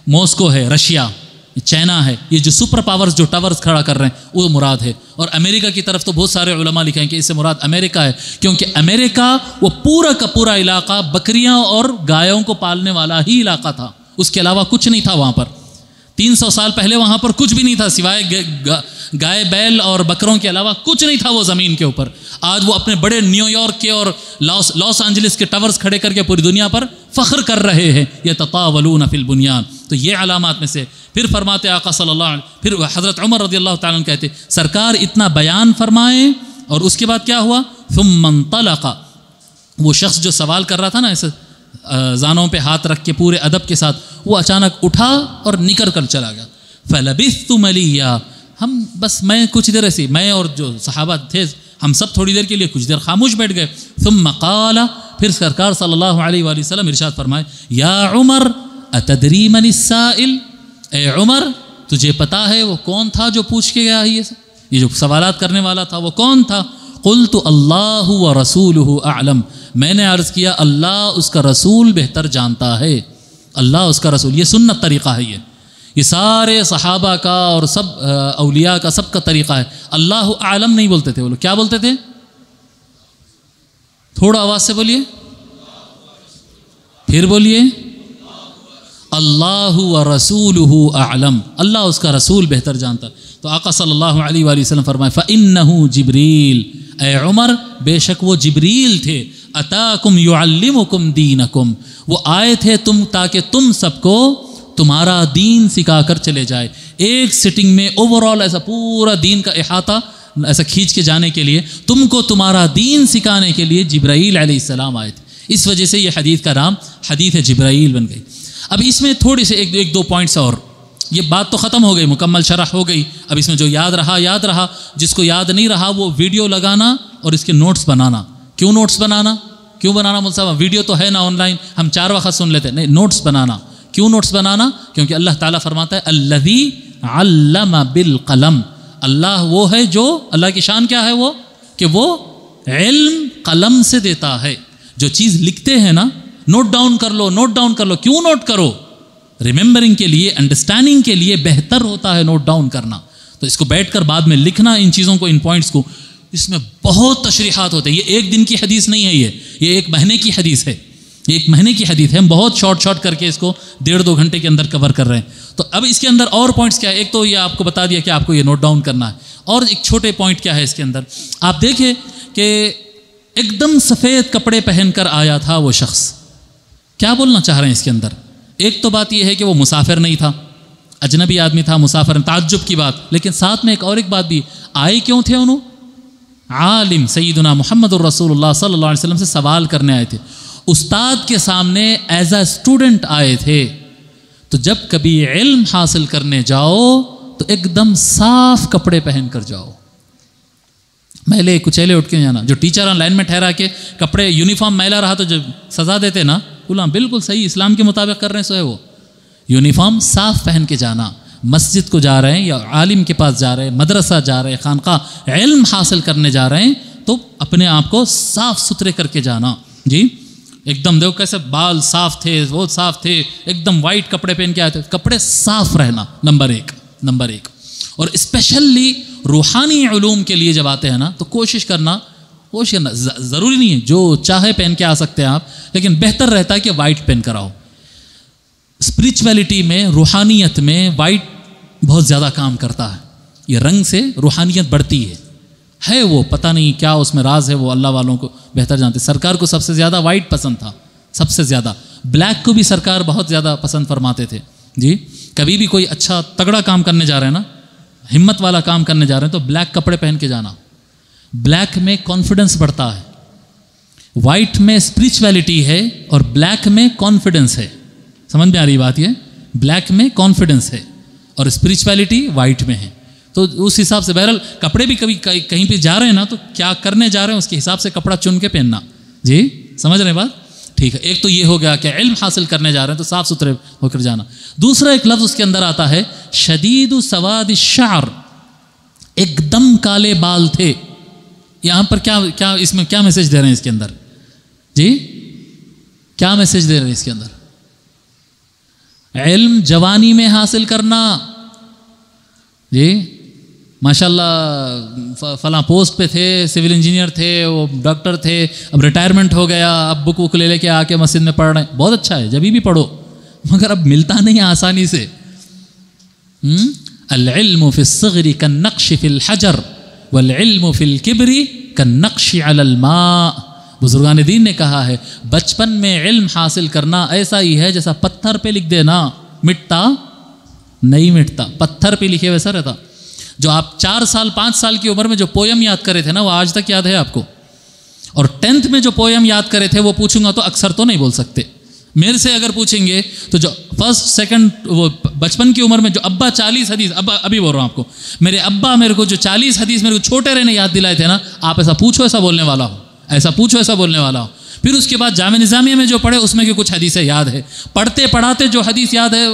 ماسکو ہے، رشیا، چائنا ہے، یہ جو سپر پاورز جو ٹاورز کھڑا کر رہے ہیں وہ مراد ہے۔ اور امریکہ کی طرف تو بہت سارے علماء لکھے ہیں کہ اس سے مراد امریکہ ہے، کیونکہ امریکہ وہ پورا کا پورا علاقہ بکریاں اور گایوں کو پالنے والا ہی علاقہ تھا، اس کے علاوہ کچھ نہیں تھا وہاں پر۔ 300 سال پہلے وہاں پر کچھ بھی نہیں تھا سوائے گائے بیل اور بکروں کے علاوہ کچھ نہیں تھا وہ زمین کے اوپر۔ آج وہ اپنے بڑے نیو یارک کے اور لاس اینجلس کے ٹاورز کھڑے کر کے پوری دنیا پر فخر کر رہے ہیں، یتطاولون فی البنیان۔ تو یہ علامات میں سے پھر فرماتے آقا صلی اللہ علیہ وسلم، پھر حضرت عمر رضی اللہ تعالیٰ عنہ کہتے سرکار اتنا بیان فرمائیں اور اس کے بعد کیا ہوا؟ ثم انطلق، وہ شخص جو سوال کر رہا تھا نا ایسے زانوں پہ ہاتھ رکھ کے پورے ادب کے ساتھ، وہ اچانک اٹھا اور نکل کر چلا گیا۔ فلبثت ملیا، ہم بس میں کچھ دیر ایسی، میں اور جو صحابہ تھے ہم سب تھوڑی دیر کے لیے کچھ دیر خاموش بیٹھ گئے۔ ثم قال، پھر سرکار صلی اللہ علیہ وآلہ وسلم ارشاد فرمائے، یا عمر اتدری من السائل، اے عمر تجھے پتا ہے وہ کون تھا جو پوچھ کے گیا؟ یہ جو سوالات کرنے والا تھا وہ کون تھا؟ قلت اللہ ورسولہ اعلم، میں نے عرض کیا اللہ اس کا رسول بہتر جانتا ہے، اللہ اس کا رسول۔ یہ سنت طریقہ ہے، یہ سارے صحابہ کا اور سب اولیاء کا سب کا طریقہ ہے۔ اللہ اعلم نہیں بولتے تھے وہ لوگ، کیا بولتے تھے؟ تھوڑا آواز سے بولیے، پھر بولیے، اللہ ورسولہ اعلم، اللہ اس کا رسول بہتر جانتا۔ تو آقا صلی اللہ علیہ وآلہ وسلم فرمائے فإنہ جبریل، اے عمر بے شک وہ جبریل تھے، اتاکم یعلمکم دینکم، وہ آئے تھے تاکہ تم سب کو تمہارا دین سکھا کر چلے جائے۔ ایک سٹنگ میں اوورال ایسا پورا دین کا احاطہ ایسا کھینچ کے جانے کے لیے، تم کو تمہارا دین سکھانے کے لیے جبرائیل علیہ السلام آئے تھے۔ اس وجہ سے یہ حدیث کا نام حدیث جبرائیل بن گئی۔ اب اس میں تھوڑے سے ایک دو پوائنٹس اور، یہ بات تو ختم ہو گئی، مکمل شرح ہو گئی۔ اب اس میں جو یاد رہا، جس کو یاد نہیں رہا وہ ویڈیو لگانا اور اس کے نوٹس بنانا۔ کیوں نوٹس بنانا؟ کیوں بنانا مول صاحب؟ ویڈیو تو ہے نا آن لائن، ہم 4 وقت سن لیتے، نہیں، نوٹس بنانا۔ کیوں نوٹس بنانا؟ کیونکہ اللہ تعالیٰ فرماتا ہے الذی علم بالقلم، اللہ وہ ہے جو، اللہ کی شان کیا ہے وہ، کہ وہ علم قلم سے دیتا ہے۔ جو چیز لکھتے ہیں نا، نوٹ ڈاؤن کر لو، نوٹ ڈاؤن کر لو۔ کیوں نوٹ کرو؟ ریممبرنگ کے لیے، انڈرسٹینڈنگ کے لیے بہتر ہوتا ہے نوٹ ڈاؤن کرنا۔ تو اس کو بیٹھ کر بعد میں لکھنا، ان چیزوں کو، ان پوائنٹس کو، اس میں بہت تشریحات ہوتے ہیں۔ یہ ایک دن کی حدیث نہیں ہے، یہ 1 مہینے کی حدیث ہے، یہ 1 مہینے کی حدیث ہے۔ ہم بہت شارٹ کر کے اس کو 1.5-2 گھنٹے کے اندر کور کر رہے ہیں۔ تو اب اس کے اندر اور پوائنٹس کیا ہے؟ ایک تو یہ آپ کو بتا دیا کہ آپ کو یہ نوٹ ڈاؤن کرنا ہے، اور ایک چھوٹے پوائنٹ کیا ہے اس کے اندر، آپ دیکھیں کہ ایک دم سفید کپڑے پہن کر آیا تھا وہ شخص۔ کیا بولنا چاہ رہے ہیں اس کے اندر؟ ایک تو بات یہ ہے کہ وہ مسافر نہیں تھا، اجنبی آدمی تھا، مسافر، تعجب کی بات، لیکن ساتھ میں ایک بات بھی، آئے کیوں تھے انہوں؟ عالم سیدنا محمد الرسول اللہ صلی اللہ علیہ وسلم سے سوال کرنے آئے تھے، استاد کے سامنے ایز اے اسٹوڈنٹ آئے تھے۔ تو جب کبھی علم حاصل کرنے جاؤ تو ایک دم صاف کپڑے پہن کر جاؤ، میلے کچیلے اٹھ کے جانا۔ جو ٹیچر لائن میں ٹھہرا کے کپڑے یونیفارم میلا رہا تو جب سزا دیتے نا، بولا بالکل صحیح، اسلام کے مطابق کر رہے ہیں، سو ہے وہ یونیفارم صاف پہن کے جانا۔ مسجد کو جا رہے ہیں یا عالم کے پاس جا رہے ہیں، مدرسہ جا رہے ہیں، خانقاہ علم حاصل کرنے جا رہے ہیں، تو اپنے آپ کو صاف ستھرے کر کے جانا۔ جی ایک دم دیکھو کیسے بال صاف تھے، وہ صاف تھے، ایک دم وائٹ کپڑے پہن کے آئے تھے۔ کپڑے صاف رہنا نمبر ایک۔ اور اسپیشلی روحانی علوم کے لیے جب آتے ہیں نا تو کوشش کرنا، ضروری نہیں ہے جو چاہے پہن کے آ سکتے ہیں آپ، لیکن بہتر رہتا ہے کہ وائٹ پہن کر آؤ۔ اسپریچویلٹی میں، روحانیت میں وائٹ بہت زیادہ کام کرتا ہے۔ یہ رنگ سے روحانیت بڑھتی ہے وہ پتہ نہیں کیا اس میں راز ہے، وہ اللہ والوں کو بہتر جانتے۔ سرکار کو سب سے زیادہ وائٹ پسند تھا، سب سے زیادہ۔ بلیک کو بھی سرکار بہت زیادہ پسند فرماتے تھے۔ جی کبھی بھی کوئی اچھا تگڑا کام کرنے جا رہے ہیں نا، ہمت والا کام کرنے جا رہے ہیں، تو بلیک کپڑے پہن کے جانا۔ بلیک میں کانفیڈنس بڑھتا ہے، وائٹ میں اسپریچویلٹی ہے اور بلیک میں کانفیڈنس ہے۔ سمجھ میں آ رہی بات؟ یہ بلیک میں کانفیڈنس ہے اور اسپریچویلٹی وائٹ میں ہے۔ تو اس حساب سے بہرحال کپڑے بھی کبھی کہیں پہ جا رہے ہیں نا تو کیا کرنے جا رہے ہیں اس کے حساب سے کپڑا چن کے پہننا۔ جی سمجھ رہے ہیں بات؟ ٹھیک ہے، ایک تو یہ ہو گیا کہ علم حاصل کرنے جا رہے ہیں تو صاف ستھرے ہو کر جانا۔ دوسرا ایک لفظ اس کے اندر آتا ہے شدید سواد الشعر، ایک دم کالے بال تھے، یہاں پر کیا اس میں کیا میسج دے رہے ہیں اس کے اندر؟ جی کیا میسج دے رہے ہیں اس کے اندر؟ علم جوانی میں حاصل کرنا. جی ماشاءاللہ فلاں پوسٹ پہ تھے، سول انجینئر تھے، وہ ڈاکٹر تھے، اب ریٹائرمنٹ ہو گیا، اب بک وک لے کے آ کے مسجد میں پڑھ رہے ہیں، بہت اچھا ہے، جبھی بھی پڑھو، مگر اب ملتا نہیں ہے آسانی سے. العلم فی الصغر کالنقش فی الحجر والعلم فی الکبر کالنقش علی الماء. بزرگان دین نے کہا ہے بچپن میں علم حاصل کرنا ایسا ہی ہے جیسا پتھر پہ لکھ دینا، مٹتا نہیں، مٹتا، پتھر پہ لکھے ویسا رہتا. جو آپ 4 سال 5 سال کی عمر میں جو پویم یاد کرے تھے نا، وہ آج تک یاد ہے آپ کو. اور 10th میں جو پویم یاد کرے تھے وہ پوچھوں گا تو اکثر تو نہیں بول سکتے. میرے سے اگر پوچھیں گے تو جو فرسٹ سیکنڈ وہ بچپن کی عمر میں جو ابا 40 حدیث، ابھی بول رہا ہوں آپ کو، میرے ابا میرے کو جو 40 حدیث میرے کو چھوٹے رہنے یاد دلائے تھے نا، آپ ایسا پوچھو ایسا بولنے والا ہو، ایسا پوچھو ایسا بولنے والا ہو. پھر اس کے بعد جامع نظامیہ میں جو پڑھے اس میں کہ کچھ حدیثیں یاد ہے، پڑھتے پڑھاتے جو حدیث یاد ہے،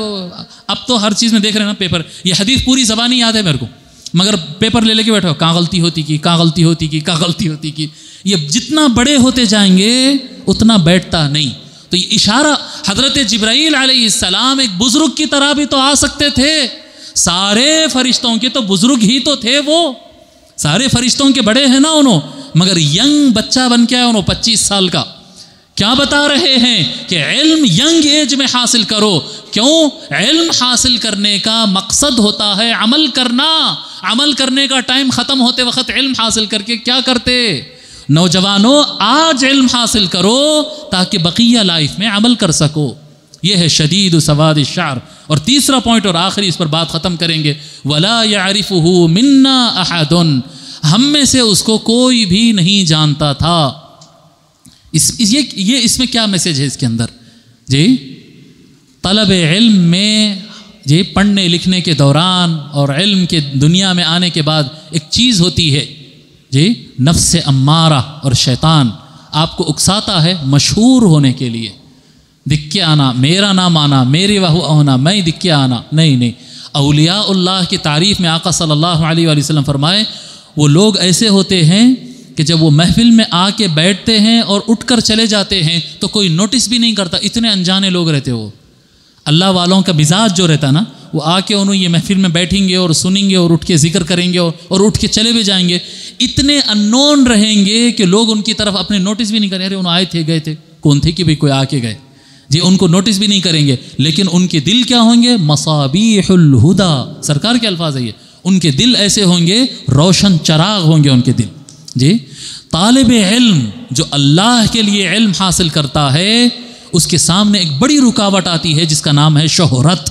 اب تو ہر چیز میں دیکھ رہے ہیں نا پیپر، یہ حدیث پوری زبانی یاد ہے میرے کو، مگر پیپر لے کے بیٹھو، کہاں غلطی ہوتی کی، کہاں غلطی ہوتی کی، کہاں غلطی ہوتی کی. یہ جتنا بڑے ہوتے جائیں گے اتنا بیٹھتا نہیں. تو یہ اشارہ، حضرت جبرائیل علیہ السلام ایک بزرگ کی طرح بھی تو آ سکتے تھے. سارے فرشتوں کے تو بزرگ ہی تو تھے، وہ سارے فرشتوں کے بڑے ہیں نا انہوں، مگر ینگ بچہ بن کے آئے انہوں 25 سال کا. کیا بتا رہے ہیں کہ علم ینگ ایج میں حاصل کرو. کیوں؟ علم حاصل کرنے کا مقصد ہوتا ہے عمل کرنا. عمل کرنے کا ٹائم ختم ہوتے وقت علم حاصل کر کے کیا کرتے؟ نوجوانوں آج علم حاصل کرو تاکہ بقیہ لائف میں عمل کر سکو. یہ ہے شدید سواد الشعر. اور تیسرا پوائنٹ اور آخری، اس پر بات ختم کریں گے، وَلَا يَعْرِفُهُ مِنَّا أَحَدٌ، ہم میں سے اس کو کوئی بھی نہیں جانتا تھا. یہ اس میں کیا میسج ہے اس کے اندر؟ جی طلب علم میں، جی پڑھنے لکھنے کے دوران اور علم کے دنیا میں آنے کے بعد ایک چیز ہوتی ہے، جی نفس امارہ اور شیطان آپ کو اکساتا ہے مشہور ہونے کے لیے. دکھ کے آنا، میرا نام آنا، میری واہ ہونا، میں دکھ کے آنا، نہیں. اولیاء اللہ کی تعریف میں آقا صلی اللہ علیہ وآلہ وسلم فرمائے وہ لوگ ایسے ہوتے ہیں کہ جب وہ محفل میں آ کے بیٹھتے ہیں اور اٹھ کر چلے جاتے ہیں تو کوئی نوٹس بھی نہیں کرتا. اتنے انجانے لوگ رہتے وہ. اللہ والوں کا مزاج جو رہتا نا، وہ آ کے انہوں یہ محفل میں بیٹھیں گے اور سنیں گے اور اٹھ کے ذکر کریں گے اور اٹھ کے چلے بھی جائیں گے. اتنے انون رہیں گے کہ لوگ ان کی طرف اپنے نوٹس بھی نہیں کریں. ارے انہوں آئے تھے گئے تھے، کون تھے کہ بھئی کوئی آ کے گئے. جی ان کو نوٹس بھی نہیں کریں گے. لیکن ان کے دل کیا ہوں گے؟ مصابیح الہدا، سرکار کے الفاظ ہے یہ. ان کے دل ایسے ہوں گے، روشن چراغ ہوں گے ان کے دل. جی طالب علم جو اللہ کے لیے علم حاصل کرتا ہے اس کے سامنے ایک بڑی رکاوٹ آتی ہے جس کا نام ہے شہرت.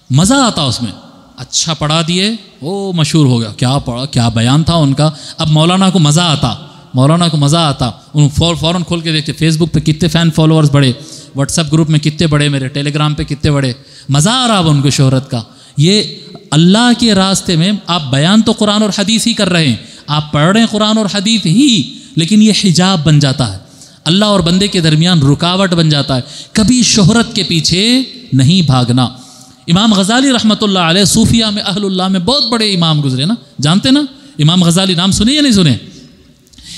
مزہ آتا اس میں، اچھا پڑھا دیے، وہ مشہور ہو گیا، کیا پڑھا، کیا بیان تھا ان کا. اب مولانا کو مزہ آتا، ان فوراً کھول کے دیکھتے فیس بک پہ کتنے فین فالوورز بڑھے، واٹس ایپ گروپ میں کتنے بڑے، میرے ٹیلی گرام پہ کتنے بڑے. مزہ آ رہا اب ان کو شہرت کا. یہ اللہ کے راستے میں آپ بیان تو قرآن اور حدیث ہی کر رہے ہیں، آپ پڑھ رہے ہیں قرآن اور حدیث ہی، لیکن یہ حجاب بن جاتا ہے، اللہ اور بندے کے درمیان رکاوٹ بن جاتا ہے. کبھی شہرت کے پیچھے نہیں بھاگنا. امام غزالی رحمۃ اللہ علیہ صوفیہ میں، اہل اللہ میں بہت بڑے امام گزرے نا، جانتے نا امام غزالی، نام سنے یا نہیں سنے؟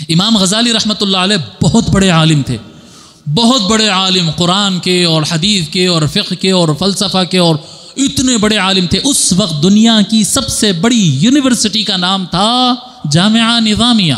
امام غزالی رحمۃ اللہ علیہ بہت بڑے عالم تھے، بہت بڑے عالم، قرآن کے اور حدیث کے اور فقہ کے اور فلسفہ کے، اور اتنے بڑے عالم تھے. اس وقت دنیا کی سب سے بڑی یونیورسٹی کا نام تھا جامعہ نظامیہ.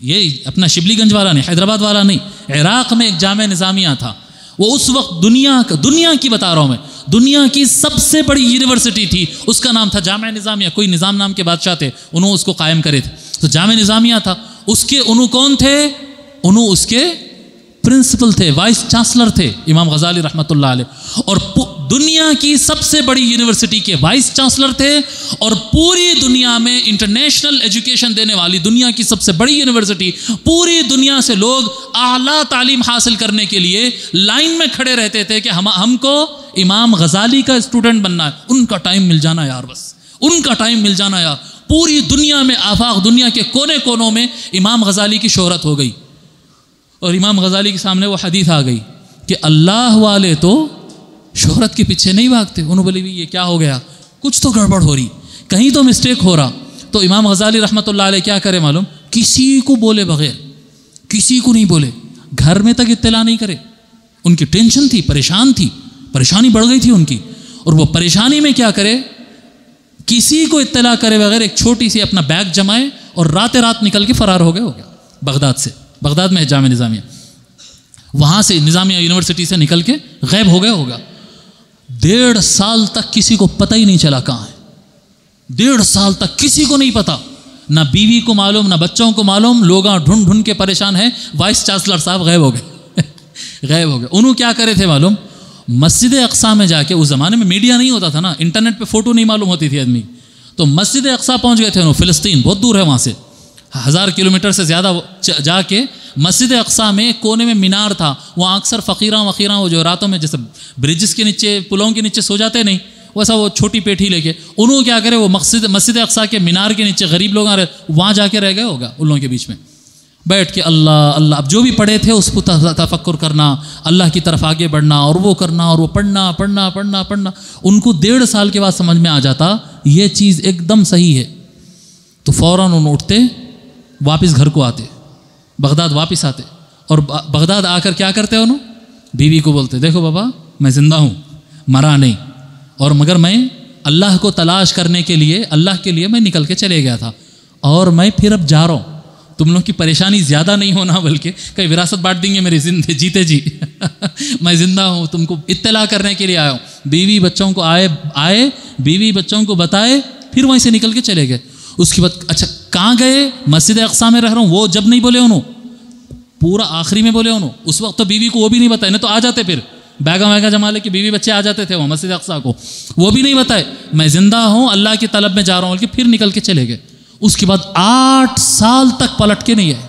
یہ اپنا شبلی گنج والا نہیں، حیدرآباد والا نہیں، عراق میں ایک جامعہ نظامیہ تھا. وہ اس وقت دنیا کی بتا رہا ہوں میں، دنیا کی سب سے بڑی یونیورسٹی تھی، اس کا نام تھا جامعہ نظامیہ. کوئی نظام نام کے بادشاہ تھے، انہوں اس کو قائم کرے تھے، تو جامعہ نظامیہ تھا. اس کے انہوں کون تھے؟ انہوں اس کے پرنسپل تھے، وائس چانسلر تھے امام غزالی رحمۃ اللہ علیہ. اور دنیا کی سب سے بڑی یونیورسٹی کے وائس چانسلر تھے، اور پوری دنیا میں انٹرنیشنل ایجوکیشن دینے والی دنیا کی سب سے بڑی یونیورسٹی، پوری دنیا سے لوگ اعلیٰ تعلیم حاصل کرنے کے لیے لائن میں کھڑے رہتے تھے کہ ہم کو امام غزالی کا اسٹوڈنٹ بننا ہے. ان کا ٹائم مل جانا یار، بس ان کا ٹائم مل جانا یار. پوری دنیا میں، آفاق دنیا کے کونے کونوں میں امام غزالی کی شہرت ہو گئی. اور امام غزالی کے سامنے وہ حدیث آ گئی کہ اللہ والے تو شہرت کے پیچھے نہیں بھاگتے. انہوں بولے بھی یہ کیا ہو گیا، کچھ تو گڑبڑ ہو رہی، کہیں تو مسٹیک ہو رہا. تو امام غزالی رحمۃ اللہ علیہ کیا کرے معلوم؟ کسی کو بولے بغیر، کسی کو نہیں بولے، گھر میں تک اطلاع نہیں کرے. ان کی ٹینشن تھی، پریشان تھی، پریشانی بڑھ گئی تھی ان کی، اور وہ پریشانی میں کیا کرے؟ کسی کو اطلاع کرے بغیر ایک چھوٹی سی اپنا بیگ جمائے اور رات نکل کے فرار ہو گیا بغداد سے. بغداد میں ہے جامعہ نظامیہ، وہاں سے نظامیہ یونیورسٹی سے نکل کے غائب ہو گیا ہوگا. 1.5 سال تک کسی کو پتہ ہی نہیں چلا کہاں ہے. 1.5 سال تک کسی کو نہیں پتا، نہ بیوی کو معلوم، نہ بچوں کو معلوم. لوگ ڈھونڈ کے پریشان ہیں. وائس چانسلر صاحب غائب ہو گئے غائب ہو گئے. انہوں کیا کرے تھے معلوم؟ مسجد اقصیٰ میں جا کے، اس زمانے میں میڈیا نہیں ہوتا تھا نا، انٹرنیٹ پہ فوٹو نہیں معلوم ہوتی تھی آدمی، تو مسجد اقصیٰ پہنچ گئے تھے انہوں. فلسطین بہت دور ہے وہاں سے، 1000 کلومیٹر سے زیادہ جا کے مسجد اقصیٰ میں کونے میں مینار تھا. وہاں اکثر فقیراں وہ جو راتوں میں جیسے برجز کے نیچے، پلوں کے نیچے سو جاتے نہیں، ویسا وہ چھوٹی پیٹھی لے کے انہوں کیا کرے، وہ مسجد اقصیٰ کے مینار کے نیچے غریب لوگ وہاں جا کے رہ گئے ہوگا ان لوگوں کے بیچ میں بیٹھ کے اللہ اللہ. اب جو بھی پڑھے تھے اس کو تفکر کرنا، اللہ کی طرف آگے بڑھنا، اور وہ کرنا، اور وہ پڑھنا. ان کو 1.5 سال کے بعد سمجھ میں آ جاتا یہ چیز ایک دم صحیح ہے. تو فوراً انہوں اٹھتے، واپس گھر کو آتے، بغداد واپس آتے، اور بغداد آ کر کیا کرتے انہوں؟ بیوی کو بولتے، دیکھو بابا میں زندہ ہوں، مرا نہیں، اور مگر میں اللہ کو تلاش کرنے کے لیے، اللہ کے لیے میں نکل کے چلے گیا تھا، اور میں پھر اب جا رہا ہوں. تم لوگ کی پریشانی زیادہ نہیں ہونا، بلکہ کہیں وراثت بانٹ دیں گے میری جیتے جی میں زندہ ہوں، تم کو اطلاع کرنے کے لیے آیا ہوں. بیوی بچوں کو آئے بیوی بچوں کو بتائے، پھر وہیں سے نکل کے چلے گئے. اس کے بعد اچھا کہاں گئے؟ مسجد اقصیٰ میں رہ رہا ہوں. وہ جب نہیں بولے انہوں، پورا آخری میں بولے انہوں. اس وقت تو بیوی کو وہ بھی نہیں بتائے، نہیں تو آ جاتے، پھر بیگا جما لے کے بیوی بچے آ جاتے تھے وہ مسجد اقصیٰ کو. وہ بھی نہیں بتائے میں زندہ ہوں، اللہ کی طلب میں جا رہا ہوں، بلکہ پھر نکل کے چلے گئے. اس کے بعد 8 سال تک پلٹ کے نہیں آئے.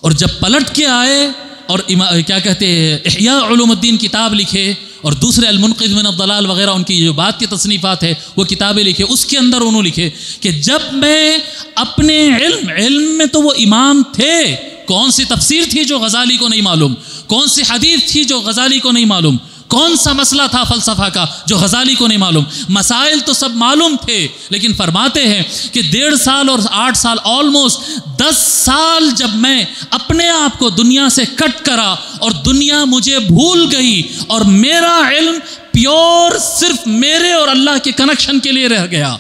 اور جب پلٹ کے آئے اور کیا کہتے ہیں احیاء علوم الدین کتاب لکھے، اور دوسرے المنقذ من الضلال وغیرہ ان کی جو بات کی تصنیفات ہے وہ کتابیں لکھے، اس کے اندر انہوں لکھے کہ جب میں اپنے علم میں تو وہ امام تھے. کون سی تفسیر تھی جو غزالی کو نہیں معلوم؟ کون سی حدیث تھی جو غزالی کو نہیں معلوم؟ کون سا مسئلہ تھا فلسفہ کا جو غزالی کو نہیں معلوم؟ مسائل تو سب معلوم تھے، لیکن فرماتے ہیں کہ 1.5 سال اور 8 سال آلموسٹ 10 سال جب میں اپنے آپ کو دنیا سے کٹ کرا اور دنیا مجھے بھول گئی، اور میرا علم پیور صرف میرے اور اللہ کے کنیکشن کے لیے رہ گیا.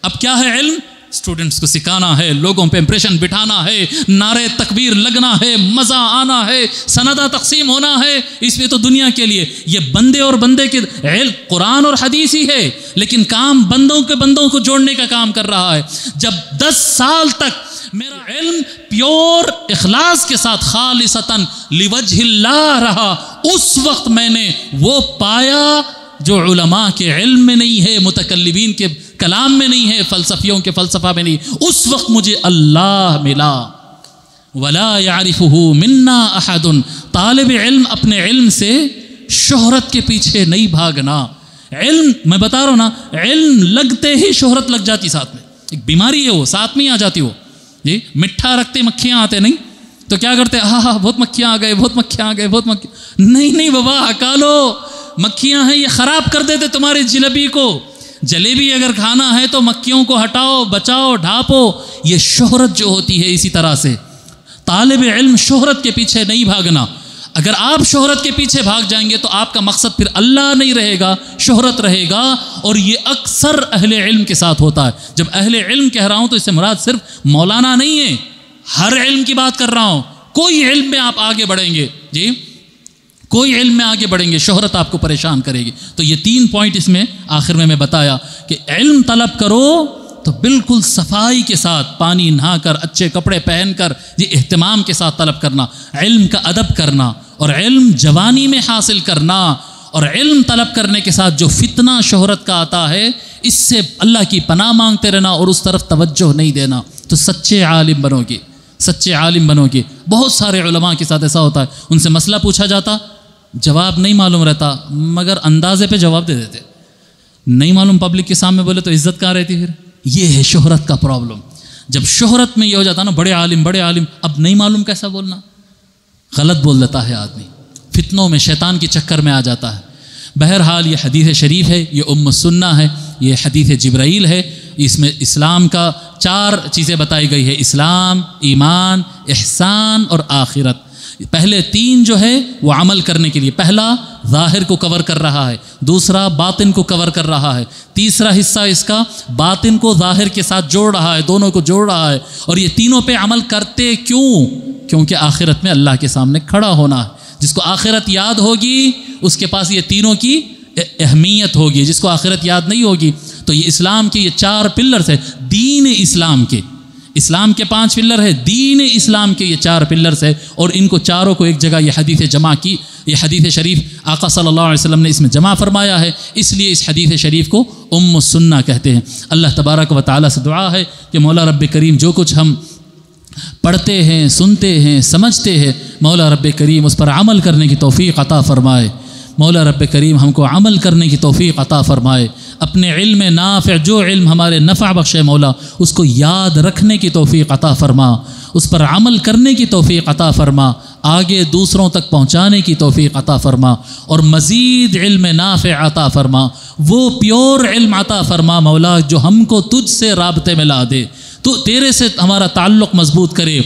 اب کیا ہے علم؟ اسٹوڈنٹس کو سکھانا ہے، لوگوں پہ امپریشن بٹھانا ہے، نعرے تکبیر لگنا ہے، مزہ آنا ہے، سندہ تقسیم ہونا ہے. اس میں تو دنیا کے لیے یہ بندے اور بندے کے علم قرآن اور حدیث ہی ہے، لیکن کام بندوں کو جوڑنے کا کام کر رہا ہے. جب 10 سال تک میرا علم پیور اخلاص کے ساتھ خالصتاً لوجہ اللہ رہا، اس وقت میں نے وہ پایا جو علماء کے علم میں نہیں ہے، متکلمین کے کلام میں نہیں ہے، فلسفیوں کے فلسفہ میں نہیں. اس وقت مجھے اللہ ملا. ولا يعرفه منا احد. طالب علم اپنے علم سے شہرت کے پیچھے نہیں بھاگنا. علم میں بتا رہا ہوں نا، علم لگتے ہی شہرت لگ جاتی، ساتھ میں ایک بیماری ہے، وہ ساتھ میں ہی آ جاتی. وہ جی مٹھا رکھتے مکھیاں آتے نہیں تو کیا کرتے؟ ہاں بہت مکھیاں آ گئے، بہت مکھیاں آ گئے، بہت مکھیاں. نہیں بابا، ہٹا لو، مکھیاں ہیں یہ خراب کر دیتے تمہاری جلیبی کو. جلیبی اگر کھانا ہے تو مکھیوں کو ہٹاؤ، بچاؤ، ڈھانپو. یہ شہرت جو ہوتی ہے، اسی طرح سے طالب علم شہرت کے پیچھے نہیں بھاگنا. اگر آپ شہرت کے پیچھے بھاگ جائیں گے تو آپ کا مقصد پھر اللہ نہیں رہے گا، شہرت رہے گا. اور یہ اکثر اہل علم کے ساتھ ہوتا ہے. جب اہل علم کہہ رہا ہوں تو اس سے مراد صرف مولانا نہیں ہے، ہر علم کی بات کر رہا ہوں. کوئی علم میں آپ آگے بڑھیں گے، جی کوئی علم میں آگے بڑھیں گے، شہرت آپ کو پریشان کرے گی. تو یہ 3 پوائنٹ اس میں آخر میں بتایا کہ علم طلب کرو تو بالکل صفائی کے ساتھ، پانی نہا کر، اچھے کپڑے پہن کر، یہ اہتمام کے ساتھ طلب کرنا، علم کا ادب کرنا، اور علم جوانی میں حاصل کرنا. اور علم طلب کرنے کے ساتھ جو فتنہ شہرت کا آتا ہے، اس سے اللہ کی پناہ مانگتے رہنا اور اس طرف توجہ نہیں دینا. تو سچے عالم بنو گے، سچے عالم بنو گے. بہت سارے علماء کے ساتھ ایسا ہوتا ہے، ان سے مسئلہ پوچھا جاتا، جواب نہیں معلوم رہتا، مگر اندازے پہ جواب دے دیتے. نہیں معلوم پبلک کے سامنے بولے تو عزت کہاں رہتی؟ پھر یہ ہے شہرت کا پرابلم. جب شہرت میں یہ ہو جاتا نا، بڑے عالم، اب نہیں معلوم کیسا بولنا، غلط بول دیتا ہے آدمی، فتنوں میں شیطان کے چکر میں آ جاتا ہے. بہرحال یہ حدیث شریف ہے، یہ ام السنہ ہے، یہ حدیث جبرائیل ہے. اس میں اسلام کا 4 چیزیں بتائی گئی ہے، اسلام، ایمان، احسان اور آخرت۔ پہلے 3 جو ہے وہ عمل کرنے کے لیے، پہلا ظاہر کو کور کر رہا ہے، دوسرا باطن کو کور کر رہا ہے، تیسرا حصہ اس کا باطن کو ظاہر کے ساتھ جوڑ رہا ہے، دونوں کو جوڑ رہا ہے۔ اور یہ تینوں پہ عمل کرتے کیوں؟ کیونکہ آخرت میں اللہ کے سامنے کھڑا ہونا ہے۔ جس کو آخرت یاد ہوگی اس کے پاس یہ تینوں کی اہمیت ہوگی، جس کو آخرت یاد نہیں ہوگی تو یہ اسلام کے یہ 4 پلرز ہیں، دین اسلام کے، اسلام کے 5 پلر ہے، دین اسلام کے یہ 4 پلرز ہے، اور ان کو چاروں کو ایک جگہ یہ حدیث جمع کی، یہ حدیث شریف آقا صلی اللہ علیہ وسلم نے اس میں جمع فرمایا ہے، اس لیے اس حدیث شریف کو ام السنہ کہتے ہیں۔ اللہ تبارک و تعالیٰ سے دعا ہے کہ مولا رب کریم جو کچھ ہم پڑھتے ہیں، سنتے ہیں، سمجھتے ہیں، مولا رب کریم اس پر عمل کرنے کی توفیق عطا فرمائے۔ مولا رب کریم ہم کو عمل کرنے کی توفیق عطا فرمائے، اپنے علم نافع، جو علم ہمارے نفع بخشے مولا اس کو یاد رکھنے کی توفیق عطا فرما، اس پر عمل کرنے کی توفیق عطا فرما، آگے دوسروں تک پہنچانے کی توفیق عطا فرما، اور مزید علم نافع عطا فرما، وہ پیور علم عطا فرما مولا جو ہم کو تجھ سے رابطے میں لا دے، تو تیرے سے ہمارا تعلق مضبوط کرے،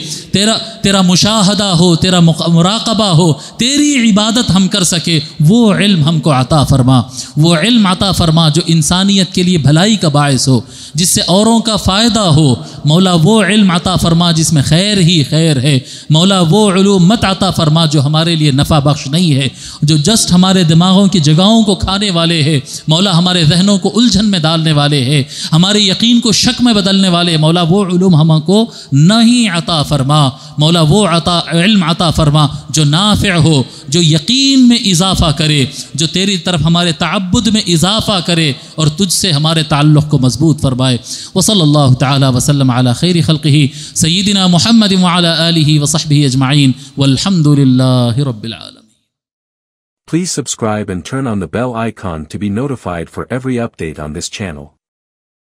تیرا مشاہدہ ہو، تیرا مراقبہ ہو، تیری عبادت ہم کر سکے، وہ علم ہم کو عطا فرما، وہ علم عطا فرما جو انسانیت کے لیے بھلائی کا باعث ہو، جس سے اوروں کا فائدہ ہو، مولا وہ علم عطا فرما جس میں خیر ہی خیر ہے، مولا وہ علوم مت عطا فرما جو ہمارے لیے نفع بخش نہیں ہے، جو جسٹ ہمارے دماغوں کی جگہوں کو کھانے والے ہیں، مولا ہمارے ذہنوں کو الجھن میں ڈالنے والے ہیں، ہمارے یقین کو شک میں بدلنے والے، مولا وہ علوم ہم کو نہیں عطا فرما، مولا وہ علم عطا فرما جو نافع ہو، جو یقین میں اضافہ کرے، جو تیری طرف ہمارے تعبد میں اضافہ کرے اور تجھ سے ہمارے تعلق کو مضبوط فرمائے۔ وصلی اللہ تعالی وسلم علی خیر خلقہ سیدنا محمد وعلی آلہ وصحبہ اجمعین والحمد للہ رب العالمین۔ Please subscribe and turn on the bell icon to be notified for every update on this channel.